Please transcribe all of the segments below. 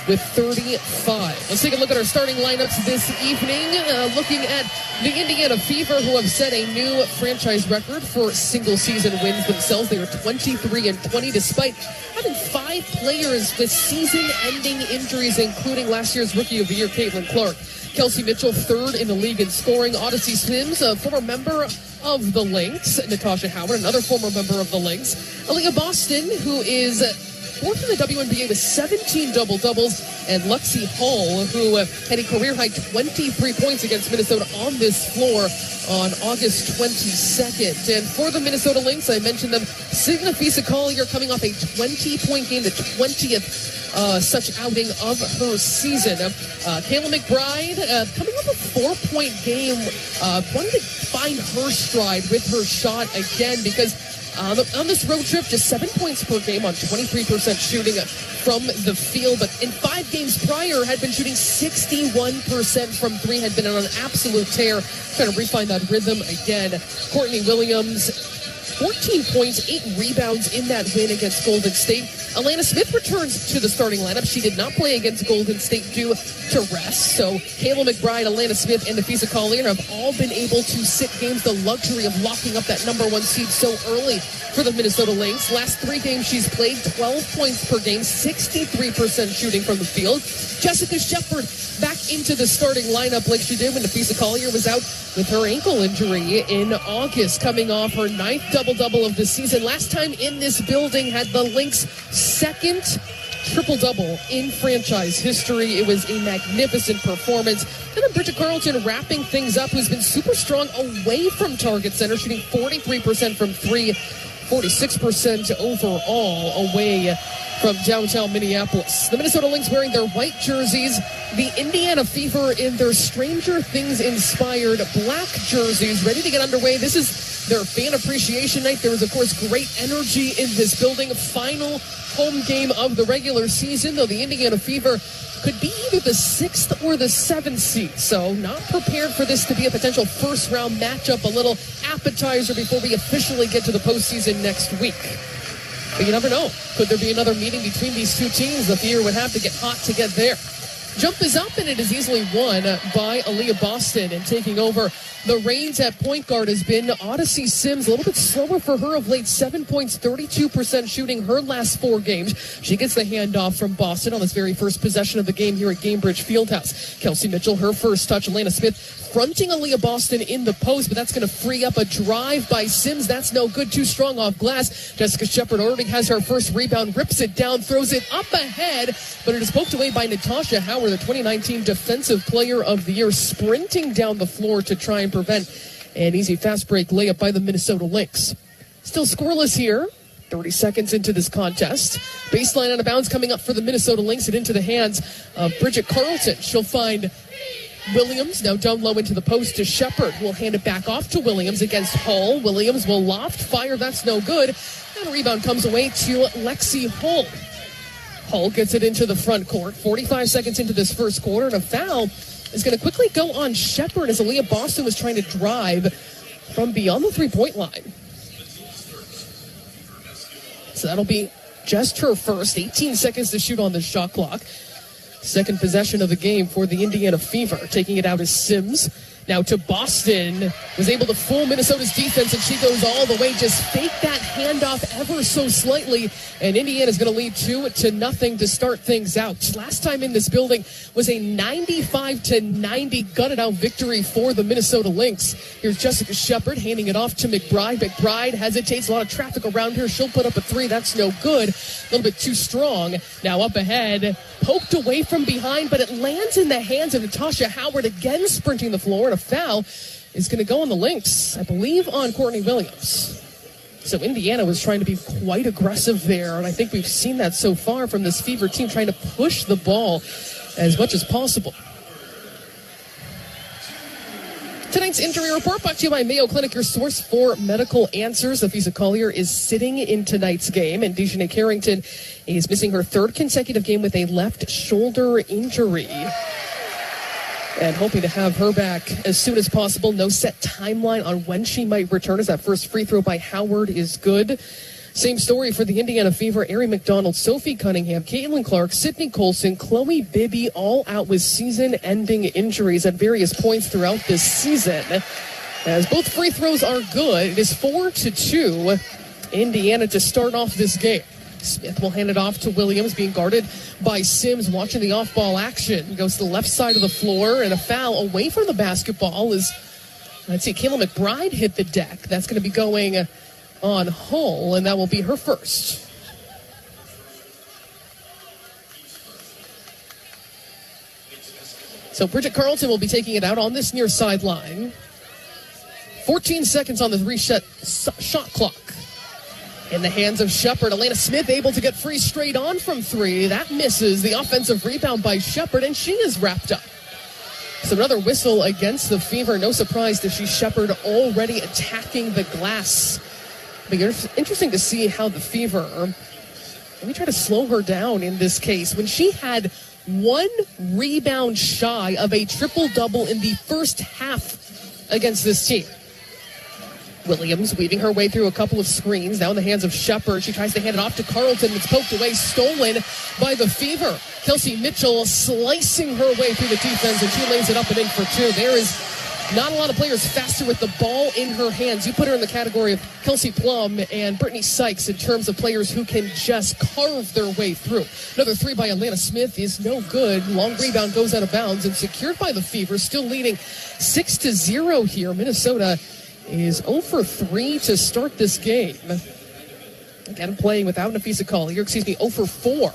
with 35. Let's take a look at our starting lineups this evening. Looking at the Indiana Fever, who have set a new franchise record for single-season wins themselves. They are 23-20, despite having 5 players with season-ending injuries, including last year's Rookie of the Year, Caitlin Clark. Kelsey Mitchell, 3rd in the league in scoring. Odyssey Sims, a former member of the Lynx. Natasha Howard, another former member of the Lynx. Aaliyah Boston, who is 4th in the WNBA with 17 double-doubles. And Lexi Hall, who had a career-high 23 points against Minnesota on this floor on August 22nd. And for the Minnesota Lynx, I mentioned them, Signa Fisa-Collier coming off a 20-point game, the 20th such outing of her season. Kayla McBride coming off a 4-point game, wanting to find her stride with her shot again, because on this road trip, just 7 points per game on 23% shooting from the field. But in 5 games prior, had been shooting 61% from 3, had been on an absolute tear. Trying to refine that rhythm again. Courtney Williams, 14 points, 8 rebounds in that win against Golden State. Alana Smith returns to the starting lineup. She did not play against Golden State due to rest. So Kayla McBride, Alana Smith, and Nafisa Collier have all been able to sit games. The luxury of locking up that number 1 seed so early for the Minnesota Lynx. Last 3 games she's played, 12 points per game, 63% shooting from the field. Jessica Shepard back into the starting lineup like she did when Nafisa Collier was out with her ankle injury in August, coming off her 9th double-double of the season. Last time in this building had the Lynx' 2nd triple-double in franchise history. It was a magnificent performance. And then Bridget Carlton wrapping things up, who's been super strong away from target center, shooting 43% from 3, 46% overall away from downtown Minneapolis. The Minnesota Lynx wearing their white jerseys. The Indiana Fever in their Stranger Things inspired black jerseys, ready to get underway. This is their fan appreciation night. There was, of course, great energy in this building. Final home game of the regular season, though the Indiana Fever could be either the 6th or the 7th seed. So not prepared for this to be a potential first-round matchup, a little appetizer before we officially get to the postseason next week. But you never know. Could there be another meeting between these two teams? The Fever would have to get hot to get there. Jump is up, and it is easily won by Aaliyah Boston. And taking over the reins at point guard has been Odyssey Sims. A little bit slower for her of late. 7 points, 32% shooting her last 4 games. She gets the handoff from Boston on this very first possession of the game here at Gainbridge Fieldhouse. Kelsey Mitchell, her first touch. Alana Smith fronting Aaliyah Boston in the post, but that's going to free up a drive by Sims. That's no good. Too strong off glass. Jessica Shepard already has her first rebound, rips it down, throws it up ahead, but it is poked away by Natasha Howard, the 2019 Defensive Player of the Year, sprinting down the floor to try and prevent an easy fast break layup by the Minnesota Lynx. Still scoreless here. 30 seconds into this contest. Baseline out of bounds coming up for the Minnesota Lynx and into the hands of Bridget Carlton. She'll find Williams now down low into the post to Shepard. Will hand it back off to Williams against Hall. Williams will loft, fire, that's no good. And a rebound comes away to Lexi Hall. Hall gets it into the front court. 45 seconds into this first quarter, and a foul is going to quickly go on Shepard as Aaliyah Boston was trying to drive from beyond the three-point line. So that'll be just her first. 18 seconds to shoot on the shot clock. Second possession of the game for the Indiana Fever. Taking it out is Sims. Now to Boston. Was able to fool Minnesota's defense, and she goes all the way. Just fake that handoff ever so slightly. And Indiana's going to lead 2-0 to start things out. Last time in this building was a 95-90 gutted out victory for the Minnesota Lynx. Here's Jessica Shepard handing it off to McBride. McBride hesitates. A lot of traffic around her. She'll put up a 3. That's no good. A little bit too strong. Now up ahead. Poked away from behind, but it lands in the hands of Natasha Howard, again sprinting the floor, and a foul is going to go on the Lynx, I believe on Courtney Williams. So Indiana was trying to be quite aggressive there, and I think we've seen that so far from this Fever team, trying to push the ball as much as possible. Tonight's injury report brought to you by Mayo Clinic, your source for medical answers. Nafisa Collier is sitting in tonight's game, and Dejanay Carrington is missing her 3rd consecutive game with a left shoulder injury. And hoping to have her back as soon as possible. No set timeline on when she might return, as that first free throw by Howard is good. Same story for the Indiana Fever. Ari McDonald, Sophie Cunningham, Caitlin Clark, Sydney Colson, Chloe Bibby, all out with season-ending injuries at various points throughout this season. As both free throws are good, it is 4-2. Indiana to start off this game. Smith will hand it off to Williams, being guarded by Sims, watching the off-ball action. Goes to the left side of the floor, and a foul away from the basketball is, let's see, Kayla McBride hit the deck. That's going to be going on Hull, and that will be her first. So Bridget Carlton will be taking it out on this near sideline. 14 seconds on the reset shot clock. In the hands of Shepard, Elena Smith able to get free straight on from three. That misses. The offensive rebound by Shepard, and she is wrapped up. So another whistle against the Fever. No surprise to see Shepard already attacking the glass. But interesting to see how the Fever, let me try to slow her down in this case. When she had one rebound shy of a triple-double in the first half against this team. Williams weaving her way through a couple of screens. Now in the hands of Shepard. She tries to hand it off to Carlton. It's poked away, stolen by the Fever. Kelsey Mitchell slicing her way through the defense, and she lays it up and in for two. There is not a lot of players faster with the ball in her hands. You put her in the category of Kelsey Plum and Brittany Sykes in terms of players who can just carve their way through. Another three by Atlanta Smith is no good. Long rebound goes out of bounds and secured by the Fever, still leading 6-0 here. Minnesota is 0 for 3 to start this game. Again, playing without Nafisa Collier, 0 for 4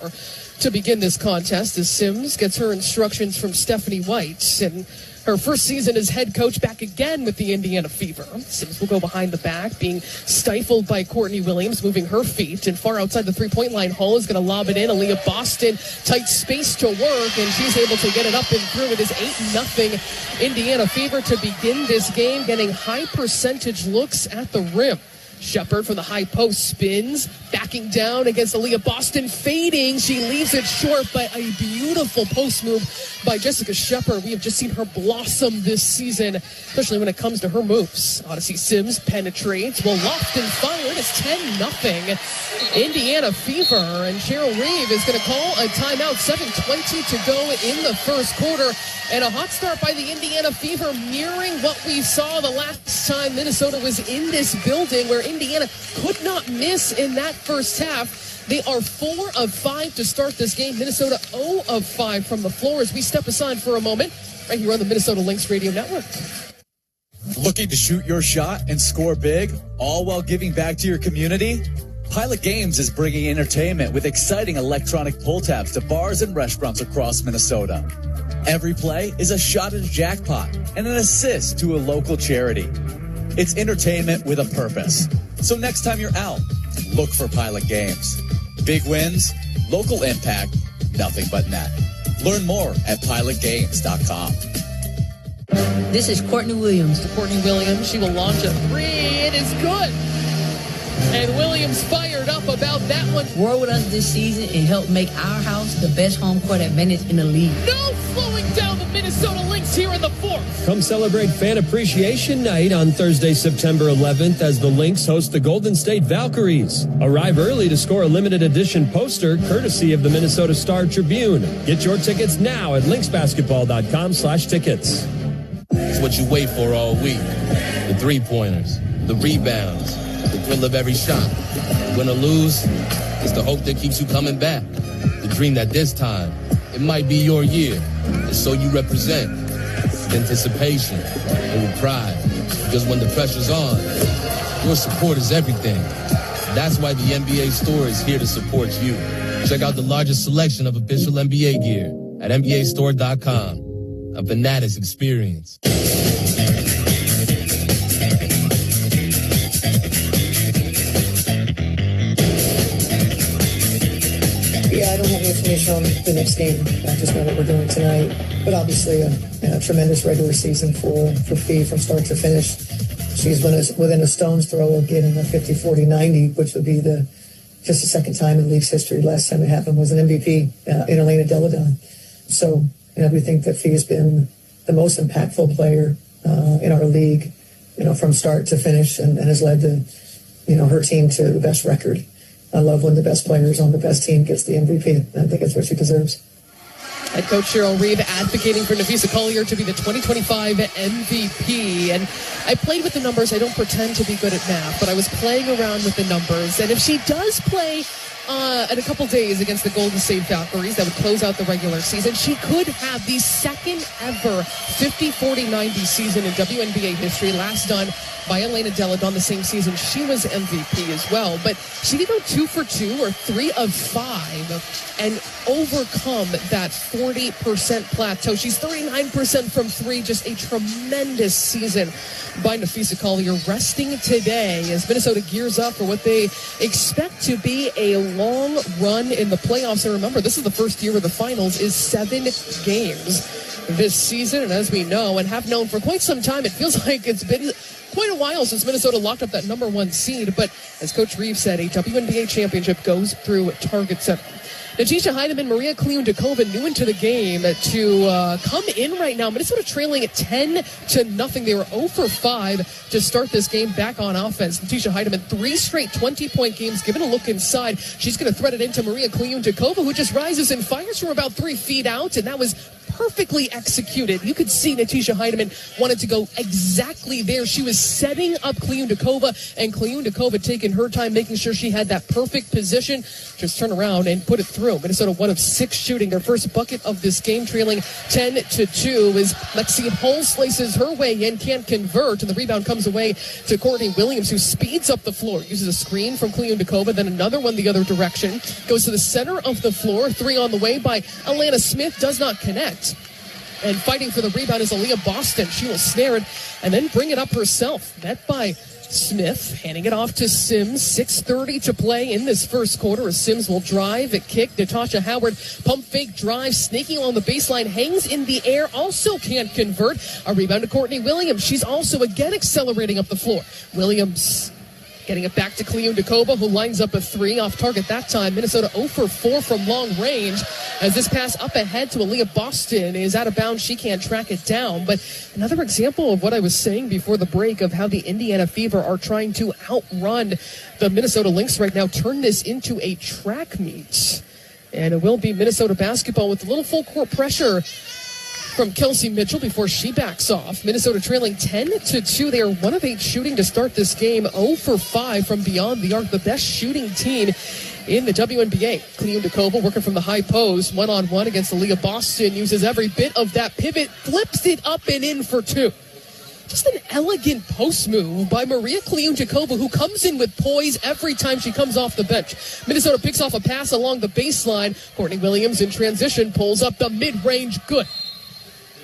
to begin this contest as Sims gets her instructions from Stephanie White. And her first season as head coach back again with the Indiana Fever. Sims will go behind the back, being stifled by Courtney Williams, moving her feet. And far outside the three-point line, Hull is going to lob it in. Aaliyah Boston, tight space to work, and she's able to get it up and through. It is 8-0 Indiana Fever to begin this game, getting high percentage looks at the rim. Shepard from the high post spins, backing down against Aaliyah Boston, fading. She leaves it short, but a beautiful post move by Jessica Shepard. We have just seen her blossom this season, especially when it comes to her moves. Odyssey Sims penetrates, will loft and fire. It's 10-0 Indiana Fever, and Cheryl Reeve is going to call a timeout. 7:20 to go in the first quarter, and a hot start by the Indiana Fever, mirroring what we saw the last time Minnesota was in this building, where Indiana could not miss in that first half. They are 4 of 5 to start this game. Minnesota 0 of 5 from the floor. As we step aside for a moment, right here on the Minnesota Lynx Radio Network. Looking to shoot your shot and score big, all while giving back to your community? Pilot Games is bringing entertainment with exciting electronic pull tabs to bars and restaurants across Minnesota. Every play is a shot at a jackpot and an assist to a local charity. It's entertainment with a purpose. So next time you're out, look for Pilot Games. Big wins, local impact, nothing but net. Learn more at pilotgames.com. This is Courtney Williams. Courtney Williams, she will launch a three. It is good. And Williams fired up about that one. Work with us this season and help make our house the best home court advantage in the league. No slowing down the Minnesota Lynx here in the fourth. Come celebrate Fan Appreciation Night on Thursday, September 11th as the Lynx host the Golden State Valkyries. Arrive early to score a limited edition poster courtesy of the Minnesota Star Tribune. Get your tickets now at lynxbasketball.com/tickets. It's what you wait for all week. The three-pointers, the rebounds, the thrill of every shot. Win or lose, it's the hope that keeps you coming back. The dream that this time, it might be your year. And so you represent with anticipation and with pride. Because when the pressure's on, your support is everything. That's why the NBA store is here to support you. Check out the largest selection of official NBA gear at NBAstore.com. A Fanatics experience. Yeah, I don't have any information on the next game. I just know what we're doing tonight. But obviously a tremendous regular season for Fee from start to finish. She's within a stone's throw of getting a 50, 40, 90, which would be just the second time in league's history. Last time it happened was an MVP in Elena Delle Donne. So, we think that Fee has been the most impactful player in our league, from start to finish, and has led her team to the best record I love when the best players on the best team gets the MVP. I think that's what she deserves. Head coach Cheryl Reeve advocating for Napheesa Collier to be the 2025 MVP. And I played with the numbers. I don't pretend to be good at math, but I was playing around with the numbers. And if she does play in a couple days against the Golden State Valkyries, that would close out the regular season, she could have the second ever 50-40-90 season in WNBA history, last done by Elena Delle Donne the same season. She was MVP as well, but she did go 2 for 2 or 3 of 5 and overcome that 40% plateau. She's 39% from 3, just a tremendous season by Napheesa Collier, resting today as Minnesota gears up for what they expect to be a long run in the playoffs. And remember, this is the first year where the finals is 7 games this season. And as we know and have known for quite some time, it feels like it's been quite a while since Minnesota locked up that number 1 seed. But as Coach Reeves said, a WNBA championship goes through Target Center. Natisha Hiedeman, Maria Kliundakova new into the game to come in right now. Minnesota trailing at 10-0. They were 0 for 5 to start this game back on offense. Natisha Hiedeman, 3 straight 20-point games. Given a look inside, she's going to thread it into Maria Kliundakova, who just rises and fires from about 3 feet out, and that was perfectly executed. You could see Natisha Hiedeman wanted to go exactly there. She was setting up Kliundakova, and Kliundakova taking her time, making sure she had that perfect position. Just turn around and put it through. Minnesota 1 of 6 shooting, their first bucket of this game, trailing 10-2 as Lexi Hull slices her way in, can't convert, and the rebound comes away to Courtney Williams, who speeds up the floor, uses a screen from Kliundakova, then another one the other direction, goes to the center of the floor, 3 on the way by Alana Smith, does not connect. And fighting for the rebound is Aaliyah Boston. She will snare it and then bring it up herself. Met by Smith, handing it off to Sims. 6:30 to play in this first quarter as Sims will drive it, kick. Natasha Howard, pump fake drive, snaking along the baseline, hangs in the air, also can't convert. A rebound to Courtney Williams. She's also again accelerating up the floor. Williams getting it back to Kliundakova, who lines up a 3 off target that time. Minnesota 0 for 4 from long range as this pass up ahead to Aaliyah Boston is out of bounds. She can't track it down. But another example of what I was saying before the break of how the Indiana Fever are trying to outrun the Minnesota Lynx right now, turn this into a track meet. And it will be Minnesota basketball with a little full court pressure from Kelsey Mitchell before she backs off. Minnesota trailing 10-2. They are 1 of 8 shooting to start this game. 0 for 5 from beyond the arc. The best shooting team in the WNBA. Kliundakova working from the high post. 1-on-1 against Aaliyah Boston. Uses every bit of that pivot. Flips it up and in for 2. Just an elegant post move by Maria Kliundakova, who comes in with poise every time she comes off the bench. Minnesota picks off a pass along the baseline. Courtney Williams in transition pulls up the mid-range. Good.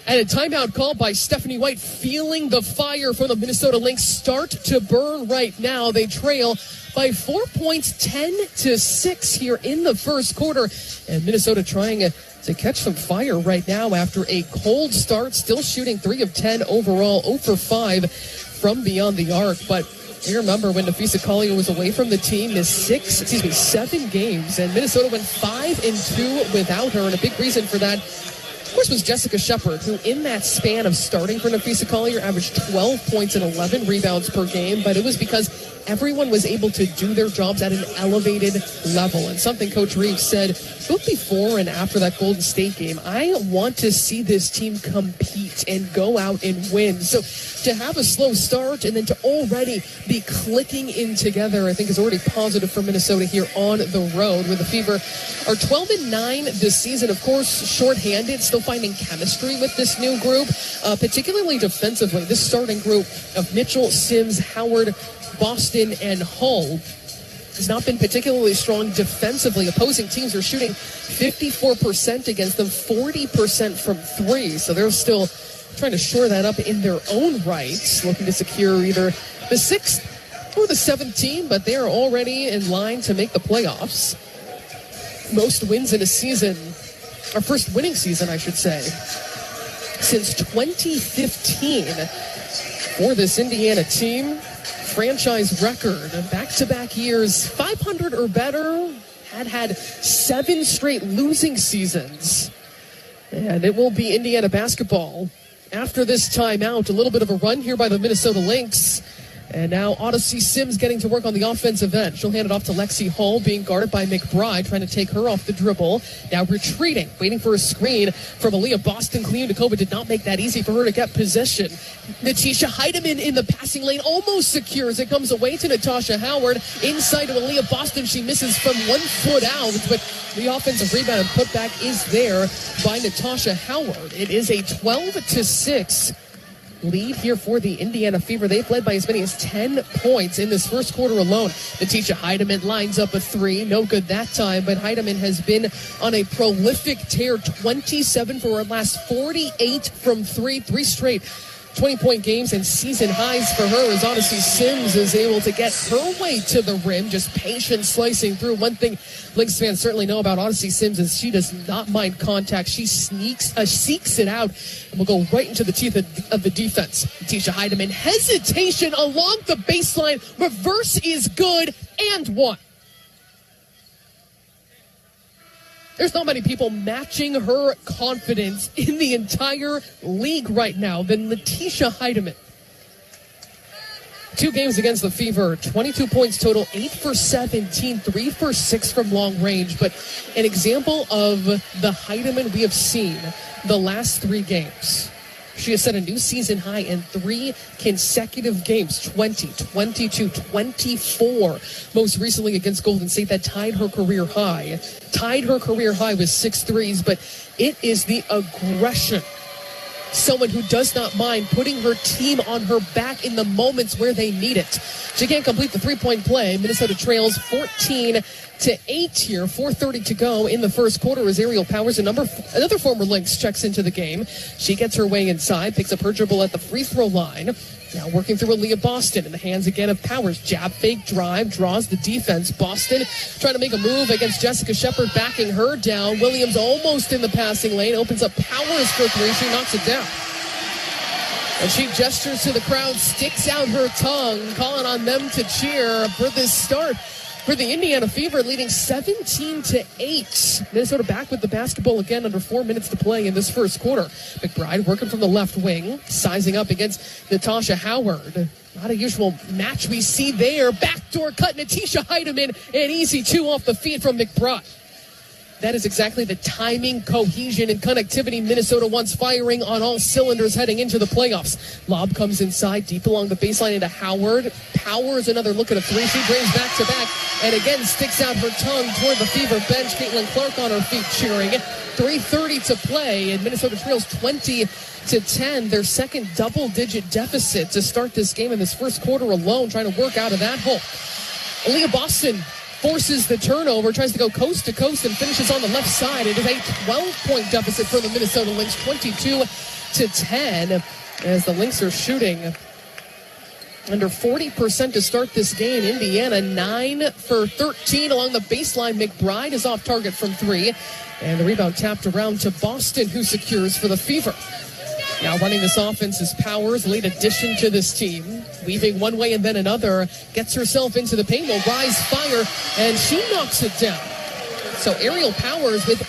And a timeout called by Stephanie White, feeling the fire from the Minnesota Lynx start to burn right now. They trail by 4 points, 10-6 here in the first quarter. And Minnesota trying to catch some fire right now after a cold start, still shooting 3 of 10 overall, 0 for 5 from beyond the arc. But you remember when Napheesa Collier was away from the team, missed 7 games, and Minnesota went 5-2 without her. And a big reason for that, of course, was Jessica Shepard, who in that span of starting for Napheesa Collier averaged 12 points and 11 rebounds per game, but it was because everyone was able to do their jobs at an elevated level. And something Coach Reeves said both before and after that Golden State game, I want to see this team compete and go out and win. So to have a slow start and then to already be clicking in together, I think is already positive for Minnesota here on the road, where the Fever are 12-9 this season. Of course, shorthanded, still finding chemistry with this new group, particularly defensively. This starting group of Mitchell, Sims, Howard, Boston, and Hull has not been particularly strong defensively. Opposing teams are shooting 54% against them, 40% from 3. So they're still trying to shore that up in their own rights, looking to secure either the 6th or the 7th team, but they are already in line to make the playoffs. Most wins in a season, our first winning season, I should say, since 2015 for this Indiana team. Franchise record, back-to-back years, 500 or better, had 7 straight losing seasons. And it will be Indiana basketball after this timeout. A little bit of a run here by the Minnesota Lynx And now Odyssey Sims getting to work on the offensive end. She'll hand it off to Lexi Hull, being guarded by McBride, trying to take her off the dribble. Now retreating, waiting for a screen from Aaliyah Boston. Cleo Nakova did not make that easy for her to get possession. Natisha Heidemann in the passing lane almost secures. It comes away to Natasha Howard. Inside to Aaliyah Boston. She misses from 1 foot out, but the offensive rebound and putback is there by Natasha Howard. It is a 12-6 lead here for the Indiana Fever. They've led by as many as 10 points in this first quarter alone. Natisha Heidemann lines up a three. No good that time, but Heidemann has been on a prolific tear. 27 for her last 48 from three straight 20-point games and season highs for her as Odyssey Sims is able to get her way to the rim, just patient slicing through. One thing Lynx fans certainly know about Odyssey Sims is she does not mind contact. She seeks it out and will go right into the teeth of the defense. Natisha Heidemann, hesitation along the baseline. Reverse is good and one. There's not many people matching her confidence in the entire league right now than Natisha Heidemann. 2 games against the Fever, 22 points total, 8 for 17, 3 for 6 from long range. But an example of the Heidemann we have seen the last 3 games. She has set a new season high in 3 consecutive games, 20, 22, 24. Most recently against Golden State, that tied her career high. Tied her career high with 6 threes, but it is the aggression. Someone who does not mind putting her team on her back in the moments where they need it. She can't complete the 3-point play. Minnesota trails 14-8 here. 4:30 to go in the first quarter as Ariel Powers, another former Lynx, checks into the game. She gets her way inside, picks up her dribble at the free throw line. Now working through Aaliyah Boston in the hands again of Powers. Jab fake drive, draws the defense. Boston trying to make a move against Jessica Shepard, backing her down. Williams almost in the passing lane, opens up Powers for 3. She knocks it down. And she gestures to the crowd, sticks out her tongue, calling on them to cheer for this start for the Indiana Fever, leading 17-8. Minnesota back with the basketball again under 4 minutes to play in this first quarter. McBride working from the left wing, sizing up against Natasha Howard. Not a usual match we see there. Backdoor cut, Natisha Heidemann, an easy 2 off the feet from McBride. That is exactly the timing, cohesion, and connectivity Minnesota wants, firing on all cylinders heading into the playoffs. Lob comes inside, deep along the baseline into Howard. Powers, another look at a 3. She drains back-to-back, and again sticks out her tongue toward the Fever bench. Caitlin Clark on her feet cheering. 3:30 to play, and Minnesota trails 20-10. Their second double-digit deficit to start this game in this first quarter alone, trying to work out of that hole. Aaliyah Boston forces the turnover, tries to go coast to coast, and finishes on the left side. It is a 12-point deficit for the Minnesota Lynx, 22-10, as the Lynx are shooting under 40% to start this game. Indiana 9 for 13 along the baseline. McBride is off target from 3, and the rebound tapped around to Boston, who secures for the Fever. Now running this offense is Powers, late addition to this team. Weaving one way and then another, gets herself into the paint, will rise fire, and she knocks it down. So Ariel Powers with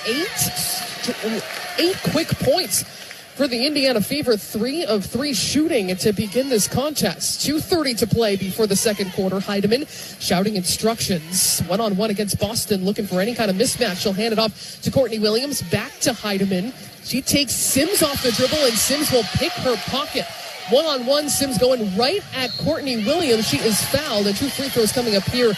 8 quick points for the Indiana Fever, 3 of 3 shooting to begin this contest. 2:30 to play before the second quarter. Heidemann shouting instructions. One-on-one against Boston, looking for any kind of mismatch. She'll hand it off to Courtney Williams, back to Heidemann. She takes Sims off the dribble, and Sims will pick her pocket. One-on-one, Sims going right at Courtney Williams. She is fouled, and 2 free throws coming up here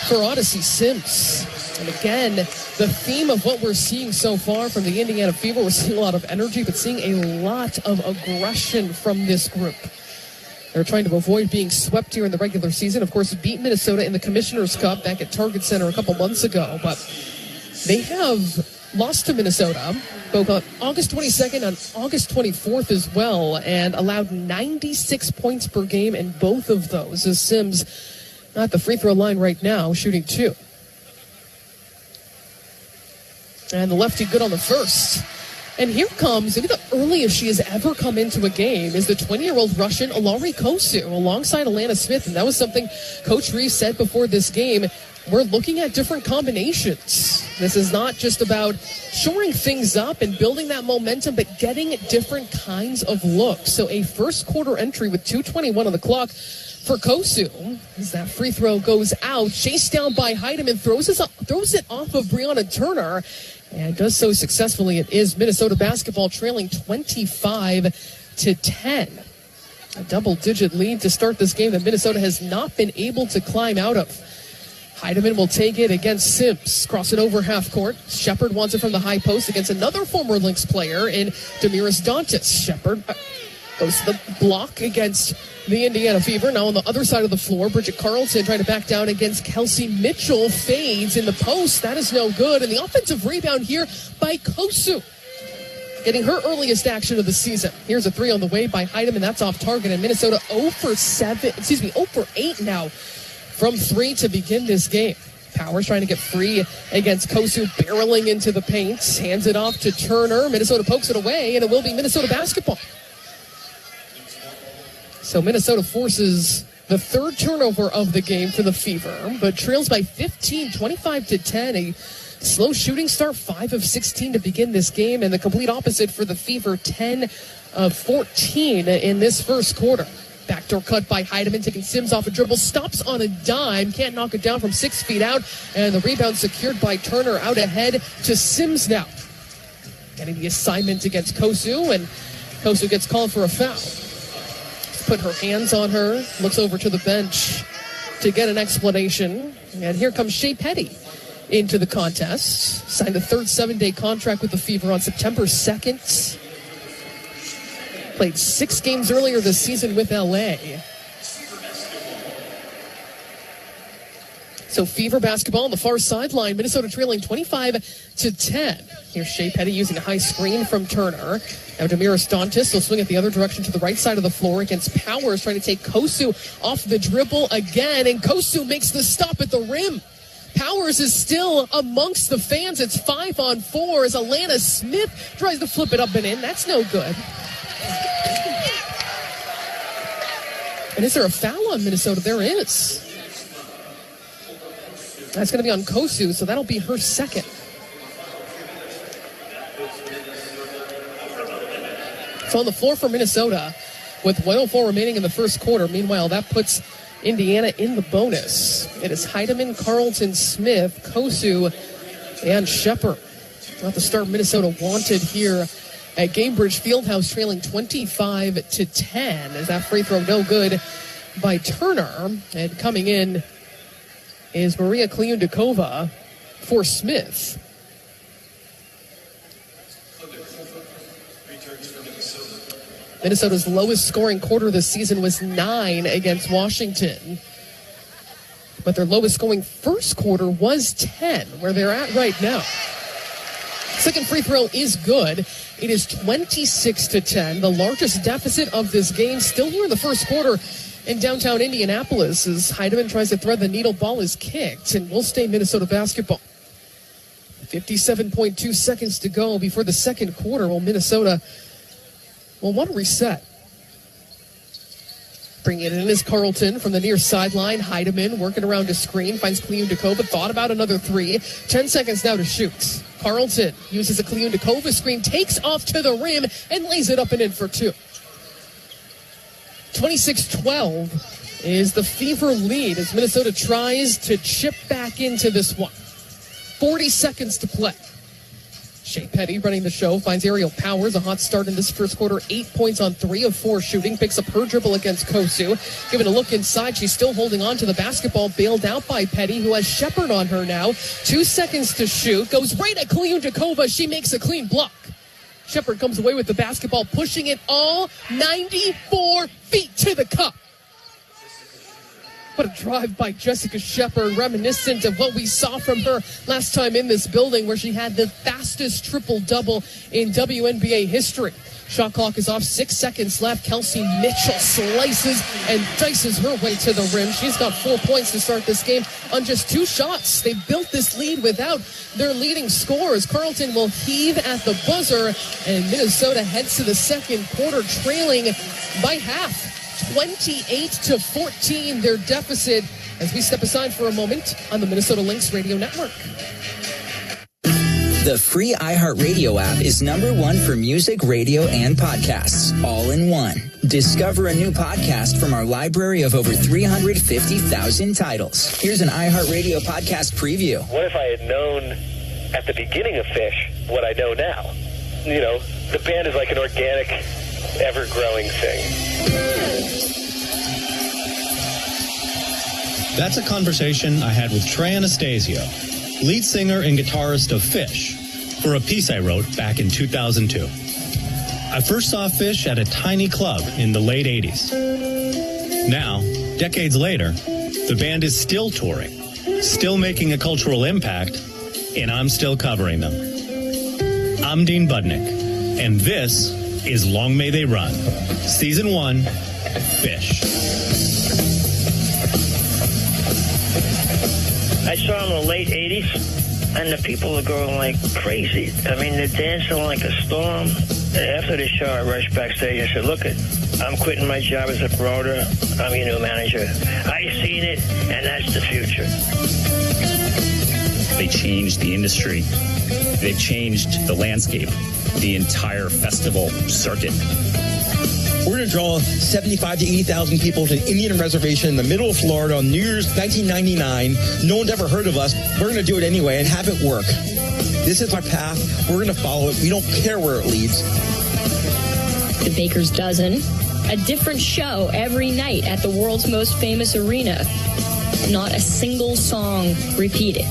for Odyssey Sims. And again, the theme of what we're seeing so far from the Indiana Fever, we're seeing a lot of energy, but seeing a lot of aggression from this group. They're trying to avoid being swept here in the regular season. Of course, beat Minnesota in the Commissioner's Cup back at Target Center a couple months ago, but they have lost to Minnesota both on August 22nd and August 24th as well, and allowed 96 points per game in both of those, as Sims at the free throw line right now, shooting 2. And the lefty good on the first. And here comes, maybe the earliest she has ever come into a game, is the 20-year-old Russian Alari Kosu alongside Alana Smith. And that was something Coach Reeves said before this game. we're looking at different combinations. This is not just about shoring things up and building that momentum, but getting different kinds of looks. So a first quarter entry with 2:21 on the clock for Kosu, as that free throw goes out, chased down by Heidemann, throws it off of Brianna Turner, and does so successfully. It is Minnesota basketball trailing 25-10. A double-digit lead to start this game that Minnesota has not been able to climb out of. Heidemann will take it against Sims. Cross it over half court. Shepard wants it from the high post against another former Lynx player in Damiris Dantas. Shepard goes to the block against the Indiana Fever. Now on the other side of the floor, Bridget Carlson trying to back down against Kelsey Mitchell. Fades in the post. That is no good. And the offensive rebound here by Kosu, getting her earliest action of the season. Here's a three on the way by Heidemann. That's off target. And Minnesota 0 for 8 now from three to begin this game. Powers trying to get free against Kosu, barreling into the paint. Hands it off to Turner. Minnesota pokes it away, and it will be Minnesota basketball. So Minnesota forces the third turnover of the game for the Fever, but trails by 15, 25-10. A slow shooting start, 5 of 16 to begin this game, and the complete opposite for the Fever, 10 of 14 in this first quarter. Backdoor cut by Heidemann, taking Sims off a dribble, stops on a dime, can't knock it down from 6 feet out, and the rebound secured by Turner. Out ahead to Sims now. Getting the assignment against Kosu, and Kosu gets called for a foul. Put her hands on her, looks over to the bench to get an explanation, and here comes Shea Petty into the contest. Signed a third 7-day contract with the Fever on September 2nd. Played 6 games earlier this season with LA. So Fever basketball on the far sideline. Minnesota trailing 25-10. Here's Shea Petty using a high screen from Turner. Now Damiris Dantas will swing it the other direction to the right side of the floor against Powers, trying to take Kosu off the dribble again. And Kosu makes the stop at the rim. Powers is still amongst the fans. It's 5-on-4 as Alana Smith tries to flip it up and in. That's no good. And is there a foul on Minnesota? There is. That's going to be on Kosu, so that'll be her second. So on the floor for Minnesota with 1:04 remaining in the first quarter. Meanwhile, that puts Indiana in the bonus. It is Heidemann, Carlton, Smith, Kosu, and Shepard. Not the start Minnesota wanted here at Gainbridge Fieldhouse, trailing 25-10. As that free throw no good by Turner. And coming in is Maria Kliundakova for Smith. Minnesota's lowest scoring quarter this season was 9 against Washington. But their lowest scoring first quarter was 10, where they're at right now. Second free throw is good. It is 26-10, the largest deficit of this game. Still here in the first quarter in downtown Indianapolis as Heidemann tries to thread the needle. Ball is kicked, and will stay Minnesota basketball. 57.2 seconds to go before the second quarter. Well, Minnesota will want to reset. Bringing it in is Carlton from the near sideline. Heidemann working around a screen, finds Kliundakova, thought about another three. 10 seconds now to shoot. Carlton uses a Kliundakova screen, takes off to the rim, and lays it up and in for 2. 26-12 is the Fever lead as Minnesota tries to chip back into this one. 40 seconds to play. Shea Petty running the show, finds Aerial Powers. A hot start in this first quarter. 8 points on 3 of 4 shooting. Picks up her dribble against Kosu. Given a look inside, she's still holding on to the basketball. Bailed out by Petty, who has Shepard on her now. 2 seconds to shoot. Goes right at Kliundakova. She makes a clean block. Shepard comes away with the basketball, pushing it all 94 feet to the cup. What a drive by Jessica Shepard, reminiscent of what we saw from her last time in this building, where she had the fastest triple-double in WNBA history. Shot clock is off, 6 seconds left. Kelsey Mitchell slices and dices her way to the rim. She's got 4 points to start this game on just 2 shots. They built this lead without their leading scorers. Carlton will heave at the buzzer, and Minnesota heads to the second quarter trailing by half. 28-14, their deficit as we step aside for a moment on the Minnesota Lynx Radio Network. The free iHeartRadio app is #1 for music, radio, and podcasts, all in one. Discover a new podcast from our library of over 350,000 titles. Here's an iHeartRadio podcast preview. What if I had known at the beginning of Fish what I know now? You know, the band is like an organic, ever-growing thing. That's a conversation I had with Trey Anastasio, lead singer and guitarist of Fish, for a piece I wrote back in 2002. I first saw Fish at a tiny club in the late 80s. Now, decades later, the band is still touring, still making a cultural impact, and I'm still covering them. I'm Dean Budnick, and this is Long May They Run, Season 1, Fish. I saw them in the late 80s, and the people are going like crazy. I mean, they're dancing like a storm. After the show, I rushed backstage and said, look, I'm quitting my job as a promoter. I'm your new manager. I seen it, and that's the future. They changed the industry. They've changed the landscape, the entire festival circuit. We're going to draw 75 to 80,000 people to an Indian reservation in the middle of Florida on New Year's 1999. No one's ever heard of us. We're going to do it anyway and have it work. This is our path. We're going to follow it. We don't care where it leads. The Baker's Dozen, a different show every night at the world's most famous arena. Not a single song repeated.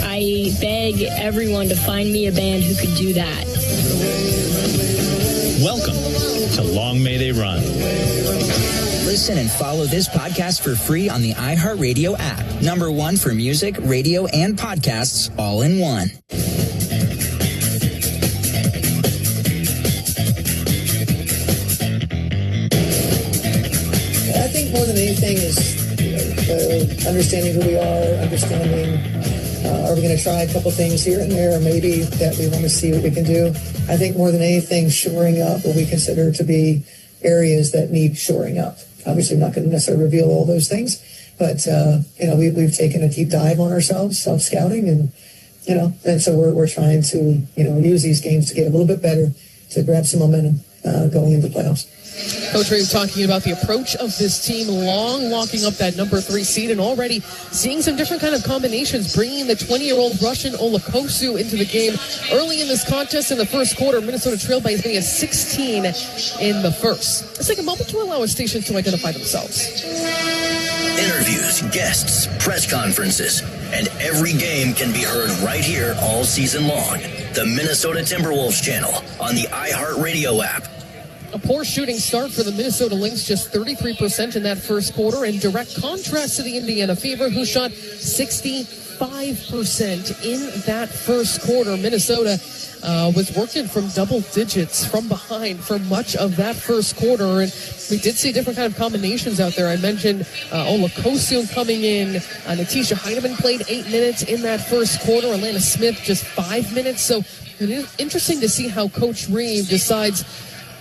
I beg everyone to find me a band who could do that. Welcome to Long May They Run. Listen and follow this podcast for free on the iHeartRadio app. #1 for music, radio, and podcasts, all in one. I think more than anything is understanding who we are, understanding are we going to try a couple things here and there, or maybe that we want to see what we can do. I think more than anything, shoring up what we consider to be areas that need shoring up. Obviously, I'm not going to necessarily reveal all those things, but we've taken a deep dive on ourselves, self-scouting, and so we're trying to use these games to get a little bit better, to grab some momentum going into the playoffs. Coach Reeves talking about the approach of this team, locking up that #3 seed and already seeing some different kind of combinations, bringing the 20-year-old Russian Olakosu into the game early in this contest. In the first quarter, Minnesota trailed by as many as 16 in the first. Let's take a moment to allow our stations to identify themselves. Interviews, guests, press conferences, and every game can be heard right here all season long. The Minnesota Timberwolves channel on the iHeartRadio app. A poor shooting start for the Minnesota Lynx, just 33% in that first quarter, in direct contrast to the Indiana Fever, who shot 65% in that first quarter. Minnesota was working from double digits from behind for much of that first quarter, and we did see different kind of combinations out there. I mentioned Olakosu coming in. Natisha Heineman played 8 minutes in that first quarter. Alana Smith just 5 minutes. So it is interesting to see how Coach Reeve decides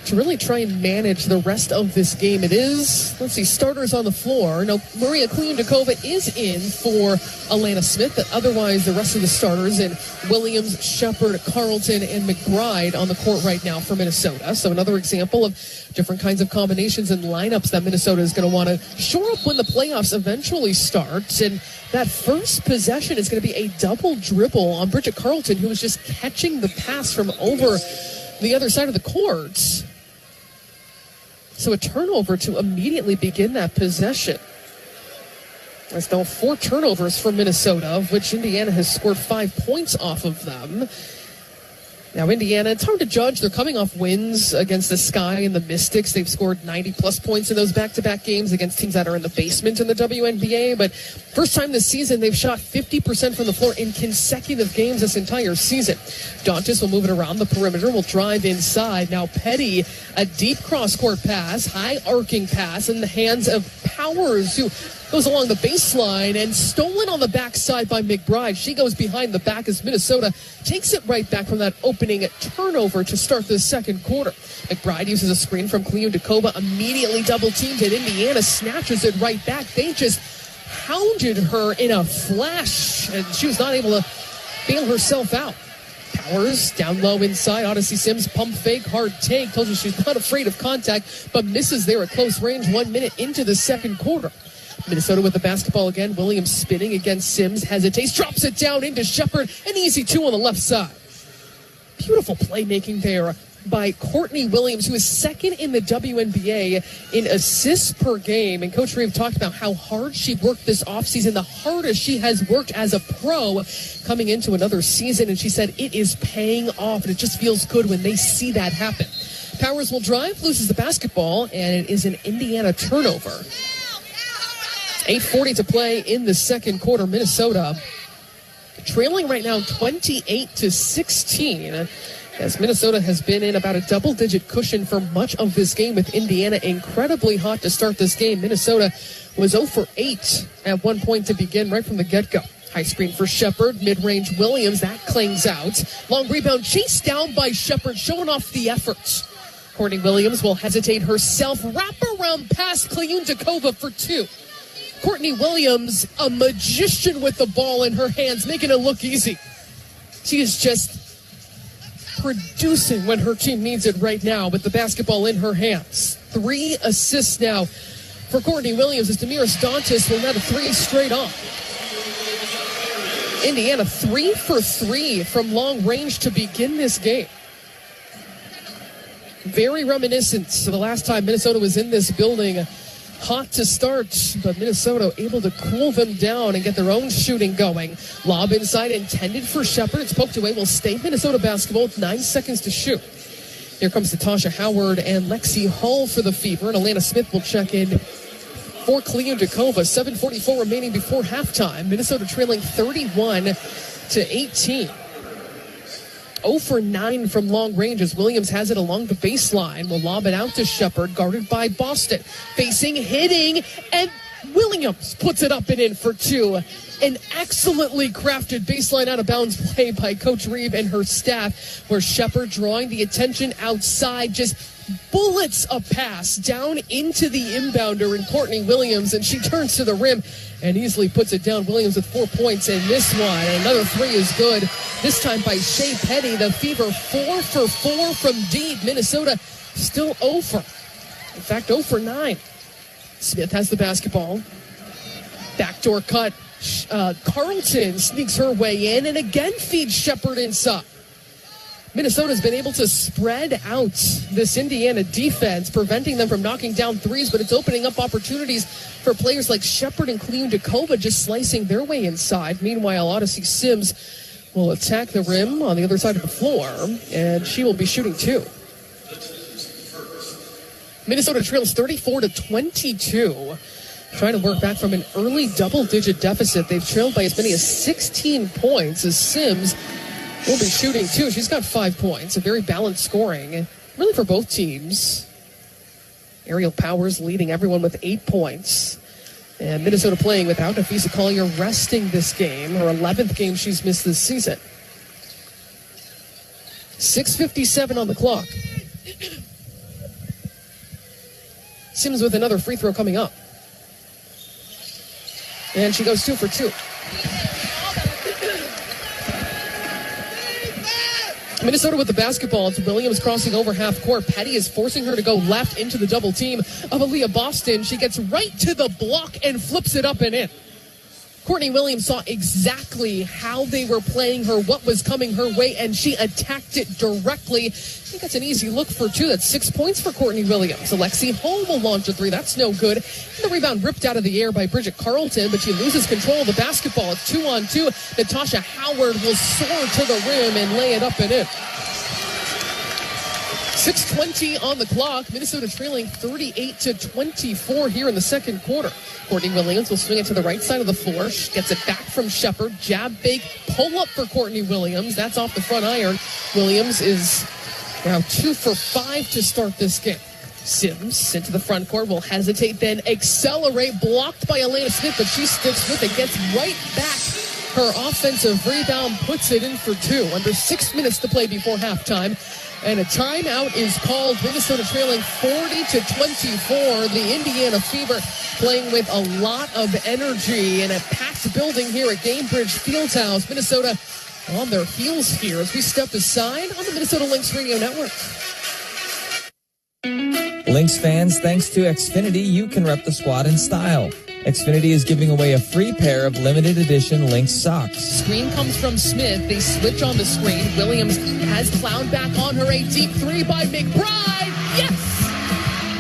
to really try and manage the rest of this game. It is, starters on the floor. Now, Maria Kliundakova is in for Alana Smith, but otherwise the rest of the starters in Williams, Shepard, Carlton, and McBride on the court right now for Minnesota. So another example of different kinds of combinations and lineups that Minnesota is going to want to shore up when the playoffs eventually start. And that first possession is going to be a double dribble on Bridget Carlton, who was just catching the pass from over the other side of the court. So a turnover to immediately begin that possession. There's now 4 turnovers for Minnesota, of which Indiana has scored 5 points off of them. Now, Indiana, it's hard to judge. They're coming off wins against the Sky and the Mystics. They've scored 90-plus points in those back-to-back games against teams that are in the basement in the WNBA. But first time this season, they've shot 50% from the floor in consecutive games this entire season. Dantas will move it around the perimeter, will drive inside. Now, Petty, a deep cross-court pass, high-arcing pass in the hands of Powers, who goes along the baseline and stolen on the backside by McBride. She goes behind the back as Minnesota takes it right back from that opening turnover to start the second quarter. McBride uses a screen from Kliundakova, immediately double-teamed, and Indiana snatches it right back. They just hounded her in a flash, and she was not able to bail herself out. Powers down low inside. Odyssey Sims pump fake, hard take. Told you she's not afraid of contact, but misses there at close range 1 minute into the second quarter. Minnesota with the basketball again. Williams spinning against Sims. Hesitates, drops it down into Shepard. An easy 2 on the left side. Beautiful playmaking there by Courtney Williams, who is second in the WNBA in assists per game. And Coach Reeve talked about how hard she worked this offseason, the hardest she has worked as a pro coming into another season. And she said it is paying off, and it just feels good when they see that happen. Powers will drive, loses the basketball, and it is an Indiana turnover. 8:40 to play in the second quarter. Minnesota trailing right now 28-16. As Minnesota has been in about a double-digit cushion for much of this game, with Indiana incredibly hot to start this game. Minnesota was 0 for 8 at one point to begin right from the get-go. High screen for Shepard, mid-range Williams, that clings out. Long rebound chased down by Shepard, showing off the effort. Courtney Williams will hesitate herself, wrap around past Kliundakova for 2. Courtney Williams, a magician with the ball in her hands, making it look easy. She is just producing when her team needs it right now with the basketball in her hands. 3 assists now for Courtney Williams as Damiris Dantas will net a 3 straight on. Indiana 3 for 3 from long range to begin this game. Very reminiscent to the last time Minnesota was in this building. Hot to start, but Minnesota able to cool them down and get their own shooting going. Lob inside intended for Shepard. It's poked away. Will stay Minnesota basketball with 9 seconds to shoot. Here comes Natasha Howard and Lexi Hull for the Fever, and Alana Smith will check in for Kliundakova. 7:44 remaining before halftime. Minnesota trailing 31-18. 0 for 9 from long range as Williams has it along the baseline. Will lob it out to Shepard, guarded by Boston. Facing, hitting, and Williams puts it up and in for 2. An excellently crafted baseline out of bounds play by Coach Reeve and her staff, where Shepard drawing the attention outside, just bullets a pass down into the inbounder in Courtney Williams, and she turns to the rim and easily puts it down. Williams with 4 points in this one. And another 3 is good, this time by Shea Petty. The Fever 4 for 4 from deep. Minnesota still 0 for, in fact, 0 for 9. Smith has the basketball. Backdoor cut. Carlton sneaks her way in and again feeds Shepard inside. Minnesota's been able to spread out this Indiana defense, preventing them from knocking down threes, but it's opening up opportunities for players like Shepard and Kliundakova just slicing their way inside. Meanwhile, Odyssey Sims will attack the rim on the other side of the floor, and she will be shooting 2. Minnesota trails 34-22. Trying to work back from an early double-digit deficit. They've trailed by as many as 16 points as Sims will be shooting 2. She's got 5 points. A very balanced scoring, really, for both teams. Ariel Powers leading everyone with 8 points. And Minnesota playing without Nafisa Collier, resting this game. Her 11th game she's missed this season. 6:57 on the clock. Sims with another free throw coming up. And she goes 2 for 2. Minnesota with the basketball. It's Williams crossing over half court. Petty is forcing her to go left into the double team of Aaliyah Boston. She gets right to the block and flips it up and in. Courtney Williams saw exactly how they were playing her, what was coming her way, and she attacked it directly. I think that's an easy look for 2. That's 6 points for Courtney Williams. Alexi Hull will launch a 3. That's no good. And the rebound ripped out of the air by Bridget Carlton, but she loses control of the basketball. It's 2-on-2. Natasha Howard will soar to the rim and lay it up and in. 6:20 on the clock. Minnesota trailing 38-24 here in the second quarter. Courtney Williams will swing it to the right side of the floor. She gets it back from Shepard. Jab big pull up for Courtney Williams. That's off the front iron. Williams is now 2 for 5 to start this game. Sims into the front court, will hesitate, then accelerate. Blocked by Alana Smith, but she sticks with it. Gets right back. Her offensive rebound puts it in for 2. Under 6 minutes to play before halftime. And a timeout is called. Minnesota trailing 40-24. The Indiana Fever playing with a lot of energy in a packed building here at Gainbridge Fieldhouse. Minnesota on their heels here as we step aside on the Minnesota Lynx Radio Network. Lynx fans, thanks to Xfinity, you can rep the squad in style. Xfinity is giving away a free pair of limited edition Lynx socks. Screen comes from Smith. They switch on the screen. Williams has plowed back on her. A deep three by McBride. Yes!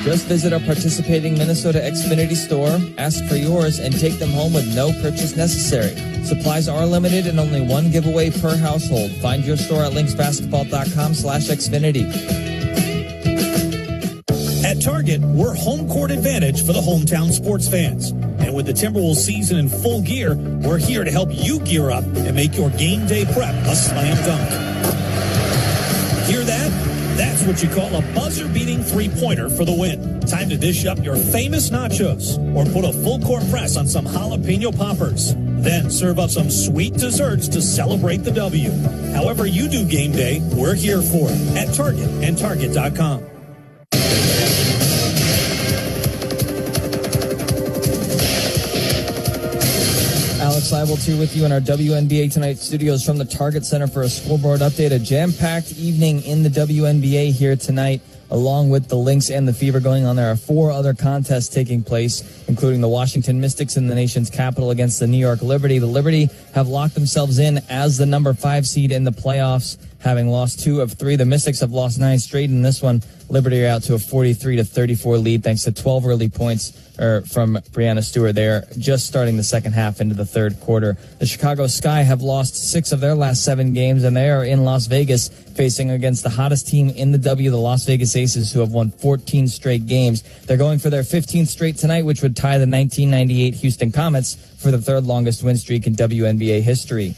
Just visit our participating Minnesota Xfinity store, ask for yours, and take them home with no purchase necessary. Supplies are limited and only one giveaway per household. Find your store at lynxbasketball.com/Xfinity. At Target, we're home court advantage for the hometown sports fans. And with the Timberwolves season in full gear, we're here to help you gear up and make your game day prep a slam dunk. Hear that? That's what you call a buzzer-beating three-pointer for the win. Time to dish up your famous nachos or put a full-court press on some jalapeno poppers. Then serve up some sweet desserts to celebrate the W. However you do game day, we're here for it at Target and Target.com. Alex Seibel, too, with you in our WNBA Tonight studios from the Target Center for a scoreboard update. A jam-packed evening in the WNBA here tonight, along with the Lynx and the Fever going on. There are 4 other contests taking place, including the Washington Mystics in the nation's capital against the New York Liberty. The Liberty have locked themselves in as the number 5 seed in the playoffs, having lost 2 of 3. The Mystics have lost 9 straight in this one. Liberty are out to a 43-34 lead thanks to 12 early points from Breanna Stewart there, just starting the second half into the third quarter. The Chicago Sky have lost 6 of their last 7 games, and they are in Las Vegas facing against the hottest team in the W, the Las Vegas Aces, who have won 14 straight games. They're going for their 15th straight tonight, which would tie the 1998 Houston Comets for the 3rd longest win streak in WNBA history.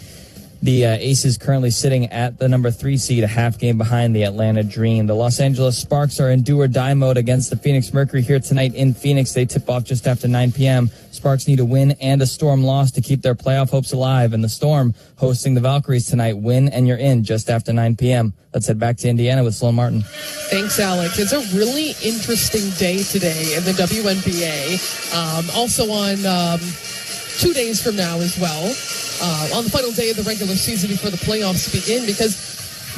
The Aces currently sitting at the number 3 seed, a half game behind the Atlanta Dream. The Los Angeles Sparks are in do-or-die mode against the Phoenix Mercury here tonight in Phoenix. They tip off just after 9 p.m. Sparks need a win and a Storm loss to keep their playoff hopes alive. And the Storm hosting the Valkyries tonight. Win and you're in just after 9 p.m. Let's head back to Indiana with Sloan Martin. Thanks, Alex. It's a really interesting day today in the WNBA. Also on 2 days from now as well. On the final day of the regular season before the playoffs begin, because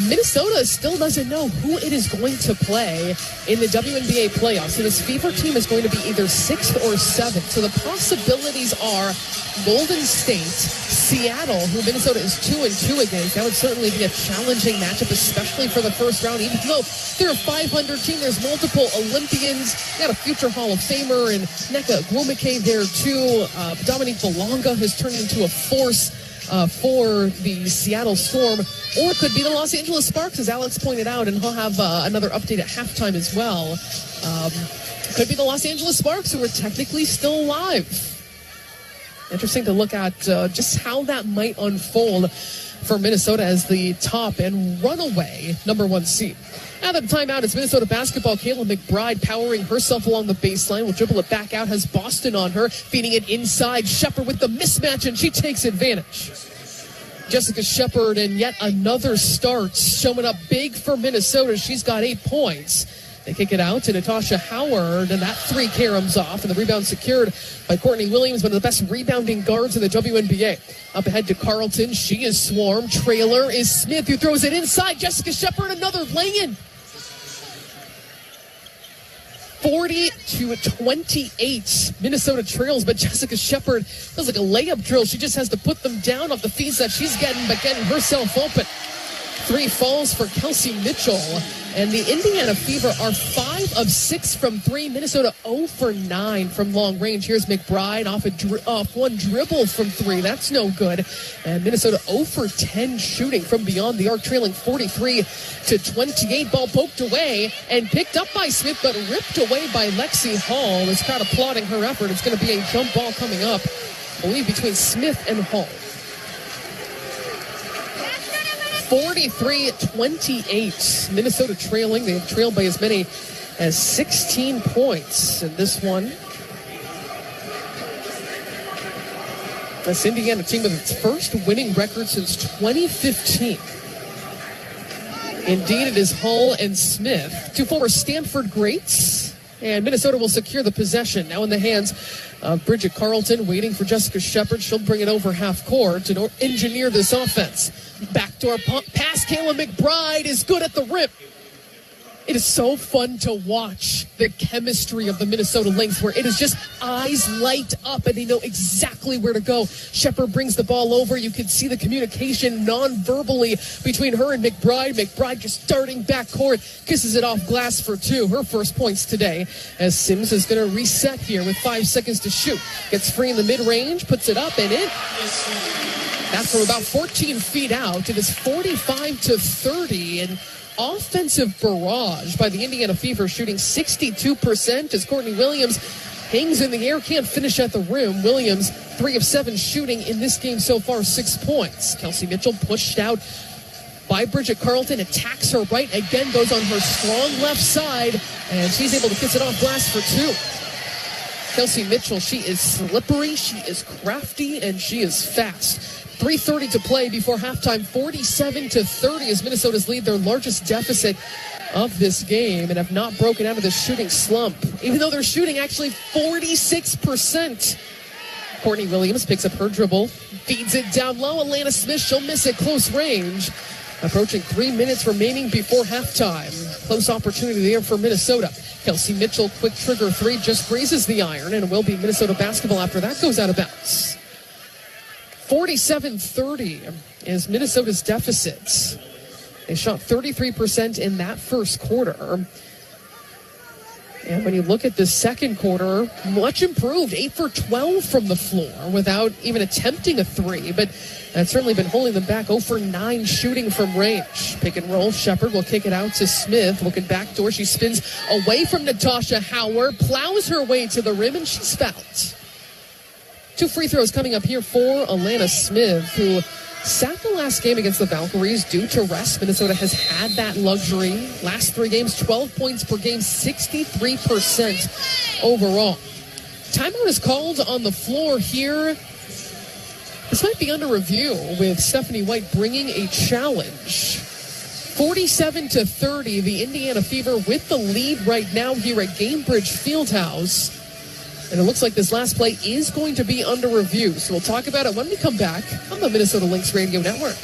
Minnesota still doesn't know who it is going to play in the WNBA playoffs. So this Fever team is going to be either 6th or 7th. So the possibilities are Golden State, Seattle, who Minnesota is 2-2 against. That would certainly be a challenging matchup, especially for the first round, even though they're a 500 team. There's multiple Olympians. They got a future Hall of Famer and Nneka Ogwumike there too. Dominique Belonga has turned into a force for the Seattle Storm, or it could be the Los Angeles Sparks, as Alex pointed out, and he'll have another update at halftime as well. Could be the Los Angeles Sparks, who are technically still alive. Interesting to look at just how that might unfold for Minnesota as the top and runaway number 1 seed. Now that the timeout, it's Minnesota basketball. Kayla McBride powering herself along the baseline. Will dribble it back out, has Boston on her, feeding it inside. Shepard with the mismatch, and she takes advantage. Jessica Shepard and yet another start, showing up big for Minnesota. She's got 8 points. They kick it out to Natasha Howard, and that 3 caroms off, and the rebound secured by Courtney Williams, one of the best rebounding guards in the WNBA. Up ahead to Carlton. She is swarmed. Trailer is Smith, who throws it inside. Jessica Shepard, another lay-in. 40-28. Minnesota trails, but Jessica Shepard does like a layup drill. She just has to put them down off the feeds that she's getting, but getting herself open. 3 falls for Kelsey Mitchell. And the Indiana Fever are 5 of 6 from 3. Minnesota 0 for 9 from long range. Here's McBride off one dribble from 3. That's no good. And Minnesota 0 for 10 shooting from beyond the arc, trailing 43-28. Ball poked away and picked up by Smith, but ripped away by Lexi Hall. This crowd applauding her effort. It's going to be a jump ball coming up, I believe, between Smith and Hall. 43-28. Minnesota trailing. They have trailed by as many as 16 points in this one. This Indiana team with its first winning record since 2015. Indeed, it is Hull and Smith, two former Stanford greats. And Minnesota will secure the possession. Now in the hands of Bridget Carlton, waiting for Jessica Shepard. She'll bring it over half court to engineer this offense. Backdoor pass. Kayla McBride is good at the rim. It is so fun to watch the chemistry of the Minnesota Lynx, where it is just eyes light up and they know exactly where to go. Shepard brings the ball over. You can see the communication non-verbally between her and McBride. McBride just darting backcourt, kisses it off glass for two. Her first points today, as Sims is going to reset here with 5 seconds to shoot. Gets free in the mid-range, puts it up and in. That's from about 14 feet out. It is 45-30, and offensive barrage by the Indiana Fever, shooting 62% as Courtney Williams hangs in the air, can't finish at the rim. Williams, 3 of 7 shooting in this game so far, 6 points. Kelsey Mitchell pushed out by Bridget Carlton, attacks her right, again goes on her strong left side, and she's able to kiss it off glass for 2. Kelsey Mitchell, she is slippery, she is crafty, and she is fast. 3:30 to play before halftime, 47-30 as Minnesota's lead their largest deficit of this game and have not broken out of the shooting slump, even though they're shooting actually 46%. Courtney Williams picks up her dribble, feeds it down low. Alana Smith, she'll miss it close range. Approaching 3 minutes remaining before halftime. Close opportunity there for Minnesota. Kelsey Mitchell, quick trigger 3, just grazes the iron, and it will be Minnesota basketball after that goes out of bounds. 47-30 is Minnesota's deficit. They shot 33% in that first quarter. And when you look at the second quarter, much improved. 8 for 12 from the floor without even attempting a 3. But that's certainly been holding them back. 0 for 9 shooting from range. Pick and roll. Shepard will kick it out to Smith. Looking backdoor. She spins away from Natasha Howard. Plows her way to the rim, and she's fouled. 2 free throws coming up here for Alana Smith, who sat the last game against the Valkyries due to rest. Minnesota has had that luxury. Last 3 games, 12 points per game, 63% overall. Timeout is called on the floor here. This might be under review with Stephanie White bringing a challenge. 47-30, the Indiana Fever with the lead right now here at Gainbridge Fieldhouse. And it looks like this last play is going to be under review. So we'll talk about it when we come back on the Minnesota Lynx Radio Network.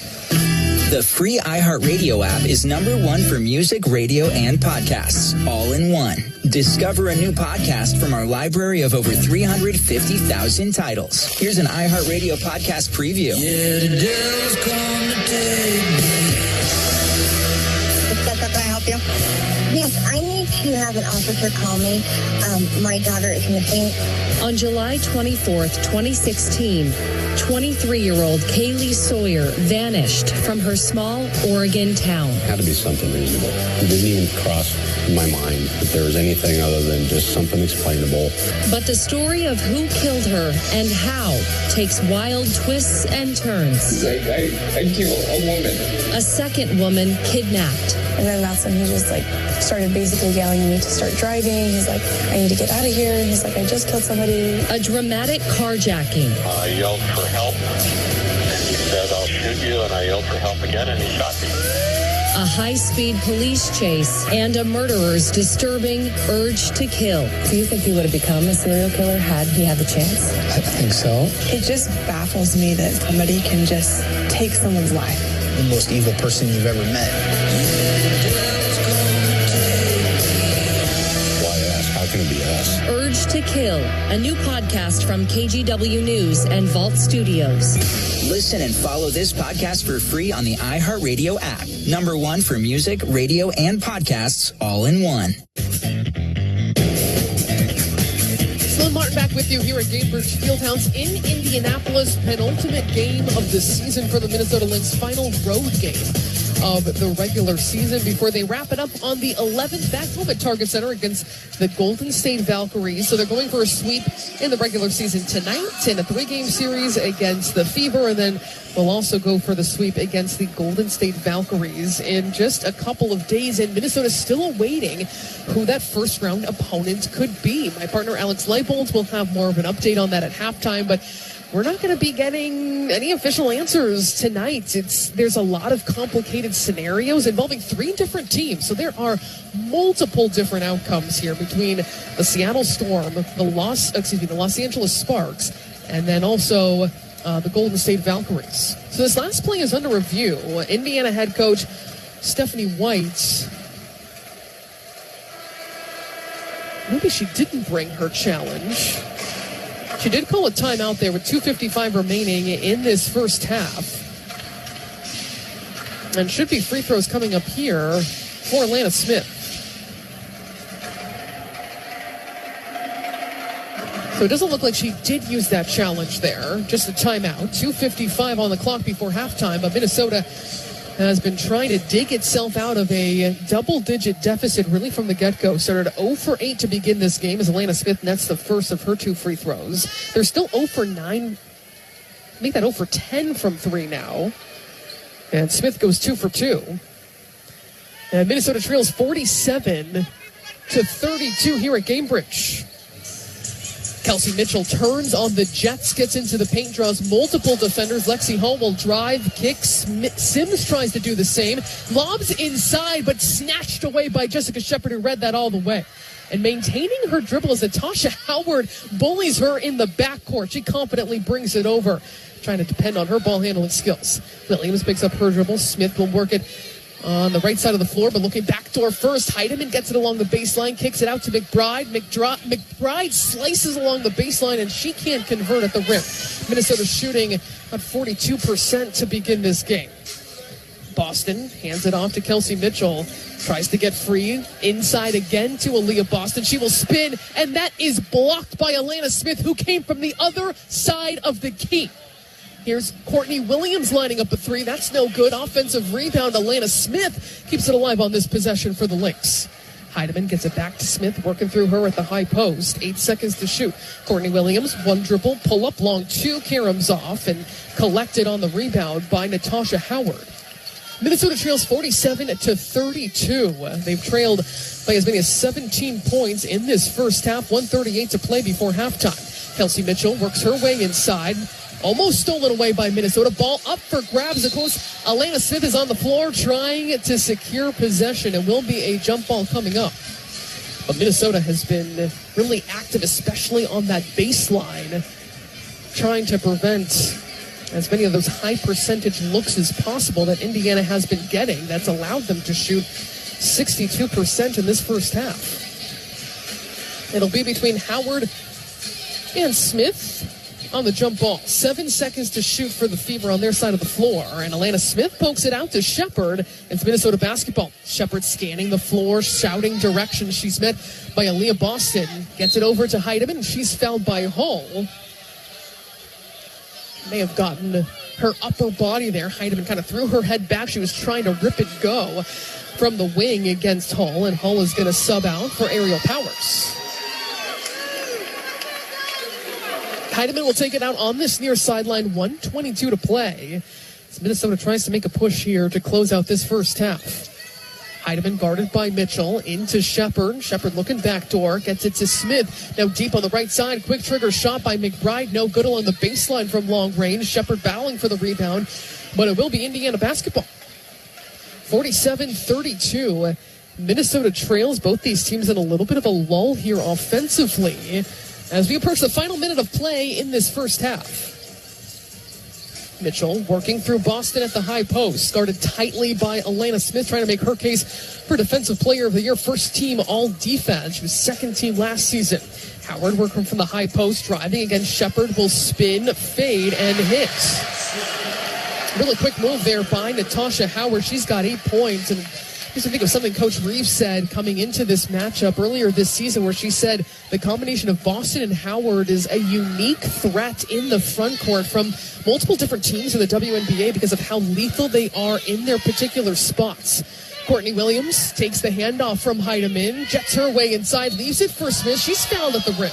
The free iHeartRadio app is #1 for music, radio, and podcasts, all in one. Discover a new podcast from our library of over 350,000 titles. Here's an iHeartRadio podcast preview. Yeah, the devil's come to take me. Can I help you? Yes, I need to have an officer call me. My daughter is missing. On July 24th, 2016, 23-year-old Kaylee Sawyer vanished from her small Oregon town. It had to be something reasonable. It didn't even cross my mind that there was anything other than just something explainable. But the story of who killed her and how takes wild twists and turns. I killed a woman. A second woman kidnapped. And then that's when he just started basically yelling at me to start driving. He's like, I need to get out of here. He's like, I just killed somebody. A dramatic carjacking. I yelled for help, and he said, I'll shoot you, and I yelled for help again, and he shot me. A high-speed police chase and a murderer's disturbing urge to kill. Do you think he would have become a serial killer had he had the chance? I think so. It just baffles me that somebody can just take someone's life. The most evil person you've ever met. How can it be us? Urge to Kill, a new podcast from KGW News and Vault Studios. Listen and follow this podcast for free on the iHeartRadio app. #1 for music, radio, and podcasts, all in one. Sloan Martin back with you here at Gainbridge Fieldhouse in Indianapolis. Penultimate game of the season for the Minnesota Lynx, final road game of the regular season before they wrap it up on the 11th back home at Target Center against the Golden State Valkyries. So they're going for a sweep in the regular season tonight in a 3-game series against the Fever, and then we'll also go for the sweep against the Golden State Valkyries in just a couple of days. And Minnesota's still awaiting who that first round opponent could be. My partner Alex Leibold will have more of an update on that at halftime, but we're not going to be getting any official answers tonight. There's a lot of complicated scenarios involving 3 different teams. So there are multiple different outcomes here between the Seattle Storm, the Los Angeles Sparks, and then also the Golden State Valkyries. So this last play is under review. Indiana head coach Stephanie White, maybe she didn't bring her challenge. She did call a timeout there with 2:55 remaining in this first half. And should be free throws coming up here for Alana Smith. So it doesn't look like she did use that challenge there. Just a timeout. 2:55 on the clock before halftime. But Minnesota has been trying to dig itself out of a double-digit deficit really from the get-go. Started 0 for 8 to begin this game as Alana Smith nets the first of her 2 free throws. They're still 0 for 9. Make that 0 for 10 from 3 now. And Smith goes 2 for 2. And Minnesota trails 47-32 here at Gamebridge. Kelsey Mitchell turns on the Jets, gets into the paint, draws multiple defenders. Lexi Hall will drive, kicks. Sims tries to do the same. Lobs inside, but snatched away by Jessica Shepard, who read that all the way. And maintaining her dribble as Natasha Howard bullies her in the backcourt. She confidently brings it over, trying to depend on her ball handling skills. Williams picks up her dribble. Smith will work it on the right side of the floor, but looking backdoor first. Heidemann gets it along the baseline, kicks it out to McBride. McBride slices along the baseline, and she can't convert at the rim. Minnesota shooting at 42% to begin this game. Boston hands it off to Kelsey Mitchell. Tries to get free. Inside again to Aaliyah Boston. She will spin, and that is blocked by Alana Smith, who came from the other side of the key. Here's Courtney Williams lining up a 3. That's no good. Offensive rebound. Alana Smith keeps it alive on this possession for the Lynx. Heidemann gets it back to Smith, working through her at the high post. 8 seconds to shoot. Courtney Williams, 1 dribble, pull up long 2, Karam's off, and collected on the rebound by Natasha Howard. Minnesota trails 47-32. They've trailed by as many as 17 points in this first half. 1:38 to play before halftime. Kelsey Mitchell works her way inside. Almost stolen away by Minnesota. Ball up for grabs. Of course, Alana Smith is on the floor trying to secure possession. It will be a jump ball coming up. But Minnesota has been really active, especially on that baseline, trying to prevent as many of those high percentage looks as possible that Indiana has been getting. That's allowed them to shoot 62% in this first half. It'll be between Howard and Smith on the jump ball. 7 seconds to shoot for the Fever on their side of the floor. And Alana Smith pokes it out to Shepard. It's Minnesota basketball. Shepard scanning the floor, shouting directions. She's met by Aaliyah Boston. Gets it over to Heidemann. She's fouled by Hall. May have gotten her upper body there. Heidemann kind of threw her head back. She was trying to rip it go from the wing against Hall. And Hall is going to sub out for Aerial Powers. Heidemann will take it out on this near sideline. 1:22 to play. As Minnesota tries to make a push here to close out this first half. Heidemann guarded by Mitchell into Shepard. Shepard looking backdoor. Gets it to Smith. Now deep on the right side. Quick trigger shot by McBride. No good along the baseline from long range. Shepard battling for the rebound. But it will be Indiana basketball. 47-32. Minnesota trails both these teams in a little bit of a lull here offensively as we approach the final minute of play in this first half. Mitchell working through Boston at the high post, guarded tightly by Alana Smith, trying to make her case for Defensive Player of the Year, first team all defense. She was second team last season. Howard working from the high post, driving against Shepard, will spin, fade, and hit. Really quick move there by Natasha Howard. She's got 8 points, and just to think of something Coach Reeves said coming into this matchup earlier this season, where she said the combination of Boston and Howard is a unique threat in the front court from multiple different teams in the WNBA because of how lethal they are in their particular spots. Courtney Williams takes the handoff from Heidemann, jets her way inside, leaves it for Smith. She's fouled at the rim.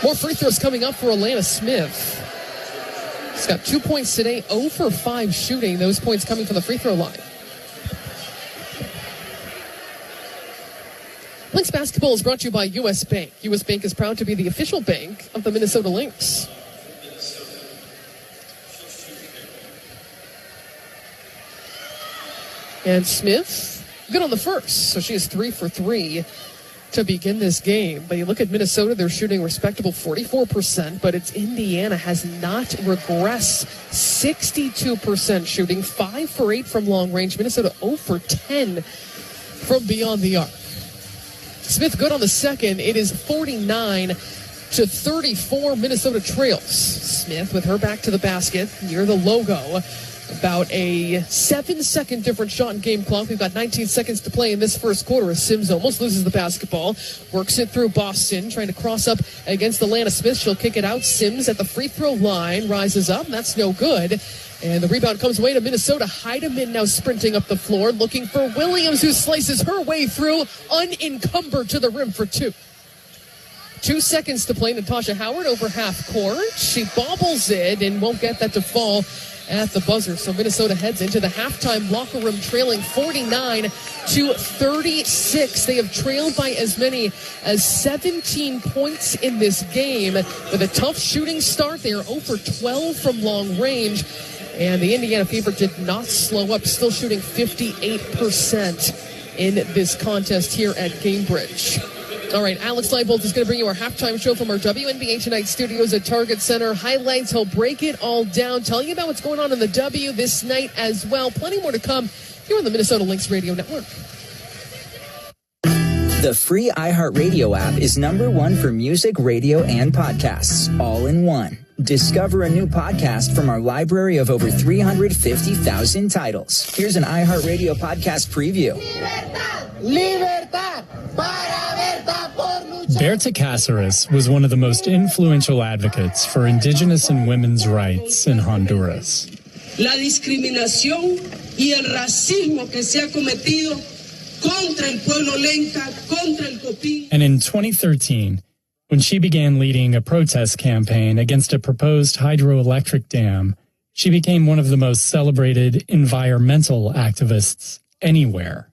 More free throws coming up for Alana Smith. She's got 2 points today, 0 for 5 shooting. Those points coming from the free throw line. Lynx basketball is brought to you by U.S. Bank. U.S. Bank is proud to be the official bank of the Minnesota Lynx. And Smith, good on the first. So she is 3 for 3 to begin this game. But you look at Minnesota, they're shooting respectable 44%, but it's Indiana has not regressed. 62% shooting, 5 for 8 from long range. Minnesota 0 for 10 from beyond the arc. Smith good on the second. It is 49-34. Minnesota trails. Smith with her back to the basket near the logo. About a 7-second different shot in game clock. We've got 19 seconds to play in this first quarter as Sims almost loses the basketball. Works it through Boston, trying to cross up against Alana Smith. She'll kick it out. Sims at the free throw line, rises up. That's no good. And the rebound comes away to Minnesota. Heidemann now sprinting up the floor, looking for Williams, who slices her way through, unencumbered to the rim for 2. 2 seconds to play. Natasha Howard over half court. She bobbles it and won't get that to fall at the buzzer. So Minnesota heads into the halftime locker room trailing 49-36. They have trailed by as many as 17 points in this game. With a tough shooting start, they are 0 for 12 from long range. And the Indiana Fever did not slow up, still shooting 58% in this contest here at Gamebridge. All right, Alex Leibold is going to bring you our halftime show from our WNBA Tonight studios at Target Center. Highlights, he'll break it all down, tell you about what's going on in the W this night as well. Plenty more to come here on the Minnesota Lynx Radio Network. The free iHeartRadio app is #1 for music, radio, and podcasts, all in one. Discover a new podcast from our library of over 350,000 titles. Here's an iHeartRadio podcast preview. Libertad Berta Cáceres was one of the most influential advocates for indigenous and women's rights in Honduras. La discriminación y el racismo que se ha cometido contra el pueblo lenca, contra el Copín. And in 2013, when she began leading a protest campaign against a proposed hydroelectric dam, she became one of the most celebrated environmental activists anywhere.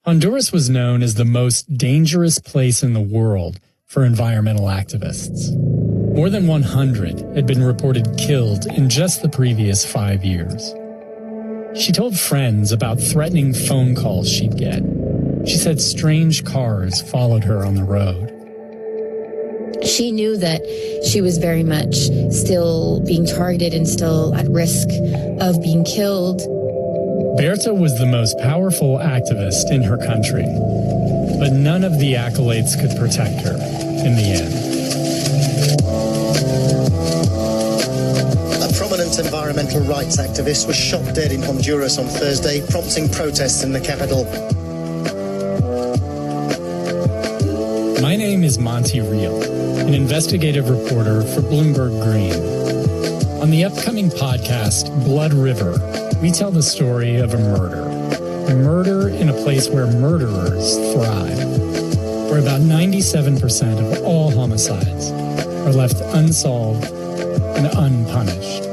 Honduras was known as the most dangerous place in the world for environmental activists. More than 100 had been reported killed in just the previous 5 years. She told friends about threatening phone calls she'd get. She said strange cars followed her on the road. She knew that she was very much still being targeted and still at risk of being killed. Berta was the most powerful activist in her country, but none of the accolades could protect her in the end. A prominent environmental rights activist was shot dead in Honduras on Thursday, prompting protests in the capital. My name is Monty Reel, an investigative reporter for Bloomberg Green. On the upcoming podcast, Blood River, we tell the story of a murder. A murder in a place where murderers thrive, where about 97% of all homicides are left unsolved and unpunished.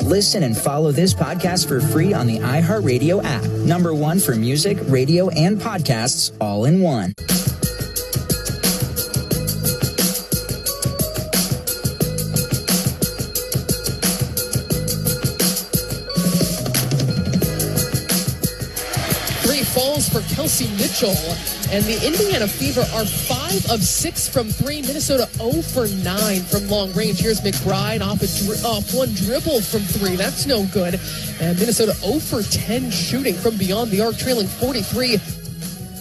Listen and follow this podcast for free on the iHeartRadio app. #1 for music, radio, and podcasts, all in one. For Kelsey Mitchell, and the Indiana Fever are 5 of 6 from 3. Minnesota 0 for 9 from long range. Here's McBride off one dribble from 3. That's no good. And Minnesota 0 for 10 shooting from beyond the arc, trailing 43.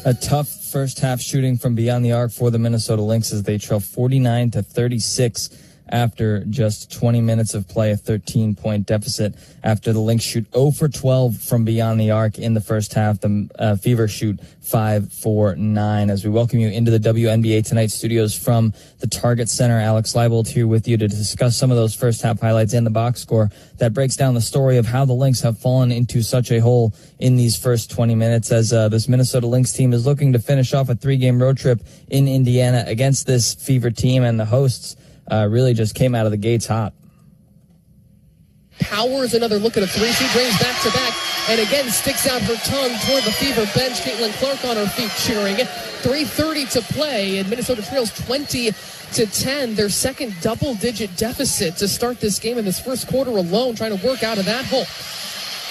A tough first half shooting from beyond the arc for the Minnesota Lynx as they trail 49-36 after just 20 minutes of play, a 13-point deficit after the Lynx shoot 0 for 12 from beyond the arc in the first half. The Fever shoot 5 for 9. As we welcome you into the WNBA Tonight studios from the Target Center, Alex Leibold here with you to discuss some of those first half highlights and the box score that breaks down the story of how the Lynx have fallen into such a hole in these first 20 minutes as this Minnesota Lynx team is looking to finish off a 3-game road trip in Indiana against this Fever team, and the hosts really just came out of the gates hot. Powers another look at a 3. She brings back-to-back and again sticks out her tongue toward the Fever bench. Caitlin Clark on her feet cheering. 3:30 to play, and Minnesota trails 20-10. Their second double-digit deficit to start this game in this first quarter alone, trying to work out of that hole.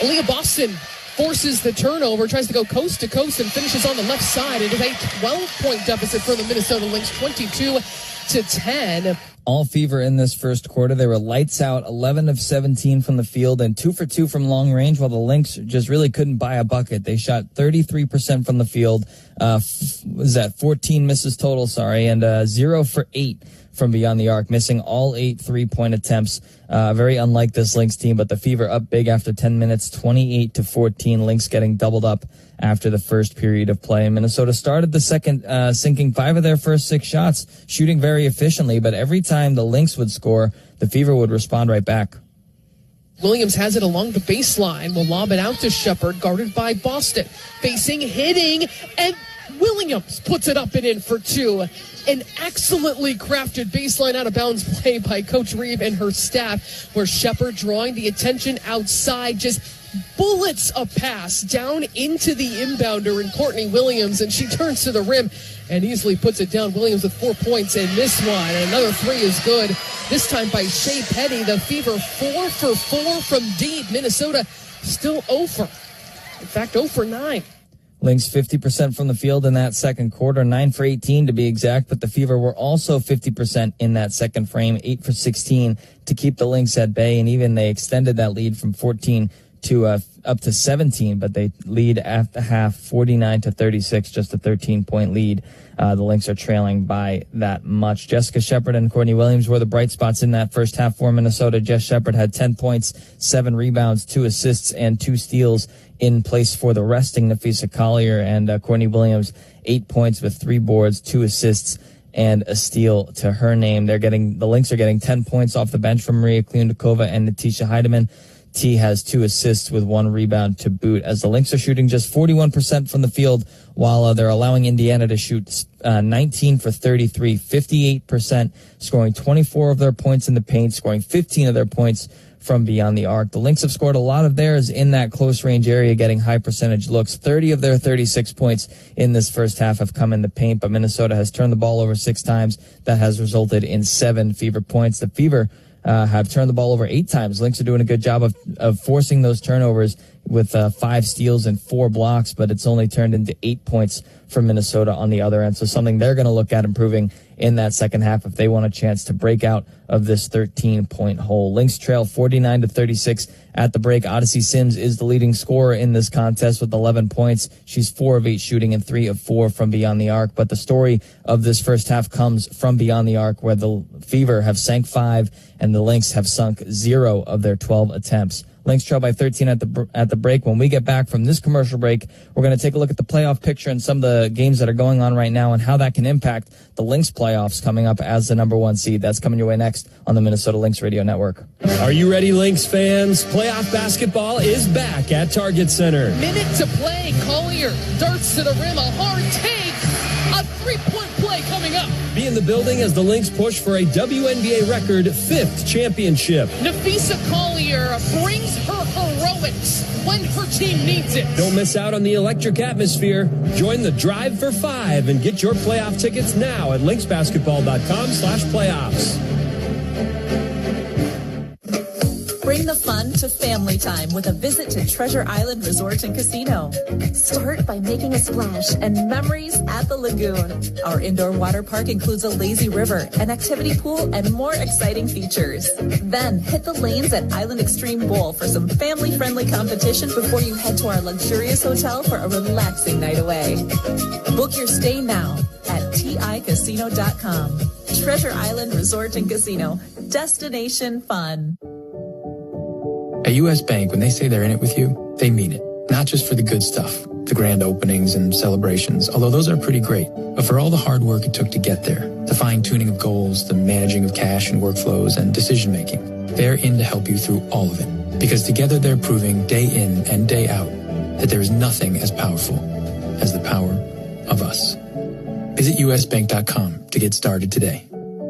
Aaliyah Boston forces the turnover, tries to go coast to coast, and finishes on the left side. It is a 12-point deficit for the Minnesota Lynx, 22-10. All Fever in this first quarter. They were lights out, 11 of 17 from the field and 2 for 2 from long range, while the Lynx just really couldn't buy a bucket. They shot 33% from the field. Was that 14 misses total, and 0 for 8 from beyond the arc, missing all 8 3-point attempts. Very unlike this Lynx team, but the Fever up big after 10 minutes, 28-14. Lynx getting doubled up after the first period of play. Minnesota started the second, sinking 5 of their first 6 shots, shooting very efficiently, but every time the Lynx would score, the Fever would respond right back. Williams has it along the baseline, will lob it out to Shepard, guarded by Boston. Facing, hitting, and Williams puts it up and in for 2. An excellently crafted baseline out of bounds play by Coach Reeve and her staff, where Shepard drawing the attention outside, just bullets a pass down into the inbounder and Courtney Williams, and she turns to the rim and easily puts it down. Williams with 4 points in this one, and another 3 is good, this time by Shea Petty. The Fever 4 for 4 from deep. Minnesota still 0 for, in fact, 0 for 9. Lynx 50% from the field in that second quarter, 9 for 18 to be exact, but the Fever were also 50% in that second frame, 8 for 16 to keep the Lynx at bay, and even they extended that lead from 14 to up to 17, but they lead at the half 49-36, just a 13-point lead. The Lynx are trailing by that much. Jessica Shepard and Courtney Williams were the bright spots in that first half for Minnesota. Jess Shepard had 10 points, 7 rebounds, 2 assists, and 2 steals in place for the resting Napheesa Collier, and Courtney Williams 8 points with 3 boards, 2 assists, and a steal to her name. The Lynx are getting 10 points off the bench from Maria Kliundakova and Natisha Heidemann. T has 2 assists with 1 rebound to boot, as the Lynx are shooting just 41% from the field, while they're allowing Indiana to shoot 19 for 33, 58%, scoring 24 of their points in the paint, scoring 15 of their points from beyond the arc. The Lynx have scored a lot of theirs in that close range area, getting high percentage looks. 30 of their 36 points in this first half have come in the paint, but Minnesota has turned the ball over 6 times. That has resulted in 7 Fever points. The Fever have turned the ball over 8 times. Lynx are doing a good job of forcing those turnovers with 5 steals and 4 blocks, but it's only turned into 8 points for Minnesota on the other end. So something they're going to look at improving in that second half if they want a chance to break out of this 13-point hole. Lynx trail 49-36 at the break. Odyssey Sims is the leading scorer in this contest with 11 points. She's 4 of 8 shooting and 3 of 4 from beyond the arc. But the story of this first half comes from beyond the arc, where the Fever have sank 5 and the Lynx have sunk 0 of their 12 attempts. Lynx trail by 13 at the break. When we get back from this commercial break, we're going to take a look at the playoff picture and some of the games that are going on right now and how that can impact the Lynx playoffs coming up as the number 1 seed. That's coming your way next on the Minnesota Lynx Radio Network. Are you ready, Lynx fans? Playoff basketball is back at Target Center. Minute to play. Collier darts to the rim. A hard take. A 3-point play coming up. Be in the building as the Lynx push for a WNBA record 5th championship. Napheesa Collier brings her heroics when her team needs it. Don't miss out on the electric atmosphere. Join the Drive for 5 and get your playoff tickets now at lynxbasketball.com/playoffs. Bring the fun to family time with a visit to Treasure Island Resort and Casino. Start by making a splash and memories at the lagoon. Our indoor water park includes a lazy river, an activity pool, and more exciting features. Then hit the lanes at Island Extreme Bowl for some family-friendly competition before you head to our luxurious hotel for a relaxing night away. Book your stay now at TICasino.com. Treasure Island Resort and Casino. Destination fun. At U.S. Bank, when they say they're in it with you, they mean it. Not just for the good stuff, the grand openings and celebrations, although those are pretty great, but for all the hard work it took to get there, the fine-tuning of goals, the managing of cash and workflows, and decision-making. They're in to help you through all of it, because together they're proving day in and day out that there is nothing as powerful as the power of us. Visit usbank.com to get started today.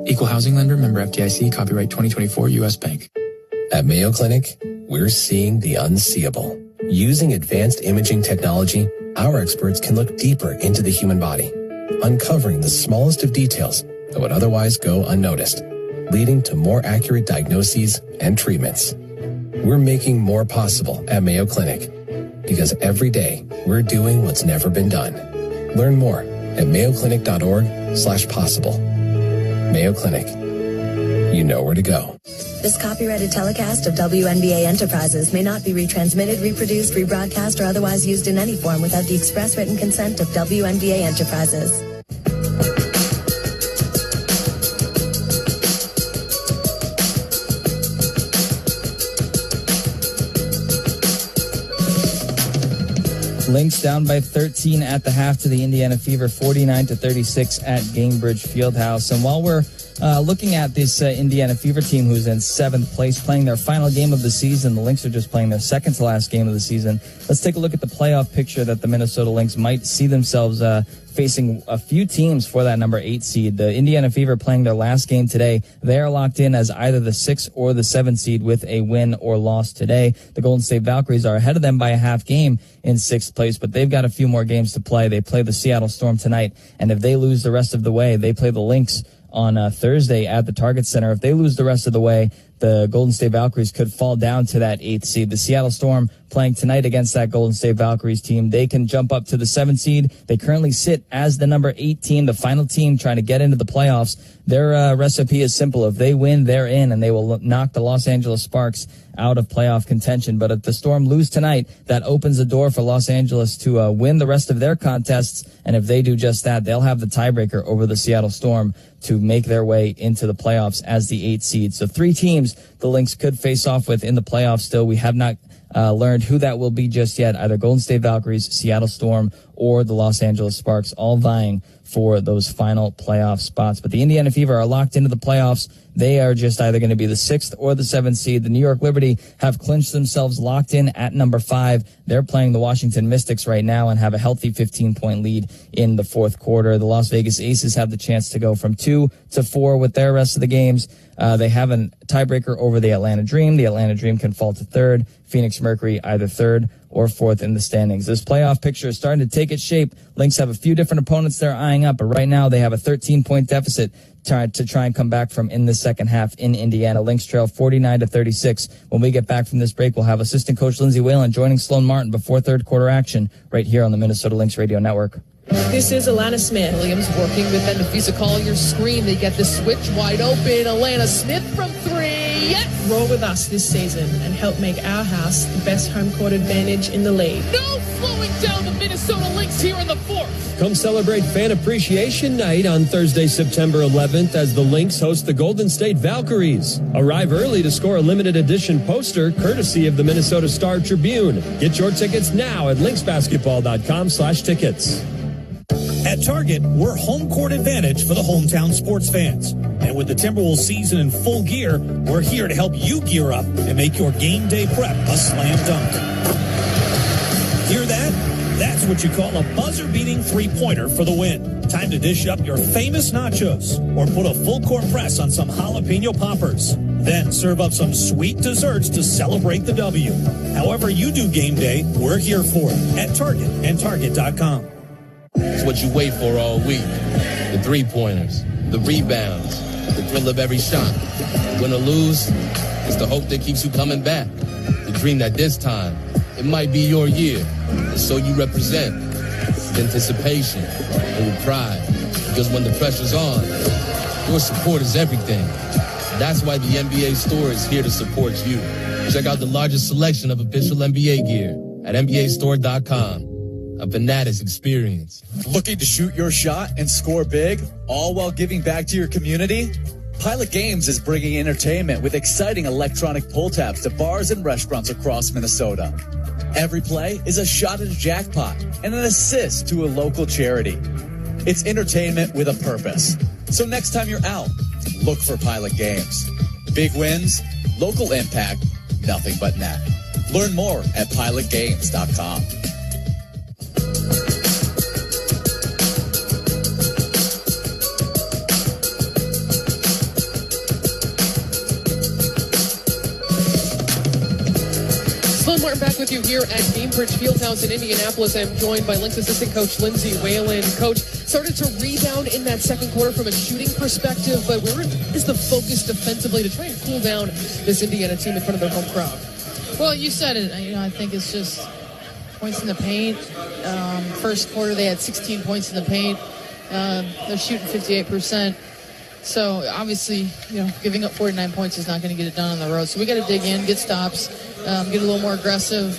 Equal housing lender, member FDIC, copyright 2024 U.S. Bank. At Mayo Clinic, we're seeing the unseeable. Using advanced imaging technology, our experts can look deeper into the human body, uncovering the smallest of details that would otherwise go unnoticed, leading to more accurate diagnoses and treatments. We're making more possible at Mayo Clinic. because every day we're doing what's never been done. Learn more at mayoclinic.org/possible. Mayo Clinic. You know where to go. This copyrighted telecast of WNBA Enterprises may not be retransmitted, reproduced, rebroadcast, or otherwise used in any form without the express written consent of WNBA Enterprises. Lynx down by 13 at the half to the Indiana Fever, 49-36 at Gainbridge Fieldhouse. And while we're looking at this Indiana Fever team who's in 7th place, playing their final game of the season, the Lynx are just playing their second to last game of the season. Let's take a look at the playoff picture that the Minnesota Lynx might see themselves facing a few teams for that number 8 seed. The Indiana Fever playing their last game today. They are locked in as either the 6 or the 7 seed with a win or loss today. The Golden State Valkyries are ahead of them by a half game in 6th place, but they've got a few more games to play. They play the Seattle Storm tonight, and if they lose the rest of the way, they play the Lynx on Thursday at the Target Center. If they lose the rest of the way, the Golden State Valkyries could fall down to that 8th seed. The Seattle Storm playing tonight against that Golden State Valkyries team. They can jump up to the 7th seed. They currently sit as the number 8 team, the final team trying to get into the playoffs. Their recipe is simple. If they win, they're in, and they will knock the Los Angeles Sparks out of playoff contention. But if the Storm lose tonight, that opens the door for Los Angeles to win the rest of their contests. And if they do just that, they'll have the tiebreaker over the Seattle Storm to make their way into the playoffs as the 8th seed. So 3 teams the Lynx could face off with in the playoffs still. We have not learned who that will be just yet. Either Golden State Valkyries, Seattle Storm, or the Los Angeles Sparks, all vying for those final playoff spots. But the Indiana Fever are locked into the playoffs. They are just either going to be the 6th or the 7th seed. The New York Liberty have clinched themselves locked in at number 5. They're playing the Washington Mystics right now and have a healthy 15-point lead in the 4th quarter. The Las Vegas Aces have the chance to go from 2 to 4 with their rest of the games. They have a tiebreaker over the Atlanta Dream. The Atlanta Dream can fall to 3rd. Phoenix Mercury either 3rd or 4th in the standings. This playoff picture is starting to take its shape. Lynx have a few different opponents they're eyeing up, but right now they have a 13-point deficit to try and come back from in the second half in Indiana. Lynx trail 49-36. When we get back from this break, we'll have assistant coach Lindsey Whalen joining Sloan Martin before 3rd quarter action right here on the Minnesota Lynx Radio Network. This is Alana Smith. Williams working with them to Visa call your screen. They get the switch wide open. Alana Smith from 3. Roll with us this season and help make our house the best home court advantage in the league. No slowing down the Minnesota Lynx here in the 4th. Come celebrate Fan Appreciation Night on Thursday, September 11th as the Lynx host the Golden State Valkyries. Arrive early to score a limited edition poster courtesy of the Minnesota Star Tribune. Get your tickets now at lynxbasketball.com/tickets. At Target, we're home court advantage for the hometown sports fans. And with the Timberwolves season in full gear, we're here to help you gear up and make your game day prep a slam dunk. Hear that? That's what you call a buzzer-beating three-pointer for the win. Time to dish up your famous nachos or put a full-court press on some jalapeno poppers. Then serve up some sweet desserts to celebrate the W. However you do game day, we're here for it at Target and Target.com. It's what you wait for all week. The three-pointers, the rebounds, the thrill of every shot. Win or lose, it's the hope that keeps you coming back. The dream that this time, it might be your year. And so you represent with anticipation and with pride. Because when the pressure's on, your support is everything. That's why the NBA store is here to support you. Check out the largest selection of official NBA gear at NBAstore.com. A Fanatics experience. Looking to shoot your shot and score big, all while giving back to your community? Pilot Games is bringing entertainment with exciting electronic pull tabs to bars and restaurants across Minnesota. Every play is a shot at a jackpot and an assist to a local charity. It's entertainment with a purpose. So next time you're out, look for Pilot Games. Big wins, local impact, nothing but net. Learn more at pilotgames.com. Martin back with you here at Gainbridge Fieldhouse in Indianapolis. I'm joined by Lynx assistant coach Lindsey Whalen. Coach, started to rebound in that second quarter from a shooting perspective, but where is the focus defensively to try and cool down this Indiana team in front of their home crowd? Well, you said it. I think it's just points in the paint. First quarter, they had 16 points in the paint. They're shooting 58%. So, obviously, giving up 49 points is not going to get it done on the road. So, we got to dig in, get stops, get a little more aggressive,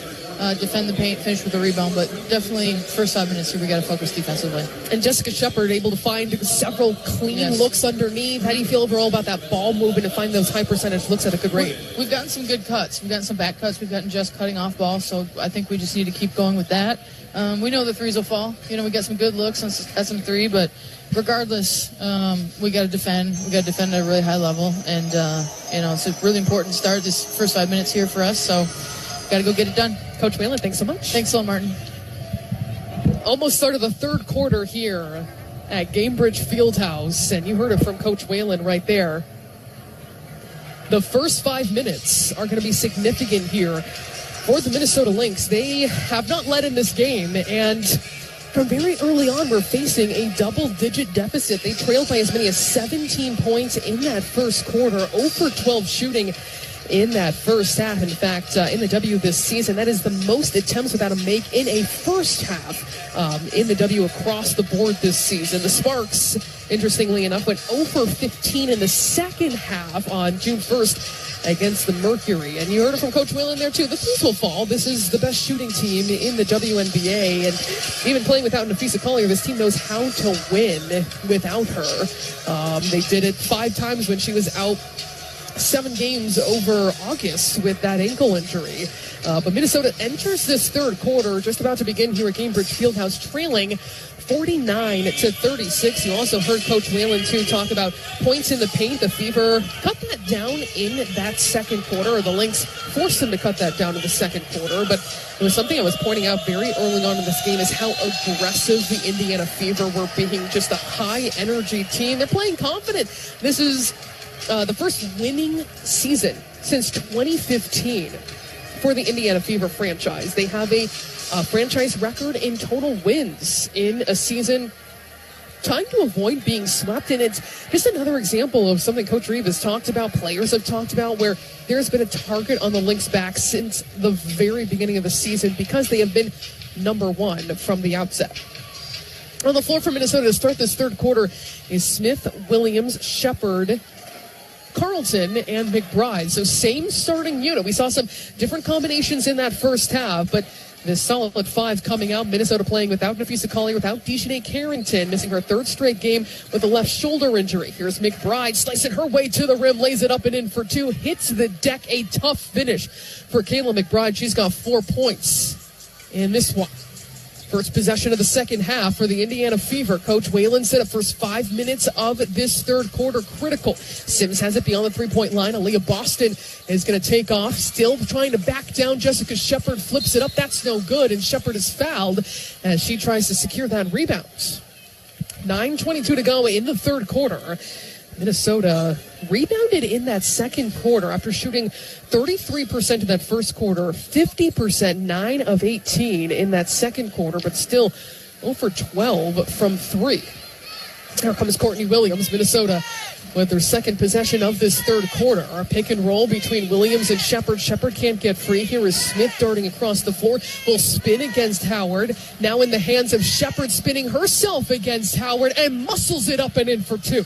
defend the paint, finish with a rebound. But definitely, first 5 minutes here, we got to focus defensively. And Jessica Shepard able to find several clean looks underneath. How do you feel overall about that ball movement and find those high percentage looks at a good rate? We've gotten some good cuts. We've gotten some back cuts. We've gotten Jess cutting off ball. So, I think we just need to keep going with that. We know the threes will fall. We got some good looks at some three, but regardless, we got to defend. We got to defend at a really high level, and it's a really important start this first 5 minutes here for us. So, got to go get it done. Coach Whalen, thanks so much. Thanks a lot, Martin. Almost started the third quarter here at Gamebridge Fieldhouse, and you heard it from Coach Whalen right there. The first 5 minutes are going to be significant here for the Minnesota Lynx. They have not led in this game, and from very early on, we're facing a double-digit deficit. They trailed by as many as 17 points in that first quarter, 0 for 12 shooting in that first half. In fact, in the W this season, that is the most attempts without a make in a first half in the W across the board this season. The Sparks, interestingly enough, went 0 for 15 in the second half on June 1st against the Mercury. And you heard it from Coach Whalen there, too. The threes will fall. This is the best shooting team in the WNBA. And even playing without Nafisa Collier, this team knows how to win without her. They did it 5 times when she was out 7 games over August with that ankle injury. But Minnesota enters this third quarter, just about to begin here at Gamebridge Fieldhouse, trailing 49-36. You also heard Coach Whalen, too, talk about points in the paint. The Fever cut that down in that second quarter, or the Lynx forced them to cut that down in the second quarter. But it was something I was pointing out very early on in this game, is how aggressive the Indiana Fever were being. Just a high-energy team. They're playing confident. This is the first winning season since 2015 for the Indiana Fever franchise. They have a franchise record in total wins in a season, trying to avoid being swept. And it's just another example of something Coach Reeve has talked about, players have talked about, where there's been a target on the Lynx back since the very beginning of the season because they have been number one from the outset. On the floor for Minnesota to start this third quarter is Smith, Williams, Shepard, Carlton, and McBride. So same starting unit. We saw some different combinations in that first half, but this solid 5 coming out. Minnesota playing without Nafisa Collier, without Dejanay Carrington, missing her 3rd straight game with a left shoulder injury. Here's McBride slicing her way to the rim, lays it up and in for 2, hits the deck. A tough finish for Kayla McBride. She's got 4 points in this one. First possession of the second half for the Indiana Fever. Coach Whalen said the first 5 minutes of this third quarter critical. Sims has it beyond the three-point line. Aaliyah Boston is going to take off, still trying to back down. Jessica Shepard flips it up. That's no good, and Shepard is fouled as she tries to secure that rebound. 9:22 to go in the third quarter. Minnesota rebounded in that second quarter after shooting 33% in that first quarter, 50%, 9 of 18 in that second quarter, but still 0 for 12 from 3. Here comes Courtney Williams, Minnesota, with their second possession of this third quarter. Our pick and roll between Williams and Shepard. Shepard can't get free. Here is Smith darting across the floor. Will spin against Howard. Now in the hands of Shepard, spinning herself against Howard and muscles it up and in for 2.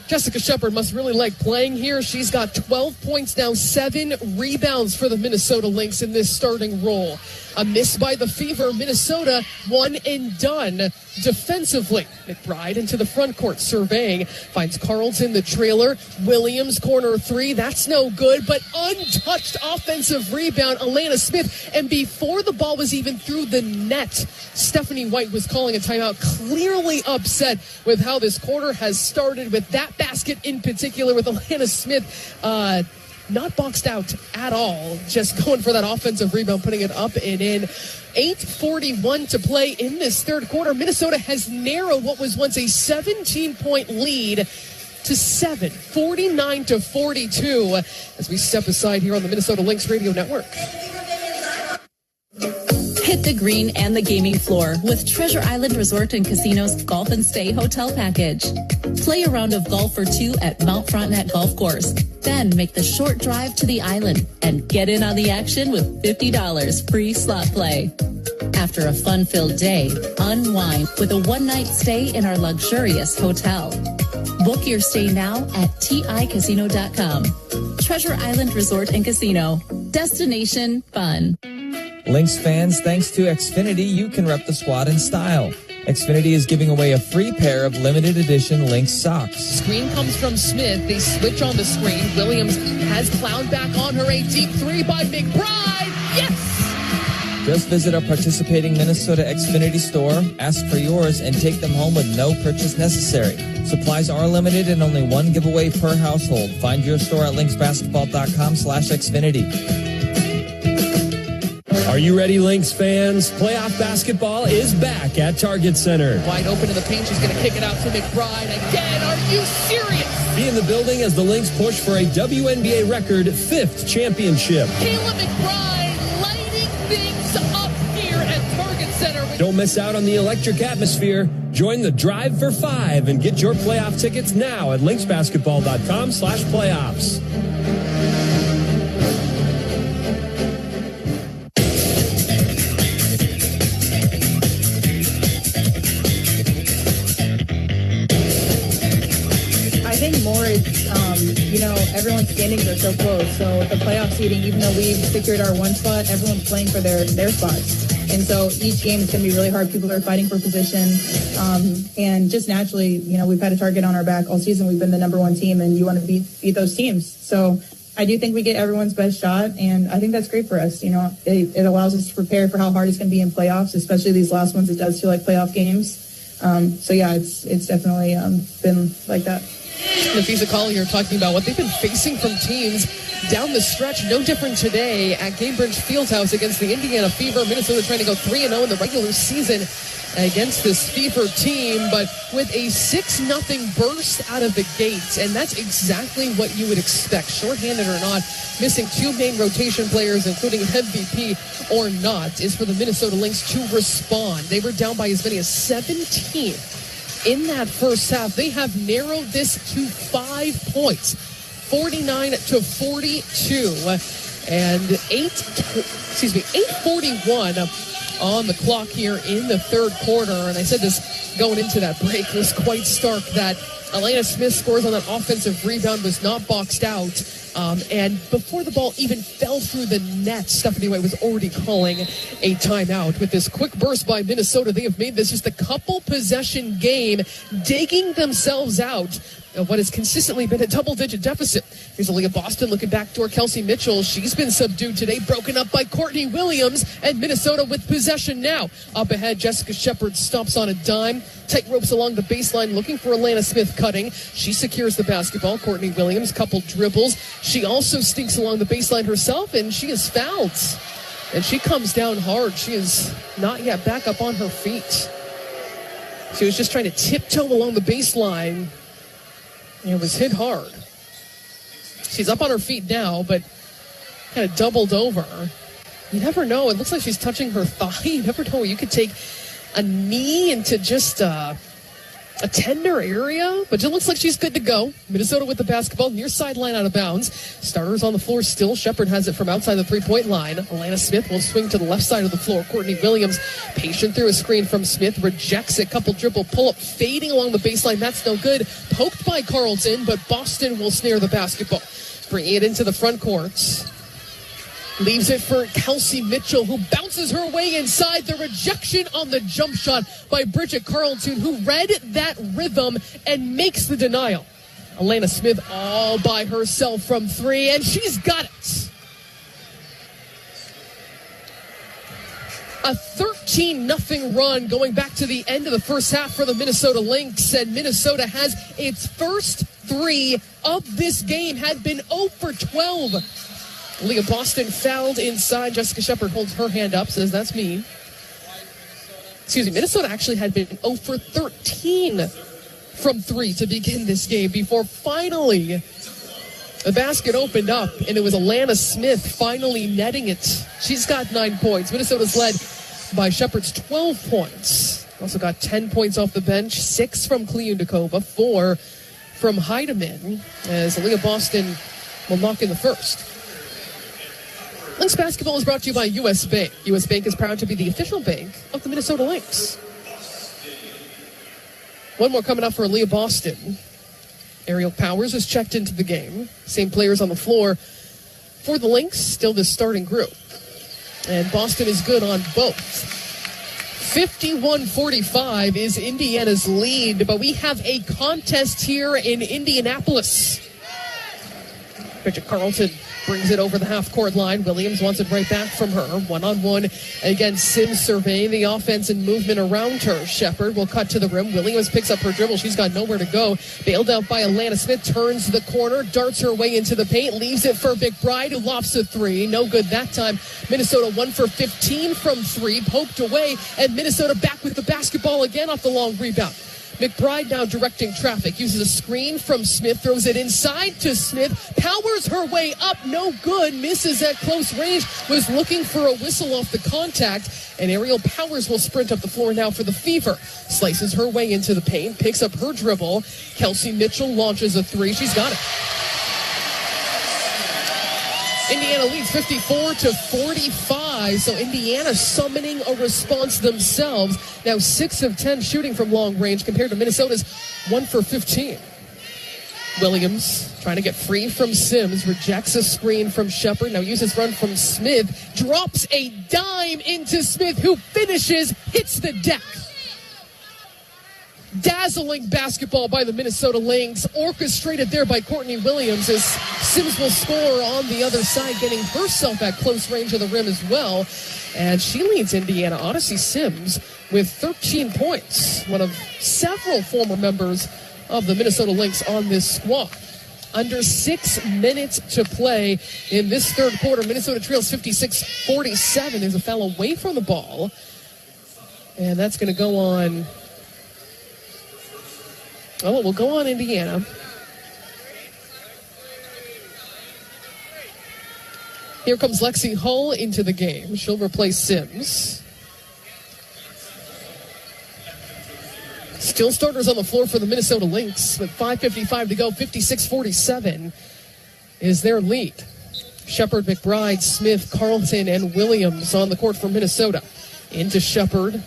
Jessica Shepard must really like playing here. She's got 12 points now, 7 rebounds for the Minnesota Lynx in this starting role. A miss by the Fever. Minnesota, one and done defensively. McBride into the front court, surveying. Finds Carlton, the trailer. Williams, corner 3. That's no good, but untouched offensive rebound. Alana Smith. And before the ball was even through the net, Stephanie White was calling a timeout, clearly upset with how this quarter has started, with that basket in particular, with Alana Smith not boxed out at all, just going for that offensive rebound, putting it up and in. 8:41 to play in this third quarter. Minnesota has narrowed what was once a 17-point lead to 7, 49-42, as we step aside here on the Minnesota Lynx Radio Network. Hit the green and the gaming floor with Treasure Island Resort and Casino's Golf and Stay Hotel Package. Play a round of golf for two at Mount Frontenac Golf Course. Then make the short drive to the island and get in on the action with $50 free slot play. After a fun-filled day, unwind with a one-night stay in our luxurious hotel. Book your stay now at ticasino.com. Treasure Island Resort and Casino. Destination fun. Lynx fans, thanks to Xfinity, you can rep the squad in style. Xfinity is giving away a free pair of limited edition Lynx socks. Screen comes from Smith. They switch on the screen. Williams has plowed back on her. A deep three by McBride. Yes! Just visit a participating Minnesota Xfinity store, ask for yours, and take them home with no purchase necessary. Supplies are limited and only one giveaway per household. Find your store at lynxbasketball.com/Xfinity. Are you ready, Lynx fans? Playoff basketball is back at Target Center. Wide open in the paint. She's going to kick it out to McBride again. Are you serious? Be in the building as the Lynx push for a WNBA record 5th championship. Kayla McBride lighting things up here at Target Center. Don't miss out on the electric atmosphere. Join the Drive for 5 and get your playoff tickets now at lynxbasketball.com/playoffs. I think more it's, everyone's standings are so close. So the playoff seeding, even though we've secured our one spot, everyone's playing for their spots. And so each game is going to be really hard. People are fighting for position. And just naturally, we've had a target on our back all season. We've been the number one team, and you want to beat those teams. So I do think we get everyone's best shot, and I think that's great for us. It allows us to prepare for how hard it's going to be in playoffs, especially these last ones. It does feel like playoff games. It's definitely been like that. Nafisa Collier talking about what they've been facing from teams down the stretch. No different today at Gainbridge Fieldhouse against the Indiana Fever. Minnesota trying to go 3-0 in the regular season against this Fever team, but with a 6-0 burst out of the gates. And that's exactly what you would expect, shorthanded or not, missing two main rotation players, including MVP or not, is for the Minnesota Lynx to respond. They were down by as many as 17 in that first half. They have narrowed this to 5 points, 49-42, and 8:41 on the clock here in the third quarter. And I said this going into that break, it was quite stark that Elena Smith scores on that offensive rebound, was not boxed out. And before the ball even fell through the net, Stephanie White was already calling a timeout. With this quick burst by Minnesota, they have made this just a couple possession game, digging themselves out of what has consistently been a double-digit deficit. Here's Aaliyah Boston looking backdoor. Kelsey Mitchell, she's been subdued today, broken up by Courtney Williams, and Minnesota with possession now. Up ahead, Jessica Shepard stops on a dime. Tight ropes along the baseline, looking for Alana Smith cutting. She secures the basketball. Courtney Williams, couple dribbles. She also stinks along the baseline herself, and she is fouled. And she comes down hard. She is not yet back up on her feet. She was just trying to tiptoe along the baseline. It was hit hard. She's up on her feet now, but kind of doubled over. You never know. It looks like she's touching her thigh. You never know. You could take a knee into just a tender area, but it looks like she's good to go. Minnesota with the basketball, near sideline, out of bounds. Starters on the floor still. Shepard has it from outside the three-point line. Alana Smith will swing to the left side of the floor. Courtney Williams, patient through a screen from Smith, rejects it. Couple dribble pull-up, fading along the baseline. That's no good. Poked by Carlton, but Boston will snare the basketball. Bringing it into the front court. Leaves it for Kelsey Mitchell, who bounces her way inside. The rejection on the jump shot by Bridget Carlton, who read that rhythm and makes the denial. Alana Smith all by herself from three, and she's got it. A 13-0 run going back to the end of the first half for the Minnesota Lynx, and Minnesota has its first three of this game, had been 0 for 12. Leah Boston fouled inside. Jessica Shepard holds her hand up, says that's me. Minnesota actually had been 0 for 13 from three to begin this game before finally the basket opened up, and it was Alana Smith finally netting it. She's got 9 points. Minnesota's led by Shepherd's 12 points. Also got 10 points off the bench, 6 from Kliundakova, 4 from Heidemann, as Aaliyah Boston will knock in the first. Lynx basketball is brought to you by U.S. Bank. U.S. Bank is proud to be the official bank of the Minnesota Lynx. One more coming up for Aaliyah Boston. Ariel Powers is checked into the game. Same players on the floor for the Lynx, still the starting group. And Boston is good on both. 51-45 is Indiana's lead, but we have a contest here in Indianapolis. Bridget Carlton brings it over the half-court line. Williams wants it right back from her. One-on-one against Sims, surveying the offense and movement around her. Shepherd will cut to the rim. Williams picks up her dribble. She's got nowhere to go. Bailed out by Alana Smith. Turns the corner. Darts her way into the paint. Leaves it for McBride, who lofts a three. No good that time. Minnesota 1 for 15 from three. Poked away. And Minnesota back with the basketball again off the long rebound. McBride now directing traffic, uses a screen from Smith, throws it inside to Smith, powers her way up, no good, misses at close range, was looking for a whistle off the contact, and Ariel Powers will sprint up the floor now for the Fever. Slices her way into the paint, picks up her dribble. Kelsey Mitchell launches a three, she's got it. Indiana leads 54-45, so Indiana summoning a response themselves. Now 6 of 10 shooting from long range compared to Minnesota's 1 for 15. Williams trying to get free from Sims, rejects a screen from Shepherd, now uses run from Smith, drops a dime into Smith, who finishes, hits the deck. Dazzling basketball by the Minnesota Lynx, orchestrated there by Courtney Williams, as Sims will score on the other side, getting herself at close range of the rim as well. And she leads Indiana, Odyssey Sims, with 13 points, one of several former members of the Minnesota Lynx on this squad. Under 6 minutes to play in this third quarter. Minnesota trails 56-47. There's a foul away from the ball. And that's going to go on... Oh, we'll go on Indiana. Here comes Lexi Hull into the game. She'll replace Sims. Still starters on the floor for the Minnesota Lynx with 5:55 to go. 56-47 is their lead. Shepherd, McBride, Smith, Carlton, and Williams on the court for Minnesota. Into Shepherd.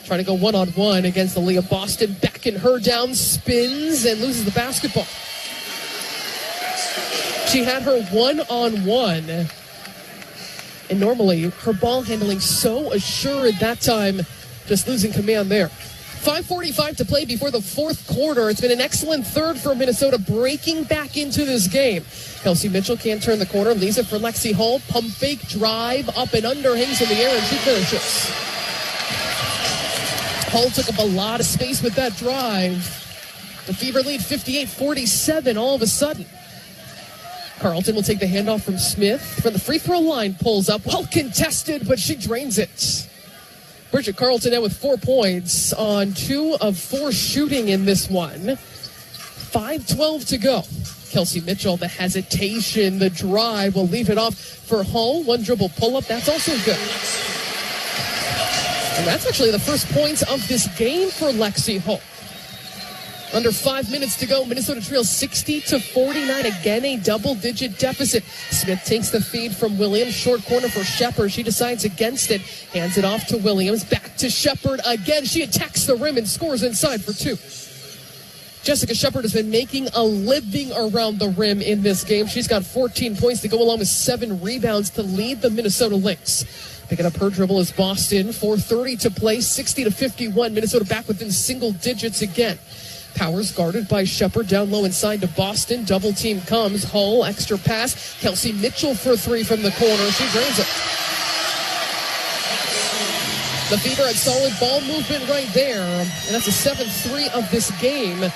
Trying to go one-on-one against Aaliyah Boston. Backing her down, spins, and loses the basketball. She had her one-on-one. And normally, her ball handling so assured that time, just losing command there. 5:45 to play before the fourth quarter. It's been an excellent third for Minnesota, breaking back into this game. Kelsey Mitchell can't turn the corner, leaves it for Lexi Hull. Pump fake, drive, up and under, hangs in the air, and she finishes. Hull took up a lot of space with that drive. The Fever lead 58-47 all of a sudden. Carlton will take the handoff from Smith. From the free throw line, pulls up. Well contested, but she drains it. Bridget Carlton now with 4 points on 2 of 4 shooting in this one. 5:12 to go. Kelsey Mitchell, the hesitation, the drive, will leave it off for Hull. 1 dribble pull-up, that's also good. And that's actually the first points of this game for Lexi Hull. Under 5 minutes to go, Minnesota trails 60-49. Again, a double-digit deficit. Smith takes the feed from Williams. Short corner for Shepherd. She decides against it. Hands it off to Williams. Back to Shepherd again. She attacks the rim and scores inside for 2. Jessica Shepherd has been making a living around the rim in this game. She's got 14 points to go along with 7 rebounds to lead the Minnesota Lynx. Picking up her dribble is Boston. 4:30 to play, 60-51. Minnesota back within single digits again. Powers guarded by Shepherd, down low inside to Boston. Double team comes. Hull, extra pass. Kelsey Mitchell for 3 from the corner. She drains it. The Fever had solid ball movement right there. And that's a 7-3 of this game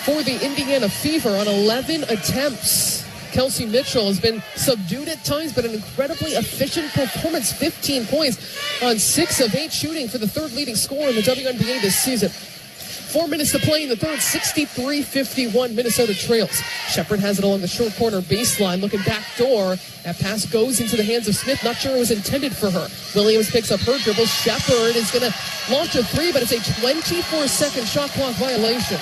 for the Indiana Fever on 11 attempts. Kelsey Mitchell has been subdued at times, but an incredibly efficient performance. 15 points on 6 of 8 shooting for the third leading scorer in the WNBA this season. 4 minutes to play in the third, 63-51, Minnesota trails. Shepard has it along the short corner baseline, looking back door. That pass goes into the hands of Smith. Not sure it was intended for her. Williams picks up her dribble. Shepard is going to launch a three, but it's a 24-second shot clock violation.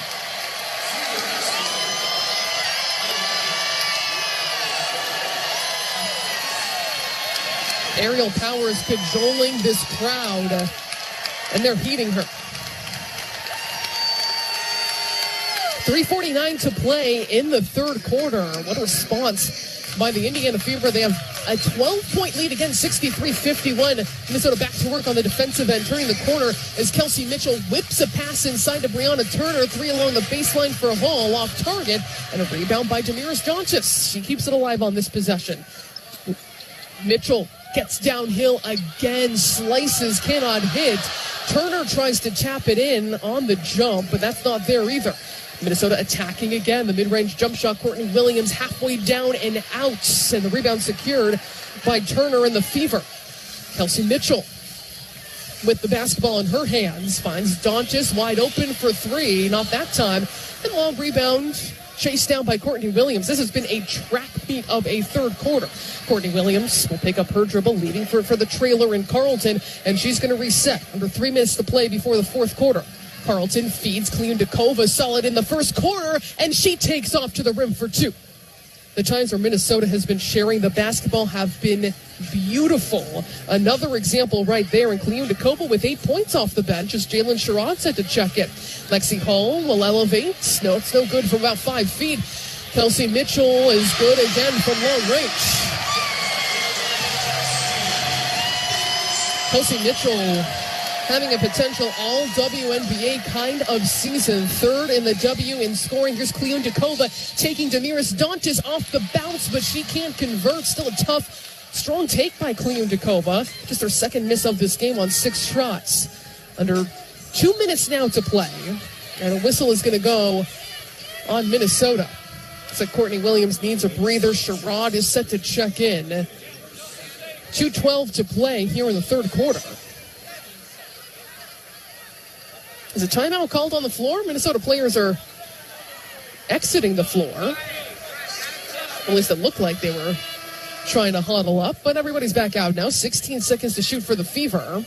Aerial Power is cajoling this crowd, and they're heating her. 3:49 to play in the third quarter. What a response by the Indiana Fever. They have a 12-point lead again, 63-51. Minnesota back to work on the defensive end. Turning the corner as Kelsey Mitchell whips a pass inside to Brianna Turner. Three along the baseline for Hall, off target, and a rebound by Damiris Dontis. She keeps it alive on this possession. Mitchell gets downhill again, slices, cannot hit. Turner tries to tap it in on the jump, but that's not there either. Minnesota attacking again. The mid-range jump shot, Courtney Williams halfway down and out, and the rebound secured by Turner and the Fever. Kelsey Mitchell with the basketball in her hands finds Dontis wide open for three, not that time. And long rebound chased down by Courtney Williams. This has been a track meet of a third quarter. Courtney Williams will pick up her dribble, leading for the trailer in Carleton, and she's going to reset. Under 3 minutes to play before the fourth quarter. Carleton feeds Kliundakova, solid in the first quarter, and she takes off to the rim for two. The times where Minnesota has been sharing the basketball have been beautiful. Another example right there, and Kliundakova with 8 points off the bench as Jalen Sherrod set to check it. Lexi Hall will elevate. No, it's no good from about 5 feet. Kelsey Mitchell is good again from long range. Kelsey Mitchell having a potential all-WNBA kind of season. Third in the W in scoring. Here's Kliundakova taking Damiris Dontis off the bounce, but she can't convert. Still a tough, strong take by Kliundakova. Just her second miss of this game on 6 shots. Under 2 minutes now to play. And a whistle is going to go on Minnesota. So Courtney Williams needs a breather. Sherrod is set to check in. 2:12 to play here in the third quarter. Is a timeout called on the floor? Minnesota players are exiting the floor. At least it looked like they were trying to huddle up, but everybody's back out now. 16 seconds to shoot for the Fever.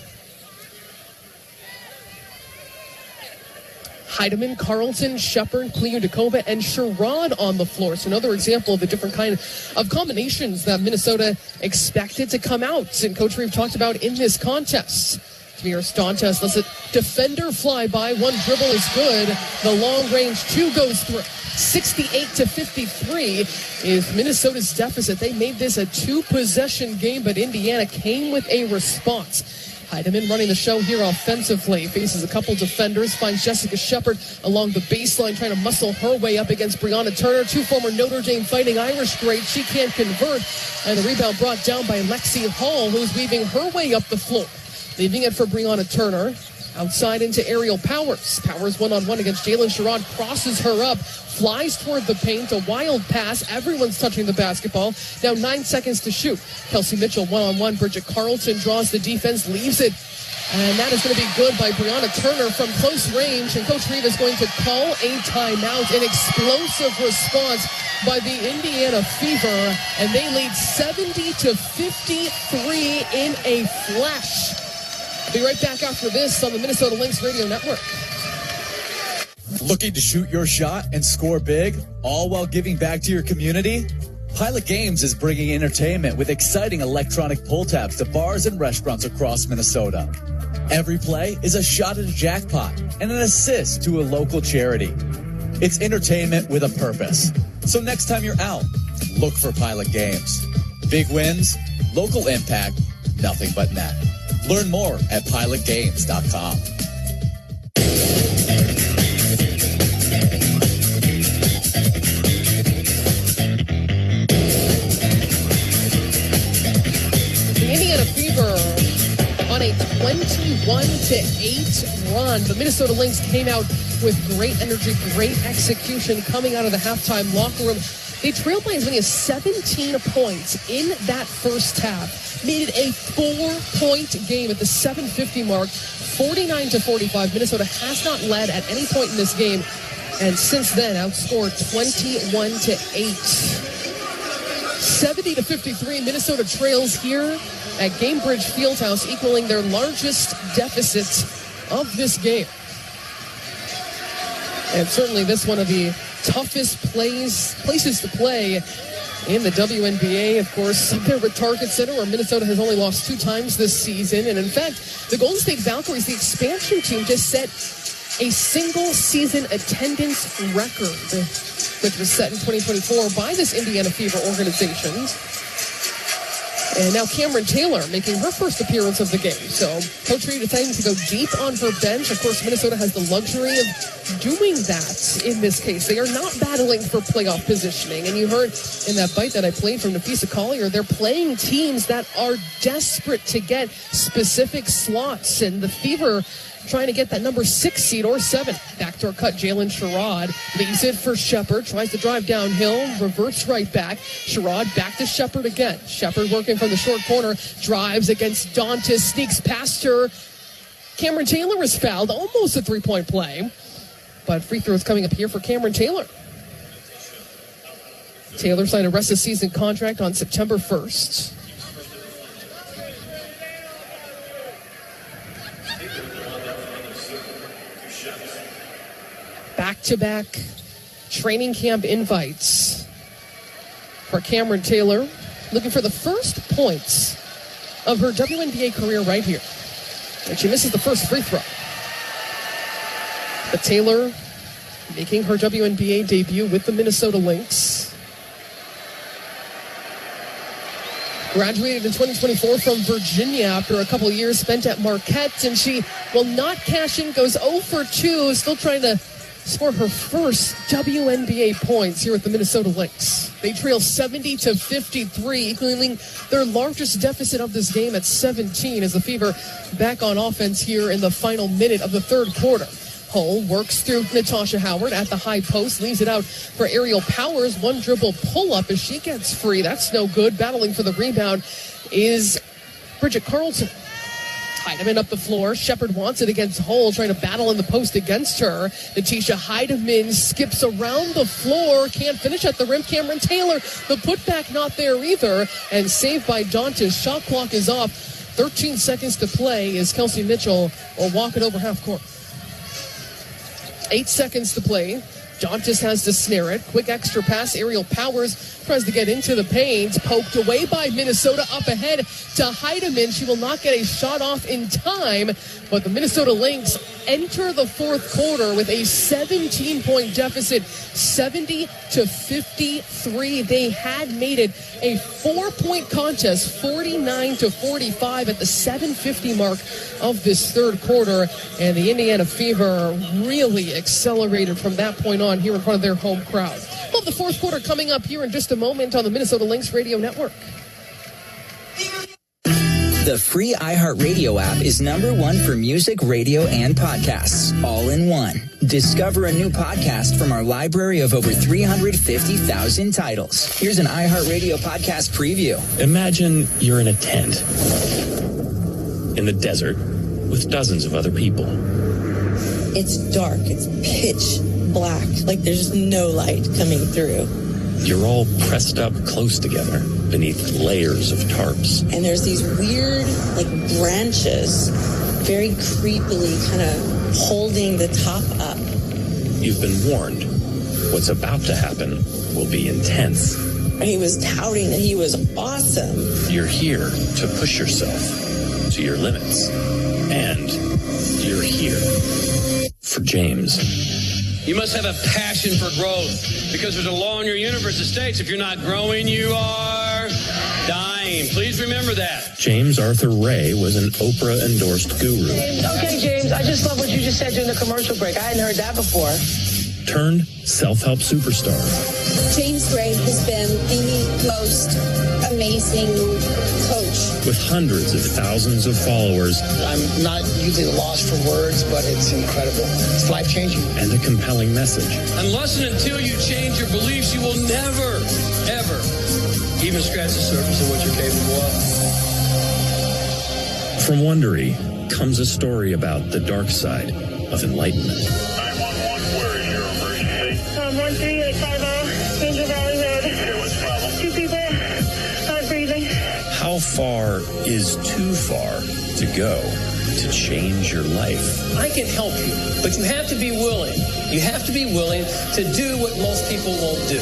Heidemann, Carleton, Shepard, Kliundakova, and Sherrod on the floor. So another example of the different kind of combinations that Minnesota expected to come out. And Coach Reeve talked about in this contest. Damiris Dontis lets it defender fly by. One dribble is good. The long range two goes through. 68-53 is Minnesota's deficit. They made this a 2-possession game, but Indiana came with a response. Heidemann running the show here offensively. Faces a couple defenders. Finds Jessica Shepard along the baseline, trying to muscle her way up against Brianna Turner. 2 former Notre Dame Fighting Irish greats. She can't convert. And the rebound brought down by Lexi Hall, who's weaving her way up the floor. Leaving it for Brianna Turner. Outside into Aerial Powers. Powers one-on-one against Jalen Sherrod. Crosses her up. Flies toward the paint. A wild pass. Everyone's touching the basketball. Now 9 seconds to shoot. Kelsey Mitchell one-on-one. Bridget Carleton draws the defense. Leaves it. And that is going to be good by Brianna Turner from close range. And Coach Reeve is going to call a timeout. An explosive response by the Indiana Fever. And they lead 70-53 in a flash. Be right back after this on the Minnesota Lynx Radio Network. Looking to shoot your shot and score big, all while giving back to your community? Pilot Games is bringing entertainment with exciting electronic pull tabs to bars and restaurants across Minnesota. Every play is a shot at a jackpot and an assist to a local charity. It's entertainment with a purpose. So next time you're out, look for Pilot Games. Big wins, local impact, nothing but net. Learn more at pilotgames.com. The Indiana Fever on a 21-8 run. The Minnesota Lynx came out with great energy, great execution coming out of the halftime locker room. They trailed by as many as 17 points in that first half. Made it a 4-point game at the 7:50 mark. 49-45. Minnesota has not led at any point in this game, and since then outscored 21-8. 70-53. Minnesota trails here at Gainbridge Fieldhouse, equaling their largest deficit of this game. And certainly this one of the toughest places to play in the WNBA. Of course, up there with Target Center, where Minnesota has only lost 2 times this season. And in fact, the Golden State Valkyries, the expansion team, just set a single season attendance record, which was set in 2024 by this Indiana Fever organization. And now Cameron Taylor making her first appearance of the game. So Coach Reed deciding to go deep on her bench. Of course, Minnesota has the luxury of doing that in this case. They are not battling for playoff positioning. And you heard in that bite that I played from Nafisa Collier, they're playing teams that are desperate to get specific slots. And the Fever trying to get that number 6 seed or 7. Backdoor cut, Jalen Sherrod leaves it for Shepard, tries to drive downhill, reverts right back. Sherrod back to Shepard again. Shepard working from the short corner, drives against Dantas, sneaks past her. Cameron Taylor is fouled, almost a 3-point play. But free throws coming up here for Cameron Taylor. Taylor signed a rest of season contract on September 1st. Back-to-back training camp invites for Cameron Taylor, looking for the first points of her WNBA career right here. And she misses the first free throw. But Taylor making her WNBA debut with the Minnesota Lynx. Graduated in 2024 from Virginia after a couple years spent at Marquette, and she will not cash in, goes 0 for 2, still trying to score her first WNBA points here at the Minnesota Lynx. They trail 70-53, equaling their largest deficit of this game at 17 as the Fever back on offense here in the final minute of the third quarter. Hull works through Natasha Howard at the high post, leaves it out for Aerial Powers. One dribble pull-up as she gets free. That's no good. Battling for the rebound is Bridget Carlson. Heidemann up the floor. Shepard wants it against Hull, trying to battle in the post against her. Natisha Heidemann skips around the floor, can't finish at the rim. Cameron Taylor, the putback not there either, and saved by Dantas. Shot clock is off. 13 seconds to play as Kelsey Mitchell will walk it over half court. 8 seconds to play. Dantas has to snare it. Quick extra pass. Aerial Powers tries to get into the paint. Poked away by Minnesota. Up ahead to Heidemann. She will not get a shot off in time. But the Minnesota Lynx enter the fourth quarter with a 17-point deficit. 70-53. They had made it a 4-point contest. 49-45 at the 7:50 mark of this third quarter. And the Indiana Fever really accelerated from that point on here in front of their home crowd. Well, the fourth quarter coming up here in just a moment on the Minnesota Lynx Radio Network. The free iHeartRadio app is #1 for music, radio, and podcasts, all in one. Discover a new podcast from our library of over 350,000 titles. Here's an iHeartRadio podcast preview. Imagine you're in a tent in the desert with dozens of other people. It's dark. It's pitch black. Like there's no light coming through. You're all pressed up close together beneath layers of tarps. And there's these weird, like, branches, very creepily kind of holding the top up. You've been warned. What's about to happen will be intense. And he was touting that he was awesome. You're here to push yourself to your limits. And you're here for James. You must have a passion for growth, because there's a law in your universe that states if you're not growing, you are dying. Please remember that. James Arthur Ray was an Oprah-endorsed guru. Okay, James, I just love what you just said during the commercial break. I hadn't heard that before. Turned self-help superstar. James Gray has been the most amazing coach. With hundreds of thousands of followers. I'm not using lost for words, but it's incredible. It's life-changing. And a compelling message. Unless and until you change your beliefs, you will never, ever even scratch the surface of what you're capable of. From Wondery, comes a story about the dark side of enlightenment. 13850, Angel Valley Road. Two people, not breathing. How far is too far to go to change your life? I can help you, but you have to be willing. You have to be willing to do what most people won't do.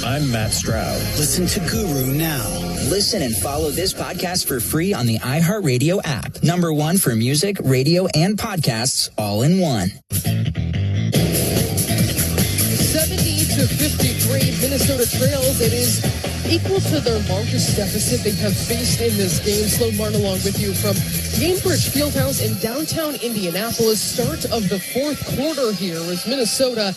I'm Matt Stroud. Listen to Guru now. Listen and follow this podcast for free on the iHeartRadio app. #1 for music, radio, and podcasts all in one. 70-53, Minnesota trails. It is equal to their largest deficit they have faced in this game. Sloan Martin along with you from Gainbridge Fieldhouse in downtown Indianapolis. Start of the fourth quarter here as Minnesota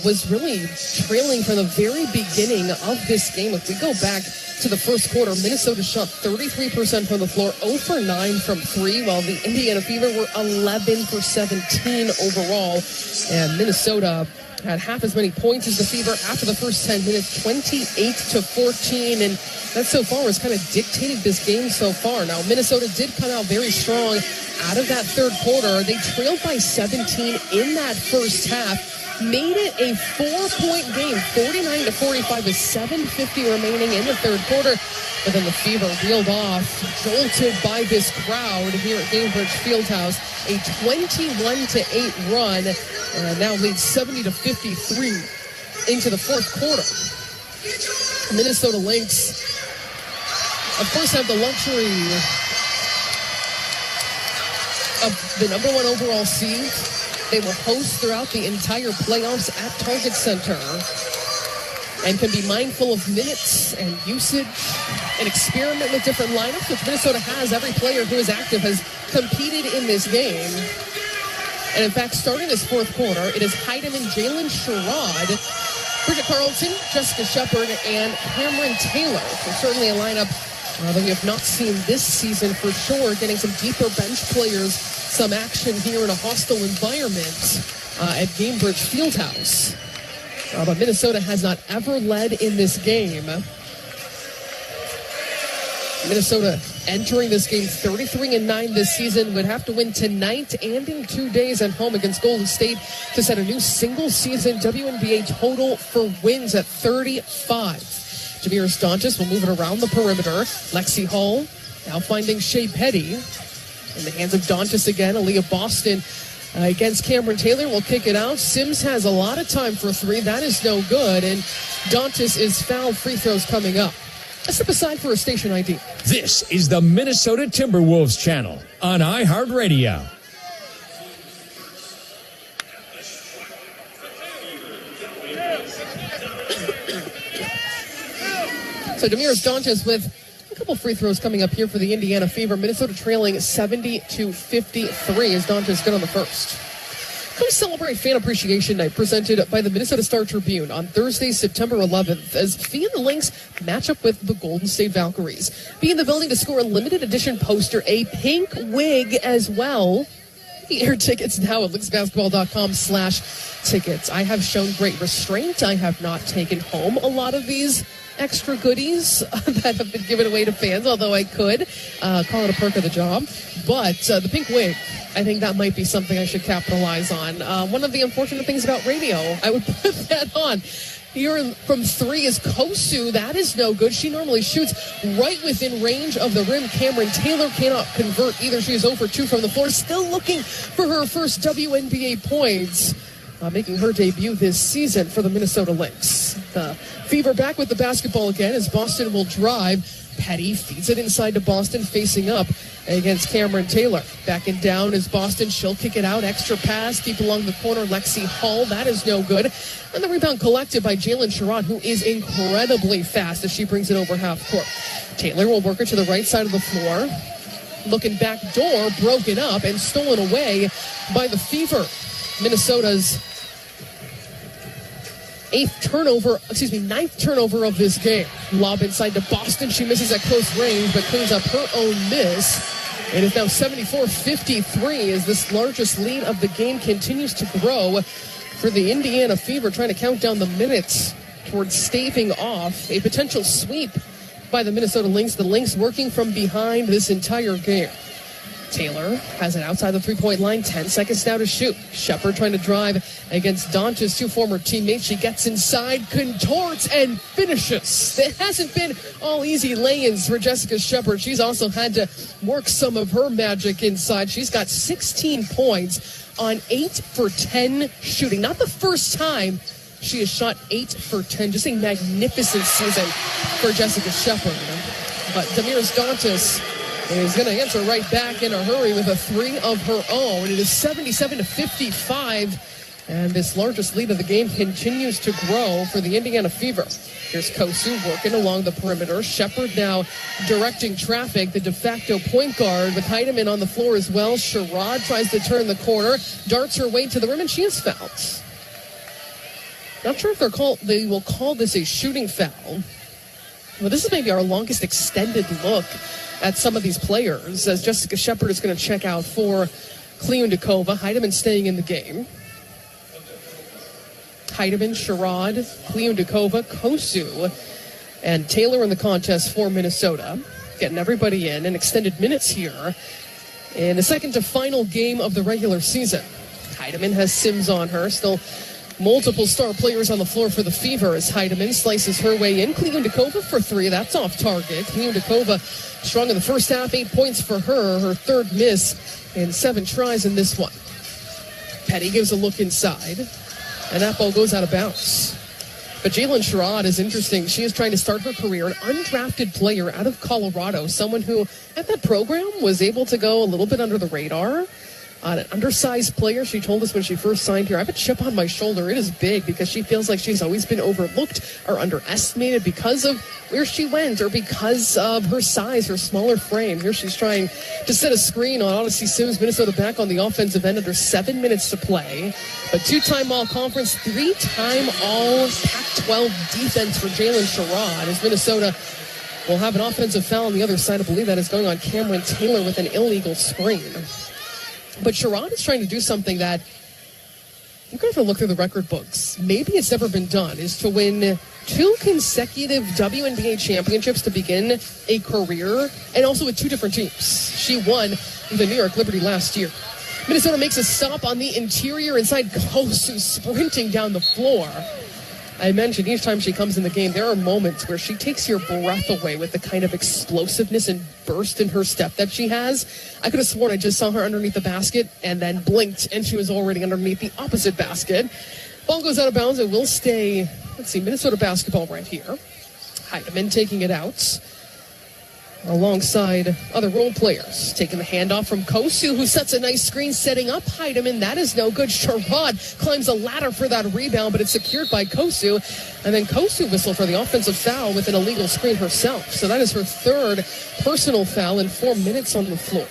was really trailing from the very beginning of this game. If we go back to the first quarter, Minnesota shot 33% from the floor, 0 for 9 from 3, while the Indiana Fever were 11 for 17 overall. And Minnesota had half as many points as the Fever after the first 10 minutes, 28-14. And that so far has kind of dictated this game so far. Now, Minnesota did come out very strong out of that third quarter. They trailed by 17 in that first half. Made it a 4-point game, 49-45 with 7:50 remaining in the third quarter. But then the Fever reeled off, jolted by this crowd here at Gainbridge Fieldhouse. A 21-8 run, and now leads 70-53 into the fourth quarter. Minnesota Lynx, of course, have the luxury of the #1 overall seed. They will host throughout the entire playoffs at Target Center and can be mindful of minutes and usage and experiment with different lineups, which Minnesota has. Every player who is active has competed in this game. And in fact, starting this fourth quarter, it is Heidemann, Jalen Sherrod, Bridget Carlton, Jessica Shepard, and Cameron Taylor. So certainly a lineup that we have not seen this season for sure, getting some deeper bench players some action here in a hostile environment at Gainbridge Fieldhouse. But Minnesota has not ever led in this game. Minnesota entering this game 33-9 this season, would have to win tonight and in 2 days at home against Golden State to set a new single-season WNBA total for wins at 35. Jamiris Dontas will move it around the perimeter. Lexi Hall now finding Shea Petty. In the hands of Dontas again. Aaliyah Boston against Cameron Taylor will kick it out. Sims has a lot of time for 3. That is no good. And Dontas is fouled. Free throws coming up. Let's step aside for a station ID. This is the Minnesota Timberwolves channel on iHeartRadio. So Jamiris Dontas with a couple free throws coming up here for the Indiana Fever. Minnesota trailing 70-53 as Dontas good on the first. Come celebrate Fan Appreciation Night presented by the Minnesota Star Tribune on Thursday, September 11th as Fee and the Lynx match up with the Golden State Valkyries. Be in the building to score a limited edition poster, a pink wig as well. The air tickets now at lynxbasketball.com/tickets. I have shown great restraint. I have not taken home a lot of these extra goodies that have been given away to fans, although I could call it a perk of the job. But the pink wig, I think that might be something I should capitalize on. One of the unfortunate things about radio, I would put that on. Here from 3 is Kosu. That is no good. She normally shoots right within range of the rim. Cameron Taylor cannot convert either. She is 0 for 2 from the floor. Still looking for her first WNBA points. Making her debut this season for the Minnesota Lynx. The Fever back with the basketball again as Boston will drive. Petty feeds it inside to Boston, facing up against Cameron Taylor. Backing down is Boston. She'll kick it out. Extra pass deep along the corner. Lexi Hall. That is no good. And the rebound collected by Jalen Sherrod, who is incredibly fast as she brings it over half court. Taylor will work it to the right side of the floor. Looking back door, broken up and stolen away by the Fever. Minnesota's ninth turnover of this game. Lob inside to Boston. She misses at close range, but cleans up her own miss. It is now 74-53 as this largest lead of the game continues to grow for the Indiana Fever, trying to count down the minutes towards staving off a potential sweep by the Minnesota Lynx. The Lynx working from behind this entire game. Taylor has it outside the three-point line. 10 seconds now to shoot. Shepard trying to drive against Dantas, two former teammates. She gets inside, contorts, and finishes. It hasn't been all easy lay-ins for Jessica Shepard. She's also had to work some of her magic inside. She's got 16 points on 8 for 10 shooting. Not the first time she has shot 8 for 10. Just a magnificent season for Jessica Shepard. But Damiris Dantas is going to answer right back in a hurry with a three of her own. It is 77-55, and this largest lead of the game continues to grow for the Indiana Fever. Here's Kosu working along the perimeter. Shepard now directing traffic, the de facto point guard, with Heidemann on the floor as well. Sherrod tries to turn the corner, darts her way to the rim, and she is fouled. Not sure if they will call this a shooting foul. Well, this is maybe our longest extended look at some of these players, as Jessica Shepard is going to check out for Kliundikova. Heidemann staying in the game. Heidemann, Sherrod, Kliundikova, Kosu, and Taylor in the contest for Minnesota. Getting everybody in extended minutes here in the second to final game of the regular season. Heidemann has Sims on her. Still multiple star players on the floor for the Fever as Heidemann slices her way in. Kliundikova for three. That's off target. Kliundikova strong in the first half. 8 points for her. Her third miss in 7 tries in this one. Petty gives a look inside, and that ball goes out of bounds. But Jalen Sherrod is interesting. She is trying to start her career, an undrafted player out of Colorado, someone who at that program was able to go a little bit under the radar. An undersized player. She told us when she first signed here, I have a chip on my shoulder. It is big because she feels like she's always been overlooked or underestimated because of where she went or because of her size, her smaller frame. Here she's trying to set a screen on Odyssey Sims. Minnesota back on the offensive end under 7 minutes to play. But 2-time All-Conference, 3-time All-Pac-12 defense for Jalen Sherrod as Minnesota will have an offensive foul on the other side. I believe that is going on Cameron Taylor with an illegal screen. But Sherrod is trying to do something that I'm going to have to look through the record books. Maybe it's never been done, is to win 2 consecutive WNBA championships to begin a career, and also with 2 different teams. She won the New York Liberty last year. Minnesota makes a stop on the interior inside. Kosu sprinting down the floor. I mentioned each time she comes in the game, there are moments where she takes your breath away with the kind of explosiveness and burst in her step that she has. I could have sworn I just saw her underneath the basket and then blinked, and she was already underneath the opposite basket. Ball goes out of bounds. It will stay, Minnesota basketball right here. Heidemann taking it out alongside other role players. Taking the handoff from Kosu, who sets a nice screen, setting up Heidemann. That is no good. Sherrod climbs a ladder for that rebound, but it's secured by Kosu. And then Kosu whistled for the offensive foul with an illegal screen herself. So that is her third personal foul in 4 minutes on the floor.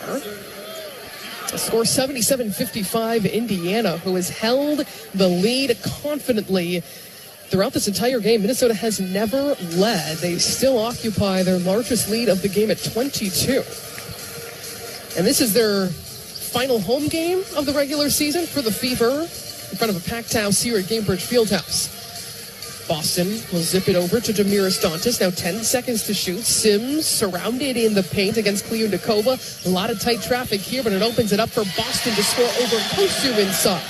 A score 77-55, Indiana, who has held the lead confidently throughout this entire game. Minnesota has never led. They still occupy their largest lead of the game at 22. And this is their final home game of the regular season for the Fever in front of a packed house here at Gainbridge Fieldhouse. Boston will zip it over to Damiris Dantas. Now 10 seconds to shoot. Sims surrounded in the paint against Kliundikova. A lot of tight traffic here, but it opens it up for Boston to score over Kosu inside.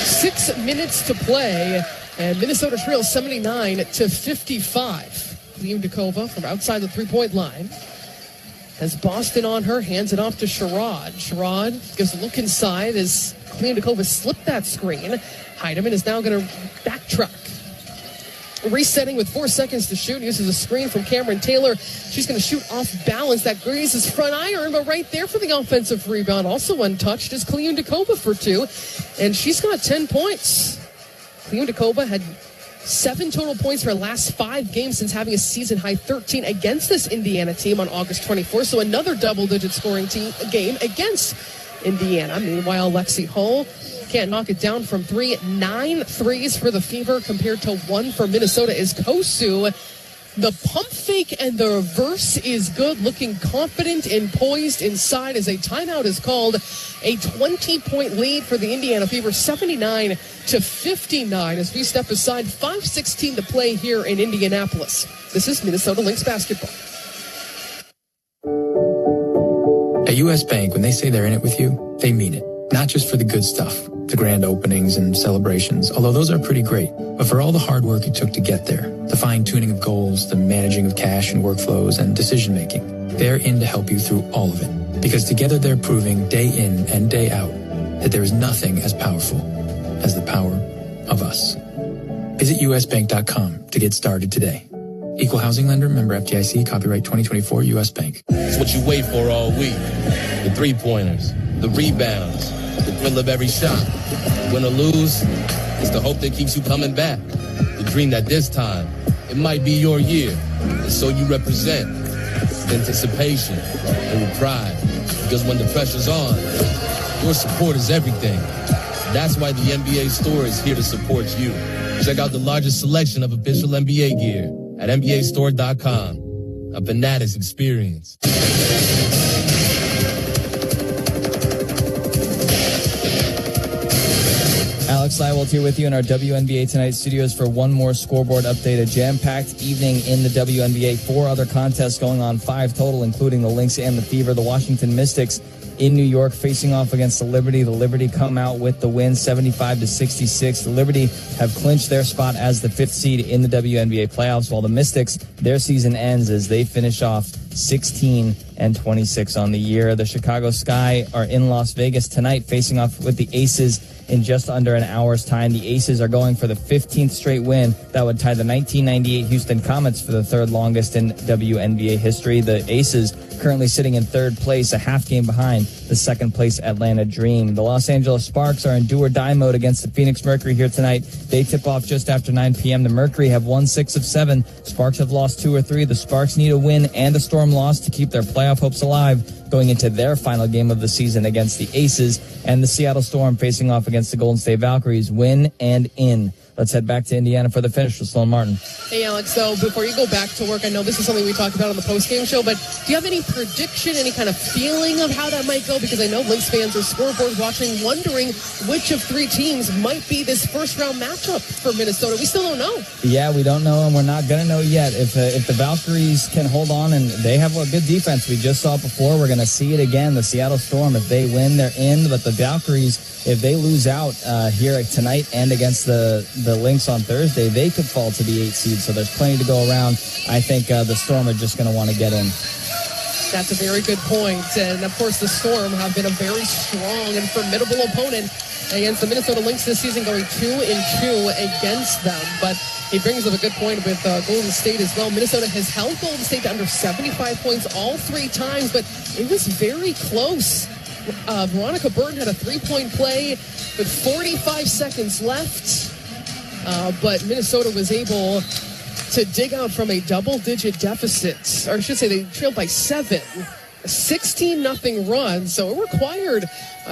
6 minutes to play, and Minnesota trails 79-55. Kliundikova from outside the three-point line has Boston on her, hands it off to Sherrod. Sherrod gives a look inside as Kliundikova slipped that screen. Heidemann is now going to backtrack. Resetting with 4 seconds to shoot, uses a screen from Cameron Taylor. She's going to shoot off balance. That grazes front iron, but right there for the offensive rebound, also untouched, is Kliundikova for 2, and she's got 10 points. Kliundikova had 7 total points for her last 5 games since having a season-high 13 against this Indiana team on August 24th, so another double-digit scoring game against Indiana. Meanwhile, Lexi Hull can't knock it down from 3. 9 threes for the Fever compared to 1 for Minnesota is Kosu. The pump fake and the reverse is good, looking confident and poised inside as a timeout is called. A 20-point lead for the Indiana Fever, 79-59 as we step aside. 5:16 to play here in Indianapolis. This is Minnesota Lynx basketball. At U.S. Bank, when they say they're in it with you, they mean it. Not just for the good stuff, the grand openings and celebrations, although those are pretty great, but for all the hard work it took to get there, the fine-tuning of goals, the managing of cash and workflows, and decision-making. They're in to help you through all of it, because together they're proving day in and day out that there is nothing as powerful as the power of us. Visit usbank.com to get started today. Equal housing lender, member FDIC, copyright 2024, U.S. Bank. It's what you wait for all week. The three-pointers, the rebounds, the thrill of every shot. Win or lose, it's the hope that keeps you coming back. The dream that this time, it might be your year. And so you represent with anticipation and with pride. Because when the pressure's on, your support is everything. That's why the NBA Store is here to support you. Check out the largest selection of official NBA gear at NBAstore.com. A Fanatics experience. Alex Leibold here with you in our WNBA Tonight studios for one more scoreboard update. A jam-packed evening in the WNBA. 4 other contests going on, 5 total, including the Lynx and the Fever. The Washington Mystics in New York facing off against the Liberty. The Liberty come out with the win, 75-66. The Liberty have clinched their spot as the 5th seed in the WNBA playoffs, while the Mystics, their season ends as they finish off 16-26 on the year. The Chicago Sky are in Las Vegas tonight facing off with the Aces in just under an hour's time. The Aces are going for the 15th straight win. That would tie the 1998 Houston Comets for the 3rd longest in WNBA history. The Aces currently sitting in 3rd place, a half game behind the 2nd place Atlanta Dream. The Los Angeles Sparks are in do-or-die mode against the Phoenix Mercury here tonight. They tip off just after 9 p.m. The Mercury have won 6 of 7. Sparks have lost 2 or 3. The Sparks need a win and a Storm loss to keep their playoff hopes alive going into their final game of the season against the Aces. And the Seattle Storm facing off against the Golden State Valkyries, win and in. Let's head back to Indiana for the finish with Sloan Martin. Hey, Alex, so before you go back to work, I know this is something we talked about on the postgame show, but do you have any prediction, any kind of feeling of how that might go? Because I know Lynx fans are scoreboard watching, wondering which of 3 teams might be this first-round matchup for Minnesota. We still don't know. Yeah, we don't know, and we're not going to know yet. If the Valkyries can hold on, and they have a good defense. We just saw it before. We're going to see it again. The Seattle Storm, if they win, they're in. But the Valkyries, if they lose out here tonight and against the Lynx on Thursday, they could fall to the 8th seed. So there's plenty to go around. I think the Storm are just going to want to get in. That's a very good point. And, of course, the Storm have been a very strong and formidable opponent against the Minnesota Lynx this season, going 2-2 against them. But he brings up a good point with Golden State as well. Minnesota has held Golden State to under 75 points all 3 times, but it was very close. Veronica Burton had a 3-point play with 45 seconds left. But Minnesota was able to dig out from a double-digit deficit, or I should say they trailed by 7, a 16-0 run. So it required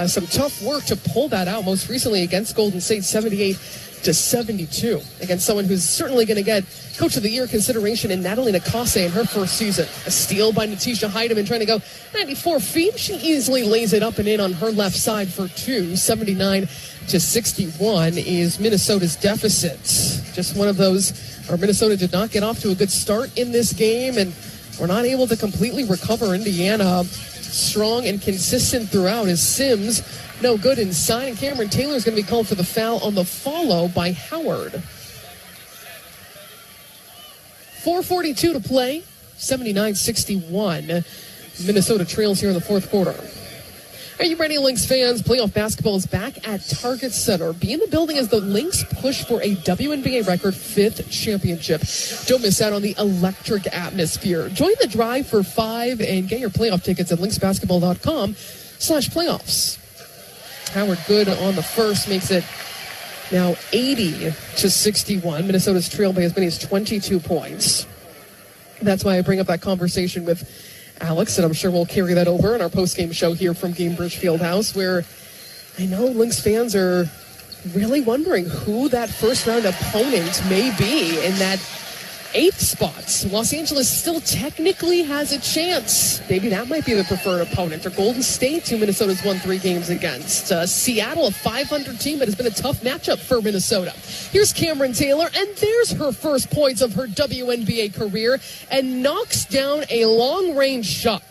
some tough work to pull that out, most recently against Golden State, 78-72, against someone who's certainly going to get Coach of the Year consideration in Natalie Nakase in her first season. A steal by Natisha Heidemann trying to go 94 feet. She easily lays it up and in on her left side for 2, 79-61 is Minnesota's deficit. Just one of those, or Minnesota did not get off to a good start in this game, and we're not able to completely recover. Indiana strong and consistent throughout as Sims no good inside, and Cameron Taylor is going to be called for the foul on the follow by Howard. 4:42 to play, 79-61. Minnesota trails here in the 4th quarter. Are you ready, Lynx fans? Playoff basketball is back at Target Center. Be in the building as the Lynx push for a WNBA record 5th championship. Don't miss out on the electric atmosphere. Join the drive for 5 and get your playoff tickets at lynxbasketball.com/playoffs. Howard Good on the first makes it now 80-61. Minnesota's trailed by as many as 22 points. That's why I bring up that conversation with Alex, and I'm sure we'll carry that over in our post-game show here from Gainbridge Fieldhouse, where I know Lynx fans are really wondering who that first-round opponent may be in that 8th spot. Los Angeles still technically has a chance. Maybe that might be the preferred opponent. Or Golden State, who Minnesota's won 3 games against. Seattle, a 500 team that has been a tough matchup for Minnesota. Here's Cameron Taylor, and there's her first points of her WNBA career, and knocks down a long-range shot.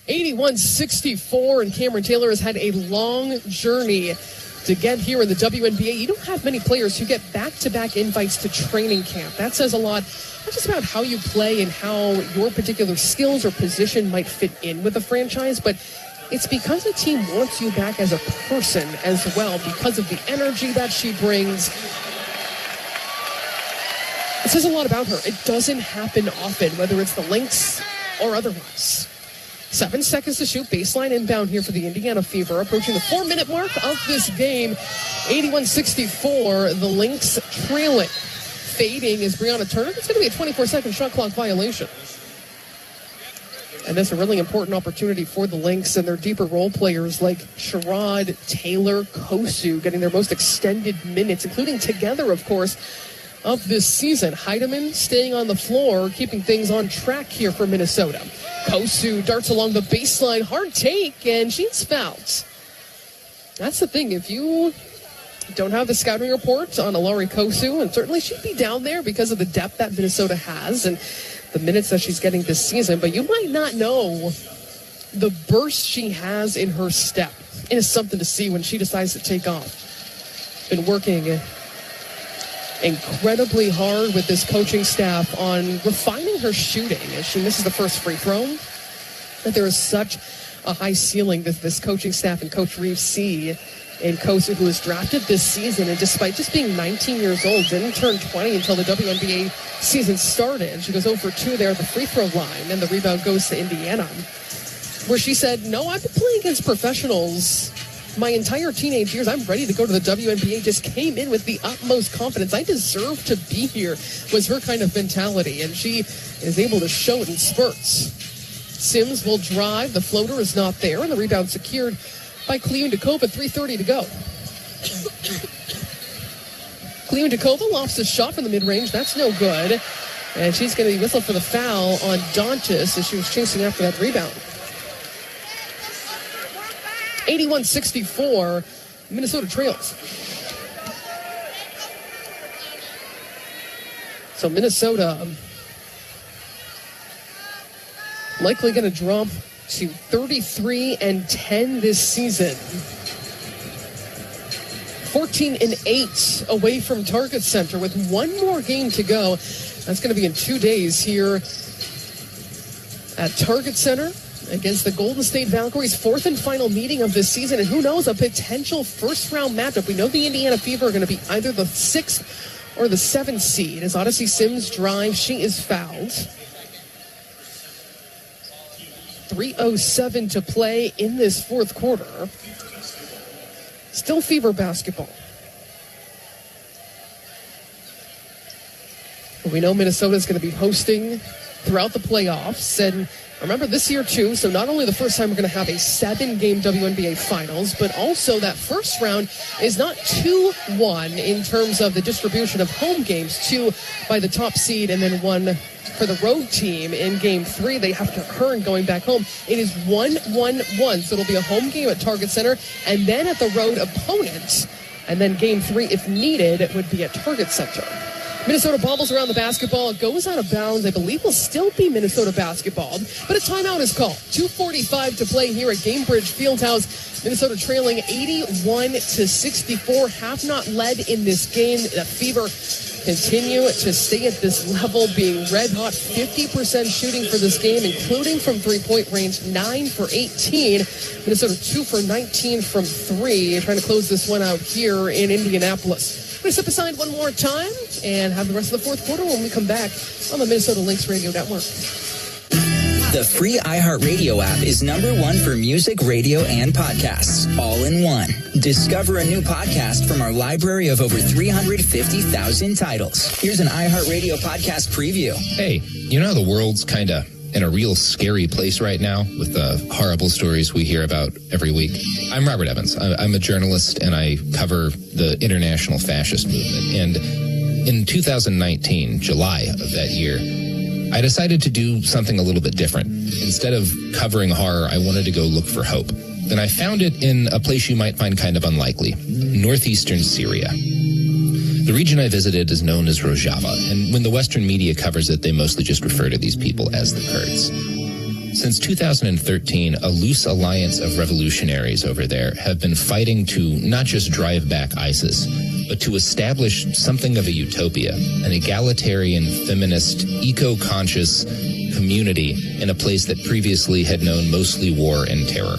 81-64, and Cameron Taylor has had a long journey to get here in the WNBA. You don't have many players who get back-to-back invites to training camp. That says a lot, not just about how you play and how your particular skills or position might fit in with a franchise, but it's because the team wants you back as a person as well, because of the energy that she brings. It says a lot about her. It doesn't happen often, whether it's the Lynx or otherwise. 7 seconds to shoot. Baseline inbound here for the Indiana Fever. Approaching the 4-minute mark of this game. 81-64. The Lynx trailing. Fading is Brianna Turner. It's going to be a 24-second shot clock violation. And that's a really important opportunity for the Lynx and their deeper role players like Sherrod, Taylor, Kosu getting their most extended minutes, including together, of course, of this season. Heidemann staying on the floor, keeping things on track here for Minnesota. Kosu darts along the baseline, hard take, and she's fouled. That's the thing. If you don't have the scouting report on Alari Kosu, and certainly she'd be down there because of the depth that Minnesota has and the minutes that she's getting this season, but you might not know the burst she has in her step. It is something to see when she decides to take off. Been working incredibly hard with this coaching staff on refining her shooting as she misses the first free throw. But there is such a high ceiling that this coaching staff and Coach Reeves see in Kosu, who was drafted this season, and despite just being 19 years old, didn't turn 20 until the WNBA season started. She goes 0 for 2 there at the free throw line, and the rebound goes to Indiana, where she said, no, I've been playing against professionals my entire teenage years. I'm ready to go to the WNBA. Just came in with the utmost confidence. I deserve to be here, was her kind of mentality, and she is able to show it in spurts. Sims will drive. The floater is not there, and the rebound secured by Cleon Dakova. 3:30 to go. Cleon Dakova lofts a shot from the mid-range. That's no good. And she's going to be whistled for the foul on Dantas as she was chasing after that rebound. 81-64, Minnesota trails. So Minnesota likely going to drop to 33-10 this season. 14-8 away from Target Center with one more game to go. That's going to be in 2 days here at Target Center against the Golden State Valkyries, fourth and final meeting of this season, and who knows, a potential first-round matchup. We know the Indiana Fever are going to be either the 6th or the 7th seed. As Odyssey Sims drives, she is fouled. 3:07 to play in this fourth quarter. Still Fever basketball. We know Minnesota is going to be hosting throughout the playoffs, and remember this year too, so not only the first time we're going to have a 7-game WNBA finals, but also that first round is not 2-1 in terms of the distribution of home games, 2 by the top seed and then 1 for the road team in game 3. They have to earn going back home. It is 1-1-1, so it'll be a home game at Target Center and then at the road opponent, and then game 3, if needed, it would be at Target Center. Minnesota bobbles around the basketball. It goes out of bounds. I believe will still be Minnesota basketball, but a timeout is called. 2:45 to play here at Gamebridge Fieldhouse. Minnesota trailing 81-64. Have not led in this game. The Fever continue to stay at this level, being red hot. 50% shooting for this game, including from three-point range. 9 for 18. Minnesota 2 for 19 from 3. Trying to close this one out here in Indianapolis. We're going to step aside one more time and have the rest of the fourth quarter when we come back on the Minnesota Lynx Radio Network. The free iHeartRadio app is #1 for music, radio, and podcasts, all in one. Discover a new podcast from our library of over 350,000 titles. Here's an iHeartRadio podcast preview. Hey, you know how the world's kind of in a real scary place right now with the horrible stories we hear about every week? I'm Robert Evans. I'm a journalist, and I cover the international fascist movement. And in 2019, July of that year, I decided to do something a little bit different. Instead of covering horror, I wanted to go look for hope. And I found it in a place you might find kind of unlikely, northeastern Syria. The region I visited is known as Rojava, and when the Western media covers it, they mostly just refer to these people as the Kurds. Since 2013, a loose alliance of revolutionaries over there have been fighting to not just drive back ISIS, but to establish something of a utopia, an egalitarian, feminist, eco-conscious community in a place that previously had known mostly war and terror.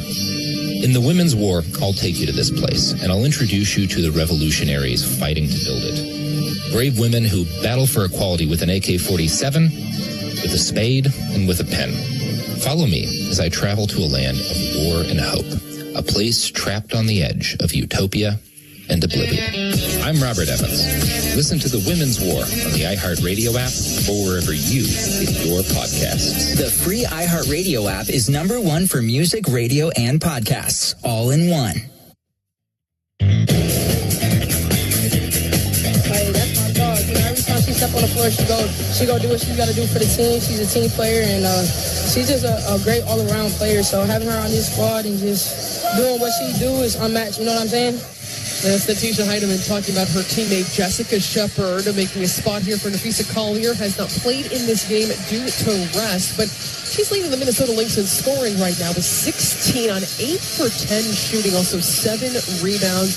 In the Women's War, I'll take you to this place, and I'll introduce you to the revolutionaries fighting to build it. Brave women who battle for equality with an AK-47, with a spade, and with a pen. Follow me as I travel to a land of war and hope, a place trapped on the edge of utopia and oblivion. I'm Robert Evans. Listen to The Women's War on the iHeartRadio app or wherever you get your podcasts. The free iHeartRadio app is #1 for music, radio, and podcasts, all in one. That's my dog. Every time she step on the floor, she go do what she's got to do for the team. She's a team player, and she's just a great all-around player. So having her on this squad and just doing what she do is unmatched. You know what I'm saying? That's Natisha Heidemann talking about her teammate Jessica Shepard, making a spot here for Nafisa Collier. Has not played in this game due to rest, but she's leading the Minnesota Lynx in scoring right now with 16 on 8 for 10 shooting, also 7 rebounds,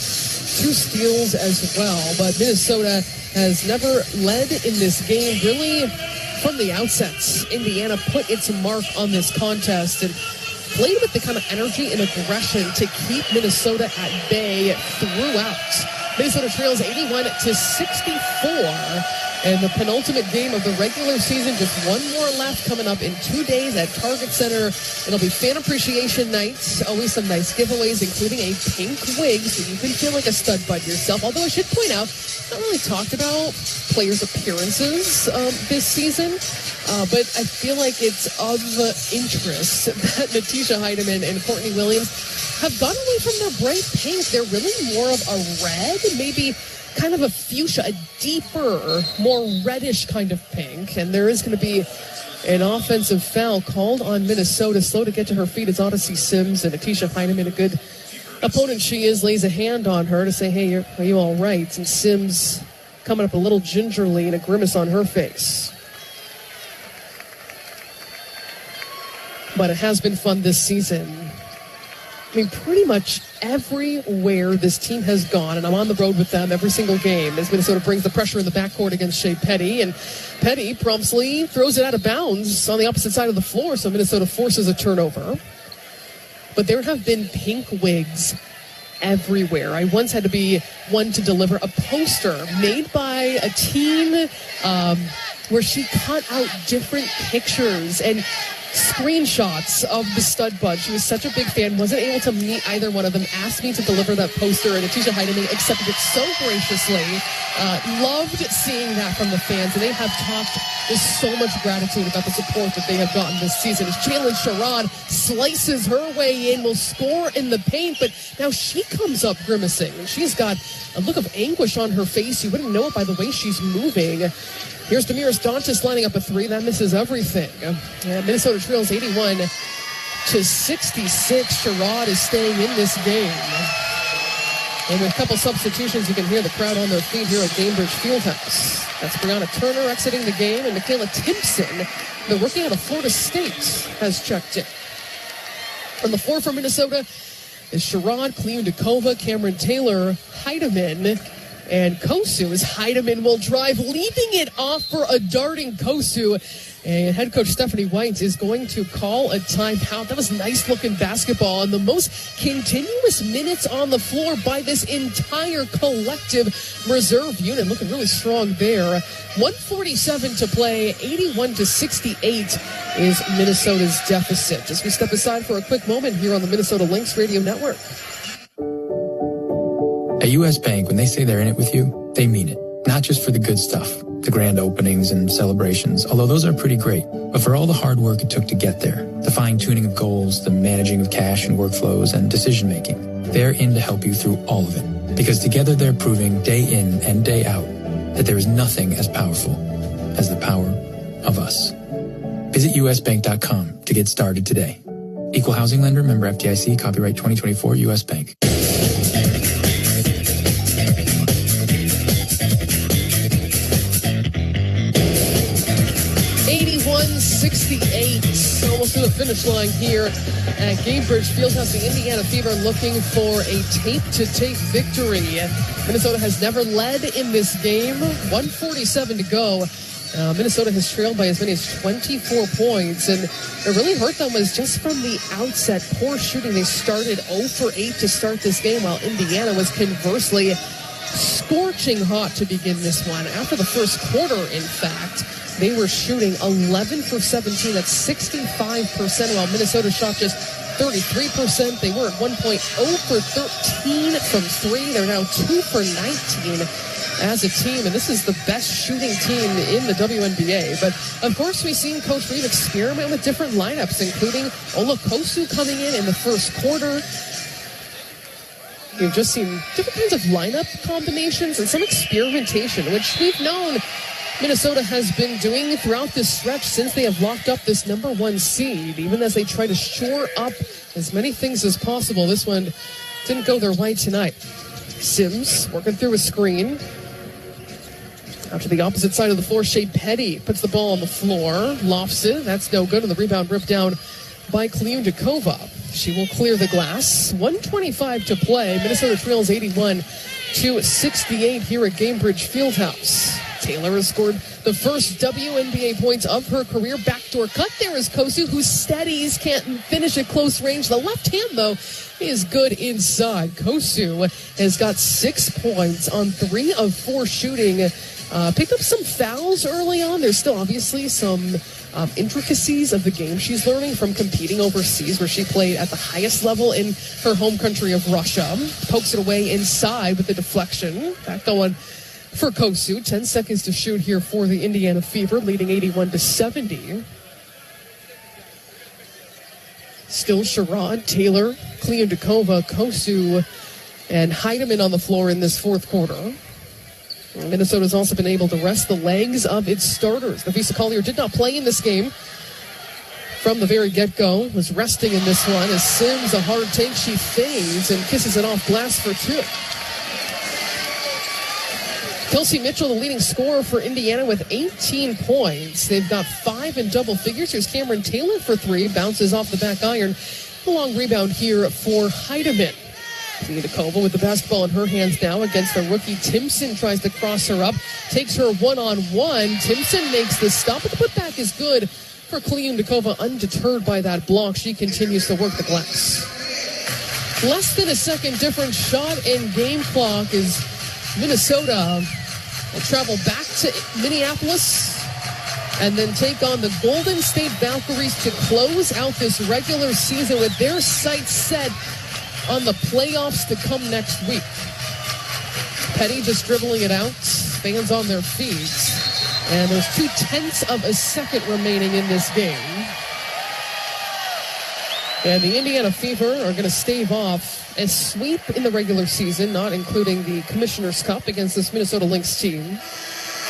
2 steals as well. But Minnesota has never led in this game, really from the outset. Indiana put its mark on this contest and played with the kind of energy and aggression to keep Minnesota at bay throughout. Minnesota trails 81-64. And the penultimate game of the regular season, just one more left coming up in 2 days at Target Center. It'll be fan appreciation night. Always some nice giveaways, including a pink wig, so you can feel like a stud bud yourself. Although I should point out, not really talked about players' appearances this season. But I feel like it's of interest that Natisha Heidemann and Courtney Williams have gone away from their bright pink. They're really more of a red, maybe kind of a fuchsia, a deeper, more reddish kind of pink. And there is going to be an offensive foul called on Minnesota. Slow to get to her feet is Odyssey Sims, and Natisha Heidemann, a good opponent she is, lays a hand on her to say, hey, are you all right? And Sims coming up a little gingerly and a grimace on her face. But it has been fun this season. I mean, pretty much everywhere this team has gone, and I'm on the road with them every single game, as Minnesota brings the pressure in the backcourt against Shea Petty, and Petty promptly throws it out of bounds on the opposite side of the floor, so Minnesota forces a turnover. But there have been pink wigs everywhere. I once had to be one to deliver a poster made by a team where she cut out different pictures and screenshots of the stud bud. She was such a big fan, wasn't able to meet either one of them, asked me to deliver that poster, and Natisha Heidemann accepted it so graciously. Loved seeing that from the fans, and they have talked with so much gratitude about the support that they have gotten this season. As Jalen Sherrod slices her way in, will score in the paint, but now she comes up grimacing, and she's got a look of anguish on her face. You wouldn't know it by the way she's moving. Here's Damiris Dantas lining up a three. That misses everything. Minnesota trails 81-66. Sherrod is staying in this game. And with a couple substitutions, you can hear the crowd on their feet here at Gainbridge Fieldhouse. That's Brianna Turner exiting the game, and Michaela Timpson, the rookie out of Florida State, has checked in. On the floor for Minnesota is Sherrod, Kliundakova, Cameron Taylor, Heidemann, and Kosu, as Heidemann will drive, leaving it off for a darting Kosu. And head coach Stephanie White is going to call a timeout. That was nice-looking basketball, and the most continuous minutes on the floor by this entire collective reserve unit. Looking really strong there. 147 to play, 81-68 is Minnesota's deficit. As we step aside for a quick moment here on the Minnesota Lynx Radio Network. At U.S. Bank, when they say they're in it with you, they mean it. Not just for the good stuff, the grand openings and celebrations, although those are pretty great, but for all the hard work it took to get there, the fine-tuning of goals, the managing of cash and workflows, and decision-making. They're in to help you through all of it, because together they're proving day in and day out that there is nothing as powerful as the power of us. Visit usbank.com to get started today. Equal housing lender, member FDIC, copyright 2024, U.S. Bank. 81-68, almost to the finish line here at Gainbridge Fieldhouse. The Indiana Fever looking for a tape-to-tape victory. Minnesota has never led in this game. 1:47 to go. Minnesota has trailed by as many as 24 points, and it really hurt them was just from the outset. Poor shooting. They started 0 for 8 to start this game, while Indiana was conversely scorching hot to begin this one. After the first quarter, in fact, they were shooting 11 for 17. That's 65%, while Minnesota shot just 33%. They were at one point 0 for 13 from 3. They're now 2 for 19 as a team, and this is the best shooting team in the WNBA. But, of course, we've seen Coach Reeve experiment with different lineups, including Ola Kosu coming in the first quarter. We've just seen different kinds of lineup combinations and some experimentation, which we've known Minnesota has been doing throughout this stretch since they have locked up this number 1 seed, even as they try to shore up as many things as possible. This one didn't go their way tonight. Sims working through a screen. Out to the opposite side of the floor, Shea Petty puts the ball on the floor, lofts it. That's no good, and the rebound ripped down by Kliundakova. She will clear the glass. 1:25 to play. Minnesota trails 81-68 here at Gainbridge Fieldhouse. Taylor has scored the first WNBA points of her career. Backdoor cut. There is Kosu, who steadies, can't finish at close range. The left hand, though, is good inside. Kosu has got 6 points on 3 of 4 shooting. Picked up some fouls early on. There's still obviously some intricacies of the game she's learning from competing overseas, where she played at the highest level in her home country of Russia. Pokes it away inside with the deflection. Back going for Kosu. 10 seconds to shoot here for the Indiana Fever, leading 81-70. Still Sherrod, Taylor, Kliundakova, Kosu, and Heidemann on the floor in this fourth quarter. Minnesota's also been able to rest the legs of its starters. Nafisa Collier did not play in this game from the very get-go. Was resting in this one as Sims, a hard take, she fades and kisses it off glass for 2. Kelsey Mitchell, the leading scorer for Indiana with 18 points. They've got 5 in double figures. Here's Cameron Taylor for 3. Bounces off the back iron. A long rebound here for Heidemann. Kliundakova with the basketball in her hands now against the rookie. Timpson tries to cross her up. Takes her one-on-one. Timpson makes the stop, but the putback is good for Kliundakova. Undeterred by that block, she continues to work the glass. Less than a second difference shot and game clock as Minnesota will travel back to Minneapolis and then take on the Golden State Valkyries to close out this regular season with their sights set on the playoffs to come next week. Petty just dribbling it out, fans on their feet, and there's 0.2 of a second remaining in this game. And the Indiana Fever are going to stave off a sweep in the regular season, not including the Commissioner's Cup against this Minnesota Lynx team.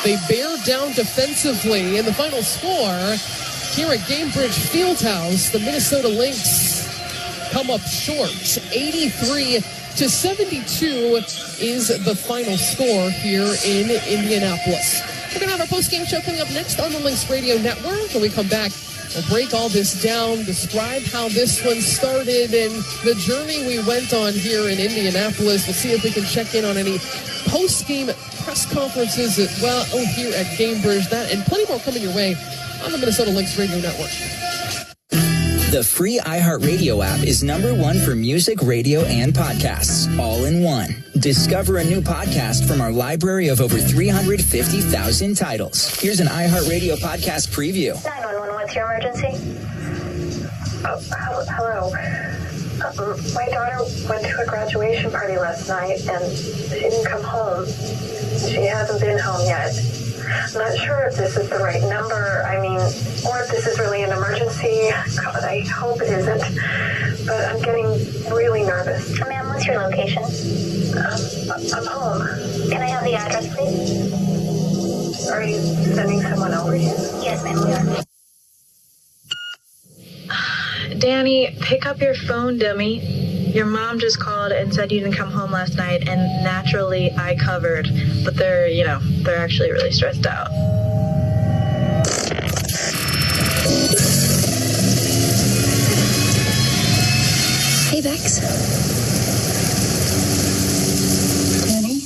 They bear down defensively in the final score here at Gainbridge Fieldhouse. The Minnesota Lynx come up short. 83-72 is the final score here in Indianapolis. We're going to have our post-game show coming up next on the Lynx Radio Network. When we come back, we'll break all this down, describe how this one started and the journey we went on here in Indianapolis. We'll see if we can check in on any post-game press conferences as well here at Gainbridge. That and plenty more coming your way on the Minnesota Lynx Radio Network. The free iHeartRadio app is #1 for music, radio, and podcasts, all in one. Discover a new podcast from our library of over 350,000 titles. Here's an iHeartRadio podcast preview. 911, what's your emergency? Hello. My daughter went to a graduation party last night and she didn't come home. She hasn't been home yet. I'm not sure if this is the right number, or if this is really an emergency. God, I hope it isn't. But I'm getting really nervous. Ma'am, what's your location? I'm home. Can I have the address, please? Are you sending someone over here? Yes, ma'am, we are. Danny, pick up your phone, dummy. Your mom just called and said you didn't come home last night, and naturally I covered, but they're actually really stressed out. Hey, Bex. Danny?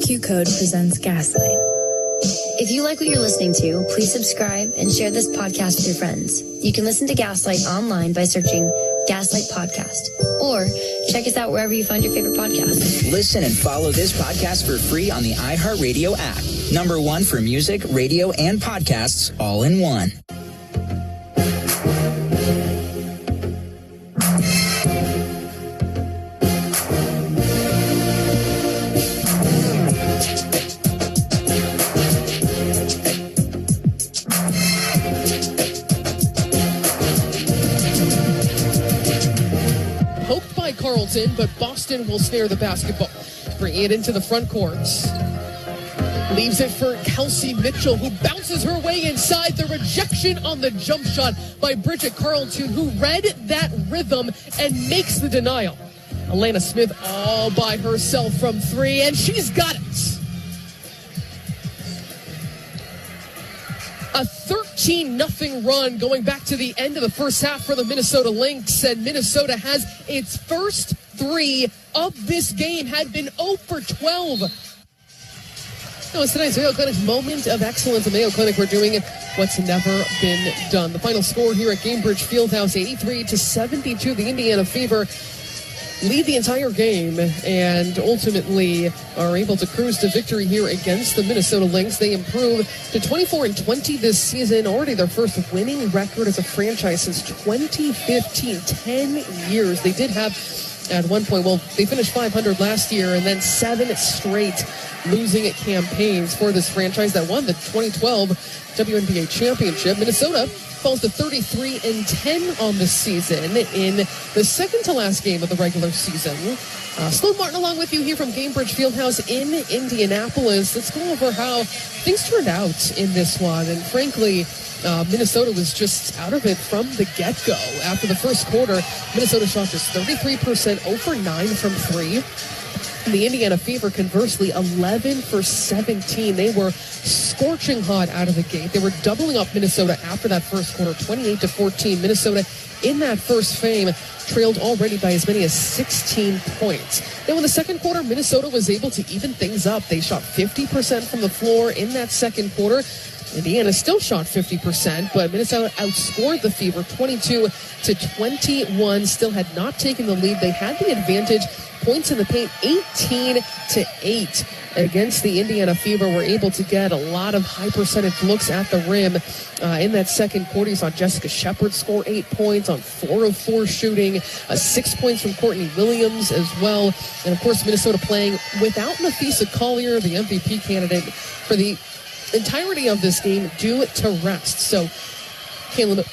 Q-Code presents Gaslight. If you like what you're listening to, please subscribe and share this podcast with your friends. You can listen to Gaslight online by searching Gaslight Podcast, or check us out wherever you find your favorite podcasts. Listen and follow this podcast for free on the iHeartRadio app. #1 for music, radio, and podcasts all in one. Carlton, but Boston will snare the basketball, bringing it into the front court. Leaves it for Kelsey Mitchell, who bounces her way inside. The rejection on the jump shot by Bridget Carlton, who read that rhythm and makes the denial. Alana Smith all by herself from three, and she's got it. A 13-0 run going back to the end of the first half for the Minnesota Lynx, and Minnesota has its first three of this game, had been 0 for 12. Now it's tonight's Mayo Clinic's moment of excellence. At Mayo Clinic, we're doing what's never been done. The final score here at Gainbridge Fieldhouse, 83-72. The Indiana Fever lead the entire game and ultimately are able to cruise to victory here against the Minnesota Lynx. They improve to 24-20 this season, already their first winning record as a franchise since 2015, 10 years. They did have at one point, they finished 500 last year and then 7 straight losing campaigns for this franchise that won the 2012 WNBA championship. Minnesota falls to 33-10 on the season in the second to last game of the regular season. Sloan Martin along with you here from Gainbridge Fieldhouse in Indianapolis. Let's go over how things turned out in this one. And frankly, Minnesota was just out of it from the get-go. After the first quarter, Minnesota shot just 33%, 0 for 9 from three. The Indiana Fever, conversely, 11 for 17. They were scorching hot out of the gate. They were doubling up Minnesota after that first quarter, 28-14. Minnesota, in that first frame, trailed already by as many as 16 points. Then in the second quarter, Minnesota was able to even things up. They shot 50% from the floor in that second quarter. Indiana still shot 50%, but Minnesota outscored the Fever 22-21. Still had not taken the lead. They had the advantage. Points in the paint, 18-8 against the Indiana Fever. Were able to get a lot of high percentage looks at the rim in that second quarter. You saw Jessica Shepard score 8 points on 4 of 4 shooting, 6 points from Courtney Williams as well. And of course, Minnesota playing without Nafisa Collier, the MVP candidate for the entirety of this game, due to rest. So Kayla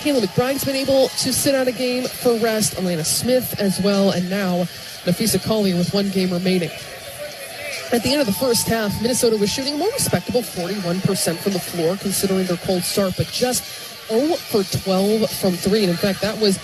McBride's been able to sit out a game for rest. Alana Smith as well, and now Nafisa Collier with 1 game remaining. At the end of the first half, Minnesota was shooting a more respectable 41% from the floor, considering their cold start, but just 0 for 12 from three. And in fact, that was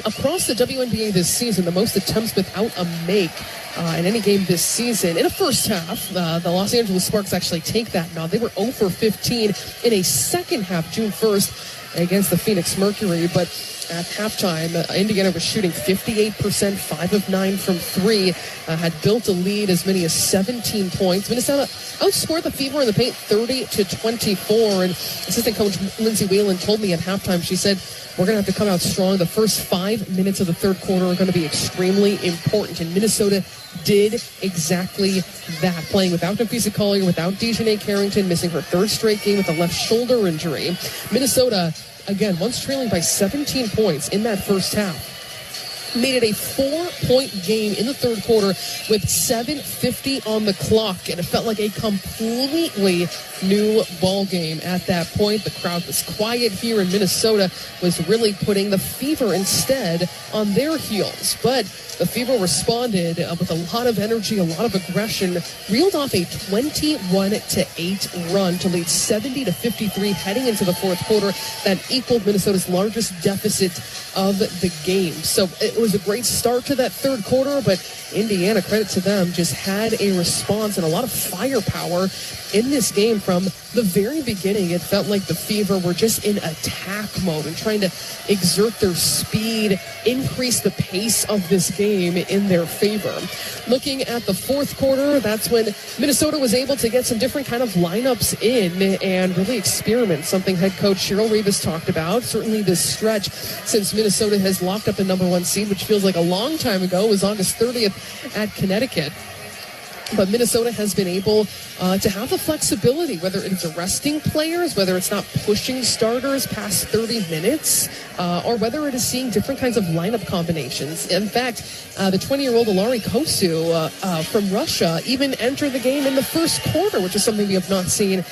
across the WNBA this season, the most attempts without a make in any game this season. In the first half, the Los Angeles Sparks actually take that nod. They were 0 for 15 in a second half, June 1st, against the Phoenix Mercury, but at halftime, Indiana was shooting 58%, 5 of 9 from three, had built a lead as many as 17 points. Minnesota outscored the Fever in the paint 30-24, and assistant coach Lindsay Whalen told me at halftime, she said, we're going to have to come out strong. The first 5 minutes of the third quarter are going to be extremely important, and Minnesota did exactly that, playing without Nafisa Collier, without Dejanay Carrington, missing her 3rd straight game with a left shoulder injury. Minnesota, again, once trailing by 17 points in that first half, made it a 4-point game in the third quarter with 7:50 on the clock, and it felt like a completely new ball game at that point. The crowd was quiet here, and Minnesota was really putting the Fever instead on their heels. But the Fever responded with a lot of energy, a lot of aggression, reeled off a 21-8 run to lead 70-53 heading into the fourth quarter. That equaled Minnesota's largest deficit of the game. So it was a great start to that third quarter, but Indiana, credit to them, just had a response and a lot of firepower in this game from the very beginning, it felt like the Fever were just in attack mode and trying to exert their speed, increase the pace of this game in their favor. Looking at the fourth quarter, that's when Minnesota was able to get some different kind of lineups in and really experiment, something head coach Cheryl Rivas talked about. Certainly this stretch since Minnesota has locked up the number one seed, which feels like a long time ago, was August 30th at Connecticut. But Minnesota has been able to have the flexibility, whether it's resting players, whether it's not pushing starters past 30 minutes, or whether it is seeing different kinds of lineup combinations. In fact, the 20-year-old Ilari Kosu from Russia even entered the game in the first quarter, which is something we have not seen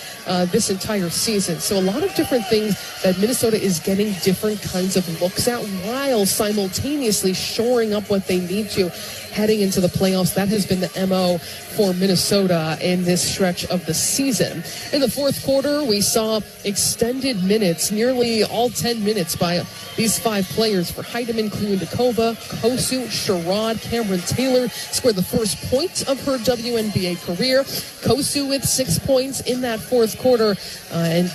this entire season. So a lot of different things that Minnesota is getting different kinds of looks at while simultaneously shoring up what they need to heading into the playoffs. That has been the MO for Minnesota in this stretch of the season. In the fourth quarter, we saw extended minutes, nearly all 10 minutes by these five players for Heidemann, Kliundakova, Kosu, Sherrod. Cameron Taylor scored the first point of her WNBA career. Kosu with 6 points in that fourth quarter,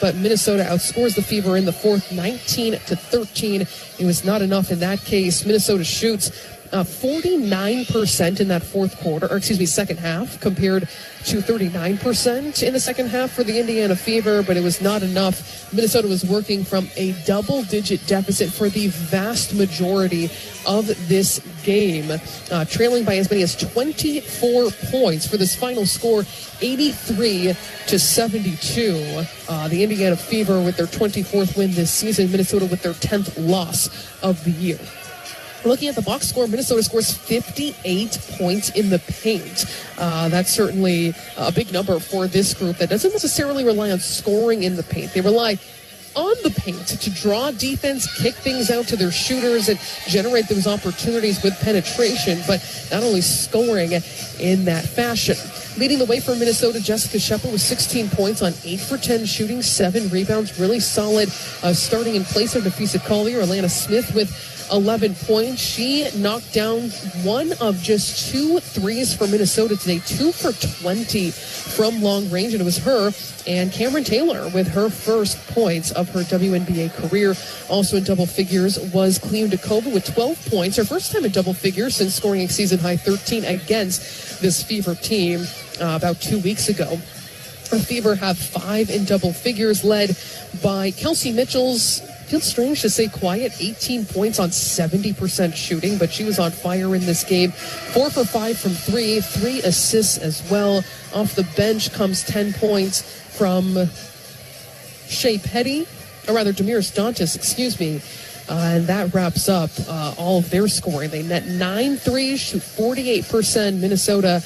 but Minnesota outscores the Fever in the fourth, 19-13. It was not enough in that case. Minnesota shoots 49% in that second half, compared to 39% in the second half for the Indiana Fever, but it was not enough. Minnesota was working from a double-digit deficit for the vast majority of this game, trailing by as many as 24 points for this final score, 83-72. The Indiana Fever with their 24th win this season, Minnesota with their 10th loss of the year. Looking at the box score, Minnesota scores 58 points in the paint. That's certainly a big number for this group that doesn't necessarily rely on scoring in the paint. They rely on the paint to draw defense, kick things out to their shooters, and generate those opportunities with penetration, but not only scoring in that fashion. Leading the way for Minnesota, Jessica Shepard with 16 points on 8 for 10 shooting, 7 rebounds, really solid starting in place of Nafisa Collier. Alana Smith with 11 points. She knocked down one of just 2 threes for Minnesota today, 2 for 20 from long range, and it was her and Cameron Taylor with her first points of her WNBA career. Also in double figures was Kliundakova with 12 points, her first time in double figures since scoring a season-high 13 against this Fever team about 2 weeks ago. The Fever have 5 in double figures, led by Kelsey Mitchell's, feels strange to say quiet, 18 points on 70% shooting, but she was on fire in this game. 4 for 5 from 3, 3 assists as well. Off the bench comes 10 points from Shea Petty, or rather Damiris Dantas, and that wraps up all of their scoring. They net 9 threes, shoot 48%. Minnesota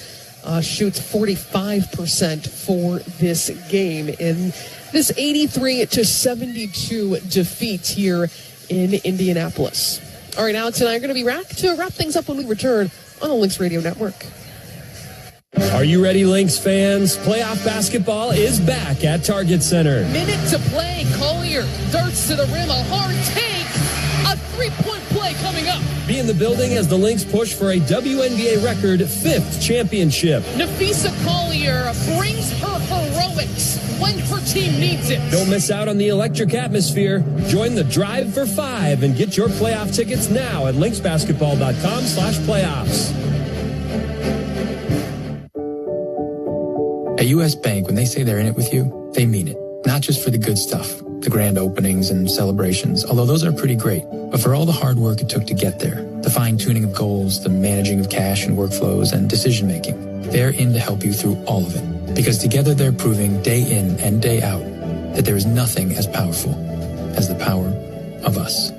shoots 45% for this game in this 83-72 defeat here in Indianapolis. All right, Alex and I are going to be wrap things up when we return on the Lynx Radio Network. Are you ready, Lynx fans? Playoff basketball is back at Target Center. Minute to play. Collier darts to the rim. A hard take. A three-point play coming up. Be in the building as the Lynx push for a WNBA record 5th championship. Nafisa Collier brings her heroics when her team needs it. Don't miss out on the electric atmosphere. Join the Drive for 5 and get your playoff tickets now at lynxbasketball.com/playoffs. At U.S. Bank, when they say they're in it with you, they mean it. Not just for the good stuff, the grand openings and celebrations, although those are pretty great, but for all the hard work it took to get there, the fine-tuning of goals, the managing of cash and workflows, and decision-making. They're in to help you through all of it, because together they're proving day in and day out that there is nothing as powerful as the power of us.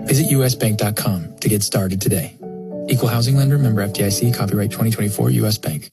Visit usbank.com to get started today. Equal housing lender, member FDIC, copyright 2024, U.S. Bank.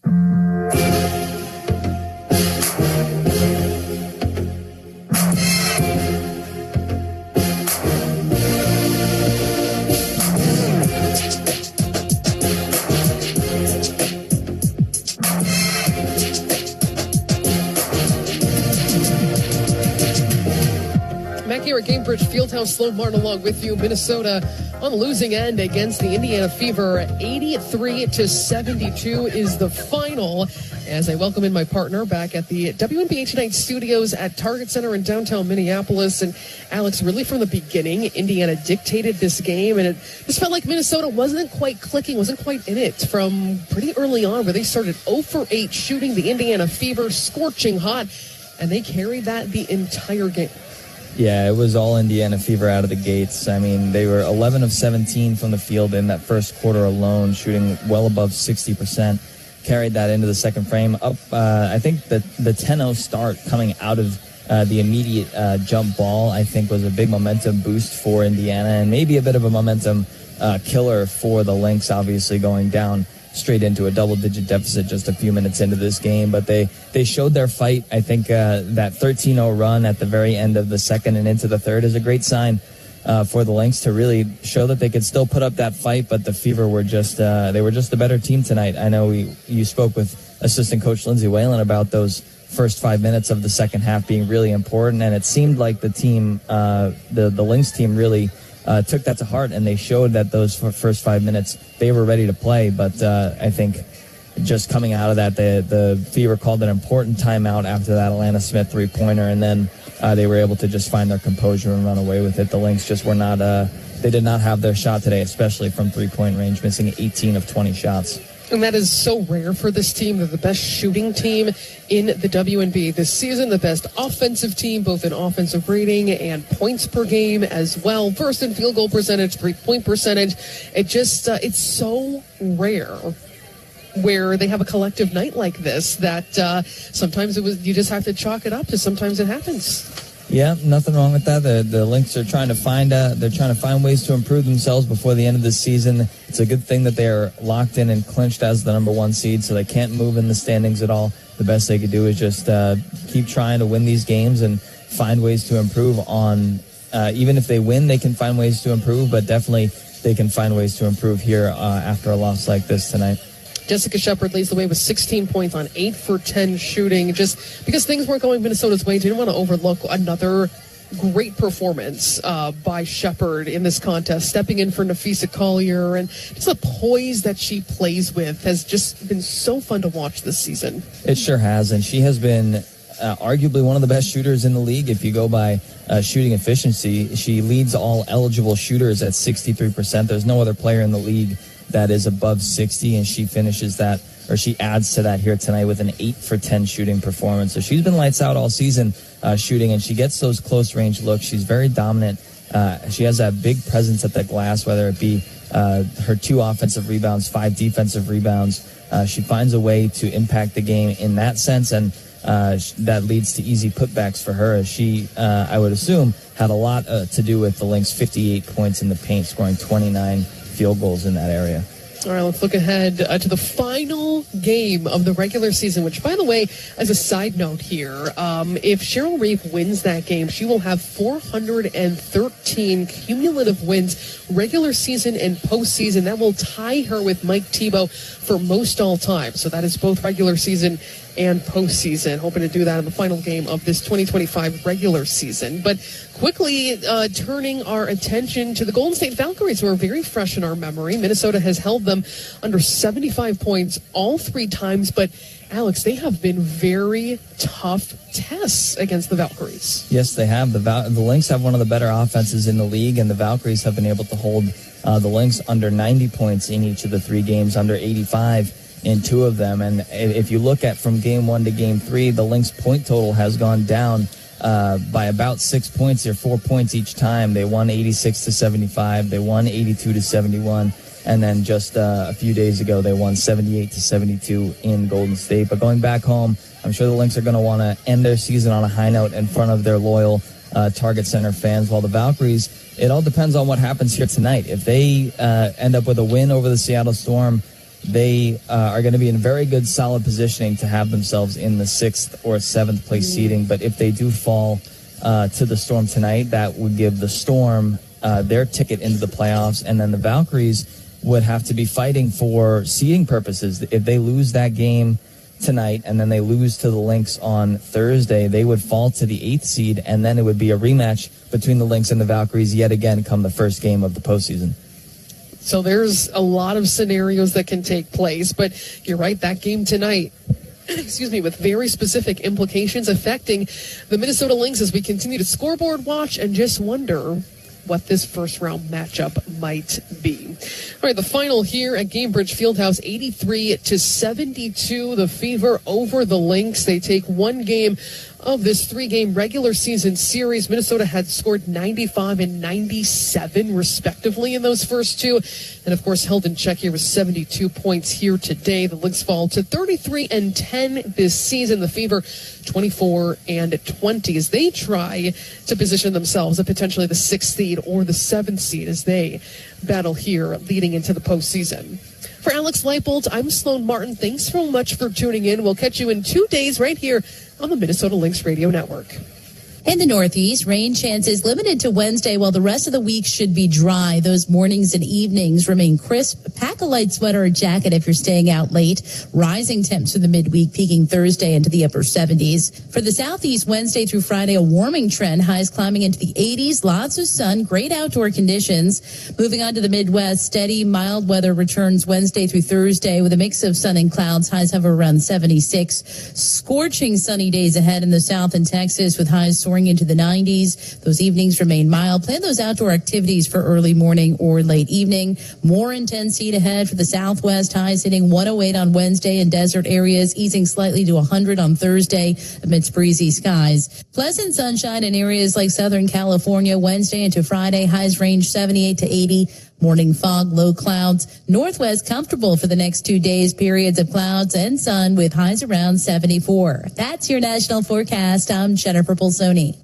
Here at Gainbridge Fieldhouse, Sloan Martin along with you. Minnesota on the losing end against the Indiana Fever. 83-72 is the final. As I welcome in my partner back at the WNBA Tonight studios at Target Center in downtown Minneapolis. And Alex, really from the beginning, Indiana dictated this game, and it just felt like Minnesota wasn't quite clicking, wasn't quite in it from pretty early on, where they started 0 for 8 shooting. The Indiana Fever scorching hot, and they carried that the entire game. Yeah, it was all Indiana Fever out of the gates. I mean, they were 11 of 17 from the field in that first quarter alone, shooting well above 60%. Carried that into the second frame. Up, I think the 10-0 start coming out of the immediate jump ball, I think, was a big momentum boost for Indiana, and maybe a bit of a momentum killer for the Lynx, obviously going down straight into a double-digit deficit just a few minutes into this game. But they showed their fight. I think that 13-0 run at the very end of the second and into the third is a great sign for the Lynx to really show that they could still put up that fight, but the Fever were just a better team tonight. I know you spoke with assistant coach Lindsay Whalen about those first 5 minutes of the second half being really important, and it seemed like the team, the Lynx team, really took that to heart, and they showed that those first 5 minutes they were ready to play. But I think just coming out of that, the Fever called an important timeout after that Alana Smith three-pointer, and then they were able to just find their composure and run away with it. The Lynx just were not, they did not have their shot today, especially from three-point range, missing 18 of 20 shots. And that is so rare for this team. They're the best shooting team in the WNBA this season, the best offensive team, both in offensive rating and points per game as well. First in field goal percentage, three-point percentage. It just, it's so rare where they have a collective night like this that sometimes you just have to chalk it up to sometimes it happens. Yeah, nothing wrong with that. The Lynx are trying to find ways to improve themselves before the end of this season. It's a good thing that they are locked in and clinched as the number one seed, so they can't move in the standings at all. The best they could do is just keep trying to win these games and find ways to improve on. Even if they win, they can find ways to improve, but definitely they can find ways to improve here after a loss like this tonight. Jessica Shepard leads the way with 16 points on 8 for 10 shooting. Just because things weren't going Minnesota's way, didn't want to overlook another great performance by Shepard in this contest, stepping in for Nafisa Collier, and just the poise that she plays with has just been so fun to watch this season. It sure has, and she has been arguably one of the best shooters in the league. If you go by shooting efficiency, she leads all eligible shooters at 63%. There's no other player in the league that is above 60, and she finishes that, or she adds to that here tonight with an 8 for 10 shooting performance. So she's been lights out all season shooting, and she gets those close range looks. She's very dominant. She has that big presence at the glass, whether it be her 2 offensive rebounds, 5 defensive rebounds. She finds a way to impact the game in that sense, and that leads to easy putbacks for her, as she, I would assume, had a lot to do with the Lynx' 58 points in the paint, scoring 29 field goals in that area. All right, let's look ahead to the final game of the regular season, which, by the way, as a side note here, if Cheryl Reeve wins that game, she will have 413 cumulative wins, regular season and postseason. That will tie her with Mike Thibault for most all time. So that is both regular season and postseason. Hoping to do that in the final game of this 2025 regular season. But quickly turning our attention to the Golden State Valkyries, who are very fresh in our memory. Minnesota has held them under 75 points all 3 times. But, Alex, they have been very tough tests against the Valkyries. Yes, they have. The Lynx have one of the better offenses in the league, and the Valkyries have been able to hold the Lynx under 90 points in each of the 3 games, under 85 in 2 of them. And if you look at from game 1 to game 3, the Lynx point total has gone down by about 6 points or 4 points each time. They won 86-75. They won 82-71. And then just a few days ago, they won 78-72 in Golden State. But going back home, I'm sure the Lynx are going to want to end their season on a high note in front of their loyal Target Center fans. While the Valkyries, it all depends on what happens here tonight. If they end up with a win over the Seattle Storm, they are going to be in very good, solid positioning to have themselves in the 6th or 7th place seeding. But if they do fall to the Storm tonight, that would give the Storm their ticket into the playoffs. And then the Valkyries would have to be fighting for seeding purposes. If they lose that game tonight and then they lose to the Lynx on Thursday, they would fall to the 8th seed, and then it would be a rematch between the Lynx and the Valkyries yet again come the first game of the postseason. So there's a lot of scenarios that can take place. But you're right, that game tonight, with very specific implications affecting the Minnesota Lynx as we continue to scoreboard watch and just wonder what this first round matchup might be. All right, the final here at Gainbridge Fieldhouse, 83-72. The Fever over the Lynx. They take one game of this three-game regular season series. Minnesota had scored 95 and 97 respectively in those first two, and of course held in check here with 72 points here today. The Lynx fall to 33-10 this season. The Fever 24-20 as they try to position themselves at potentially the 6th seed or the 7th seed as they battle here leading into the postseason. For Alex Leipold, I'm Sloan Martin. Thanks so much for tuning in. We'll catch you in 2 days right here on the Minnesota Lynx Radio Network. In the Northeast, rain chances limited to Wednesday, while the rest of the week should be dry. Those mornings and evenings remain crisp. Pack a light sweater or jacket if you're staying out late. Rising temps for the midweek, peaking Thursday into the upper 70s. For the Southeast, Wednesday through Friday, a warming trend. Highs climbing into the 80s. Lots of sun, great outdoor conditions. Moving on to the Midwest, steady, mild weather returns Wednesday through Thursday with a mix of sun and clouds. Highs hover around 76. Scorching sunny days ahead in the South and Texas with highs soaring into the 90s. Those evenings remain mild. Plan those outdoor activities for early morning or late evening. More intense heat ahead for the Southwest. Highs hitting 108 on Wednesday in desert areas, easing slightly to 100 on Thursday amidst breezy skies. Pleasant sunshine in areas like Southern California Wednesday into Friday. Highs range 78 to 80. Morning fog, low clouds. Northwest comfortable for the next 2 days. Periods of clouds and sun with highs around 74. That's your national forecast. I'm Jennifer Pulsoni.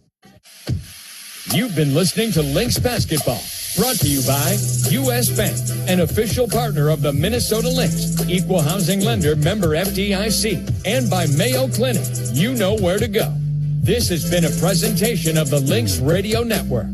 You've been listening to Lynx Basketball, brought to you by U.S. Bank, an official partner of the Minnesota Lynx, equal housing lender, member FDIC, and by Mayo Clinic. You know where to go. This has been a presentation of the Lynx Radio Network.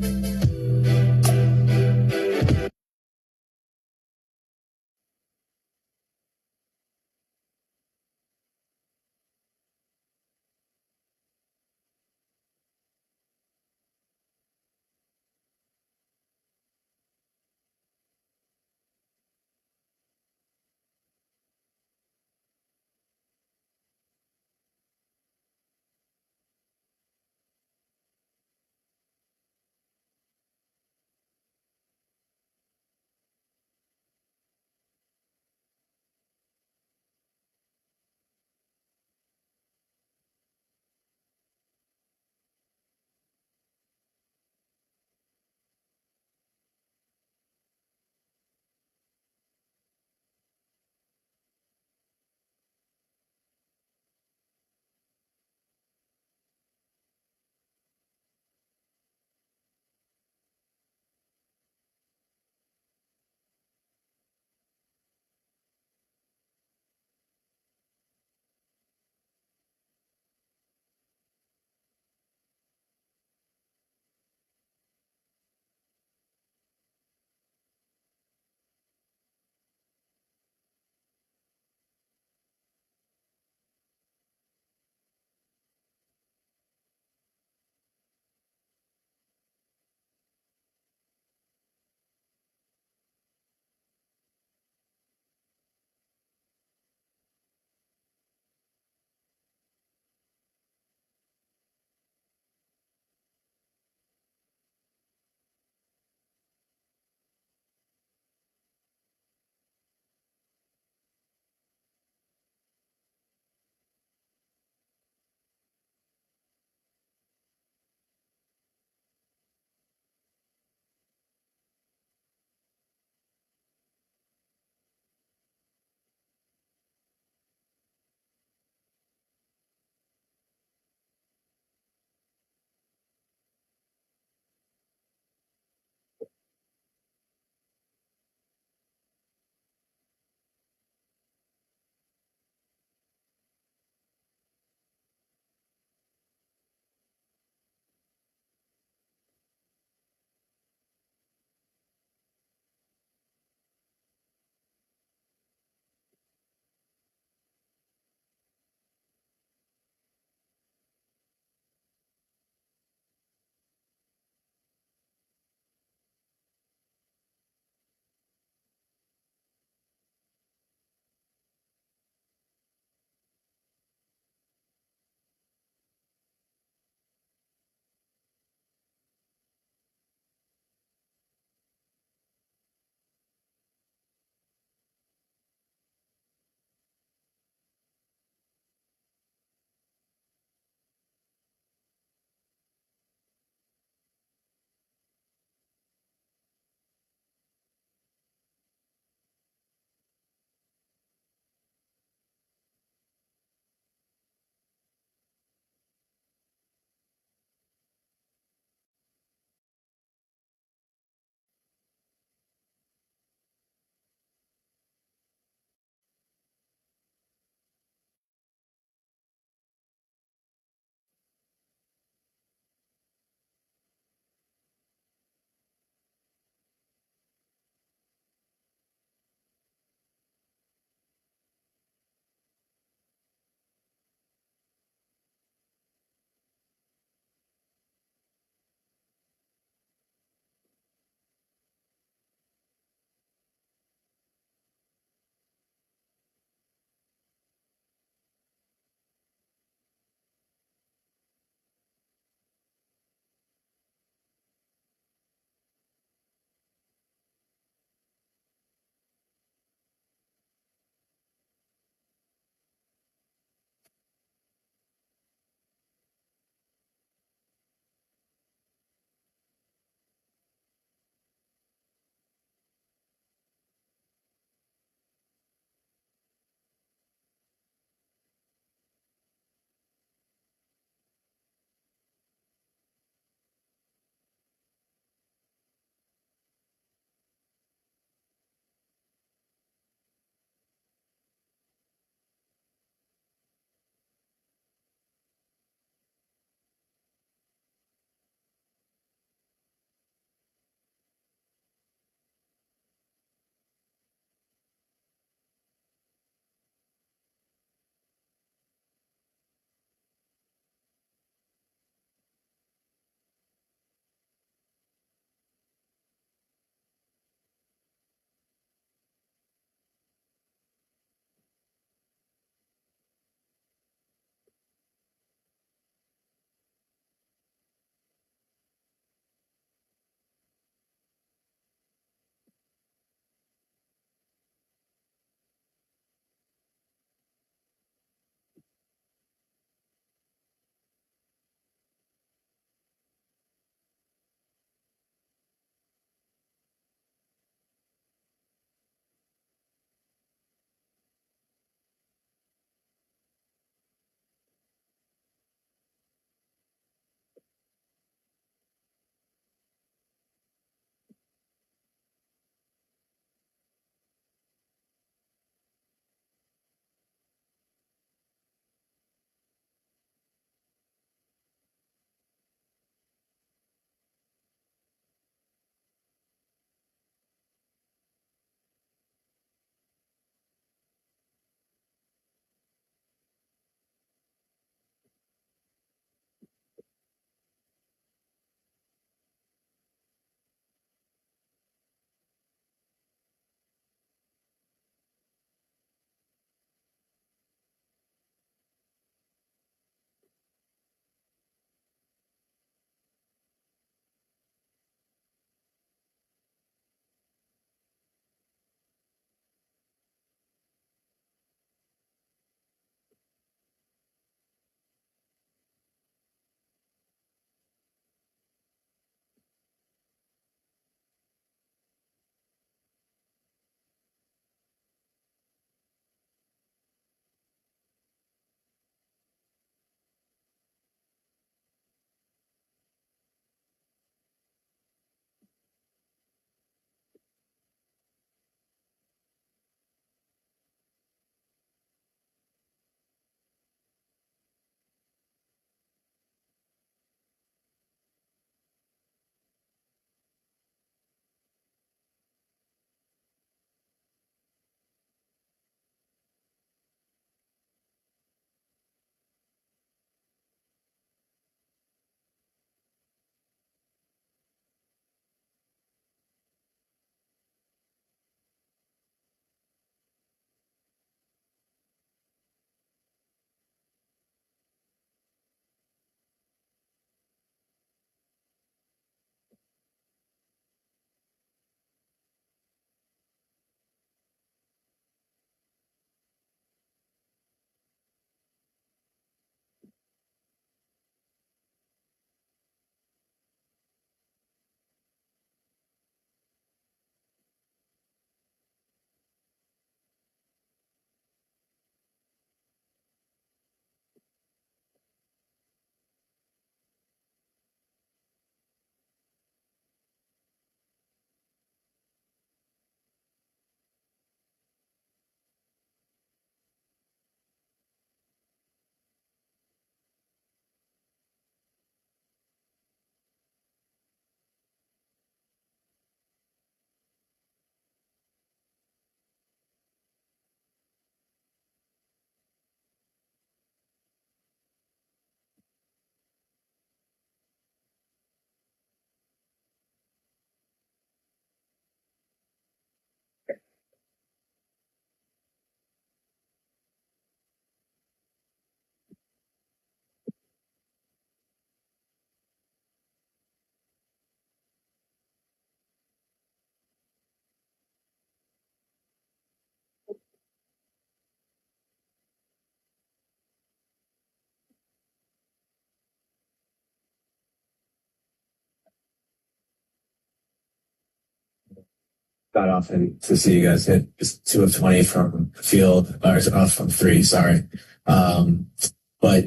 got often to see you guys hit just 2 of 20 from the field, or from 3, sorry. But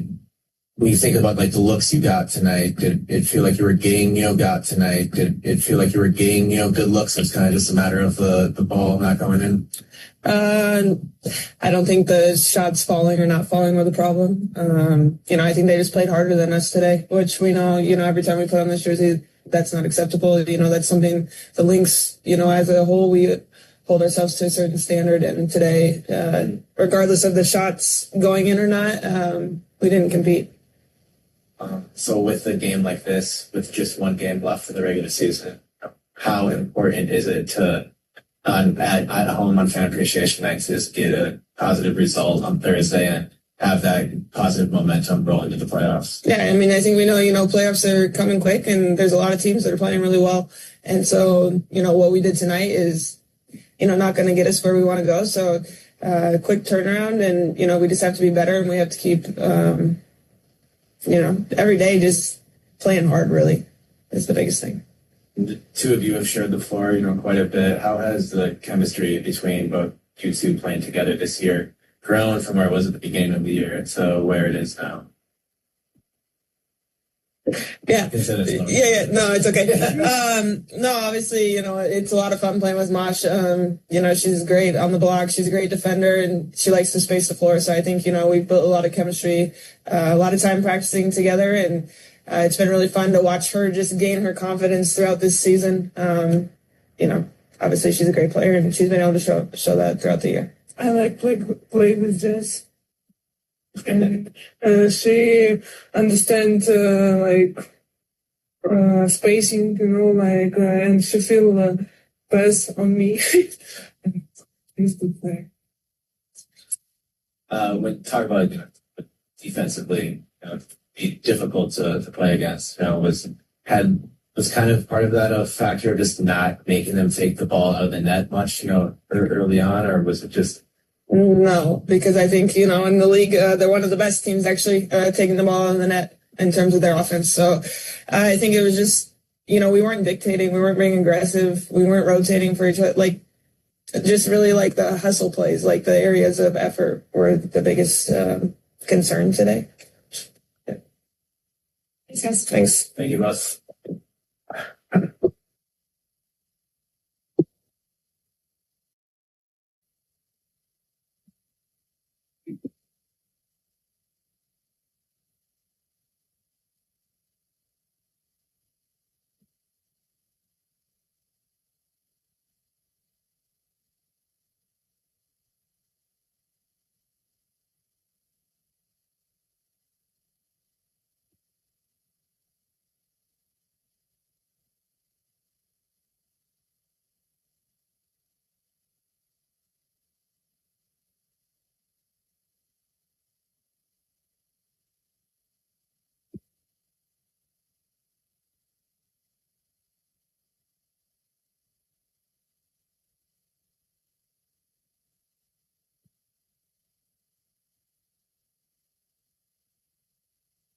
when you think about like the looks you got tonight, did it feel like you were getting, got tonight? Did it feel like you were getting, good looks? It's kind of just a matter of the ball not going in? I don't think the shots falling or not falling were the problem. I think they just played harder than us today, which we know, every time we put on this jersey, that's not acceptable. That's something the Lynx, as a whole, we hold ourselves to a certain standard. And today, regardless of the shots going in or not, we didn't compete. So with a game like this, with just 1 game left for the regular season, how important is it to, at home on Fan Appreciation Night, to just get a positive result on Thursday and have that positive momentum roll into the playoffs? Yeah, I think we know, playoffs are coming quick, and there's a lot of teams that are playing really well. And so, what we did tonight is, not going to get us where we want to go. So, quick turnaround, and, we just have to be better, and we have to keep, every day just playing hard, really, is the biggest thing. The 2 of you have shared the floor, quite a bit. How has the chemistry between both you 2 playing together this year grown from where it was at the beginning of the year to where it is now? Yeah. No, it's okay. No, obviously, it's a lot of fun playing with Mosh. She's great on the block. She's a great defender, and she likes to space the floor. So I think, we've built a lot of chemistry, a lot of time practicing together, and it's been really fun to watch her just gain her confidence throughout this season. Obviously she's a great player, and she's been able to show that throughout the year. I like playing with Jess. And she understands spacing, and she feel pass on me. It's good play. When talk about defensively, be difficult to play against. Was kind of part of that a factor of just not making them take the ball out of the net much, early on, or was it just? No, because I think, in the league, they're one of the best teams actually taking the ball in the net in terms of their offense. So I think it was just, we weren't dictating. We weren't being aggressive. We weren't rotating for each other. Just really the hustle plays, the areas of effort were the biggest concern today. Yeah. Thanks. Thank you, Russ.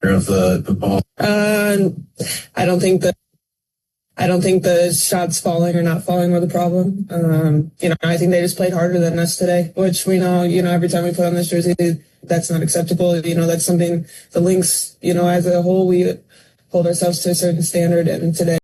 Of the ball? I don't think the shots falling or not falling were the problem. I think they just played harder than us today, which we know, every time we put on this jersey, that's not acceptable. That's something the Lynx, as a whole, we hold ourselves to a certain standard, and today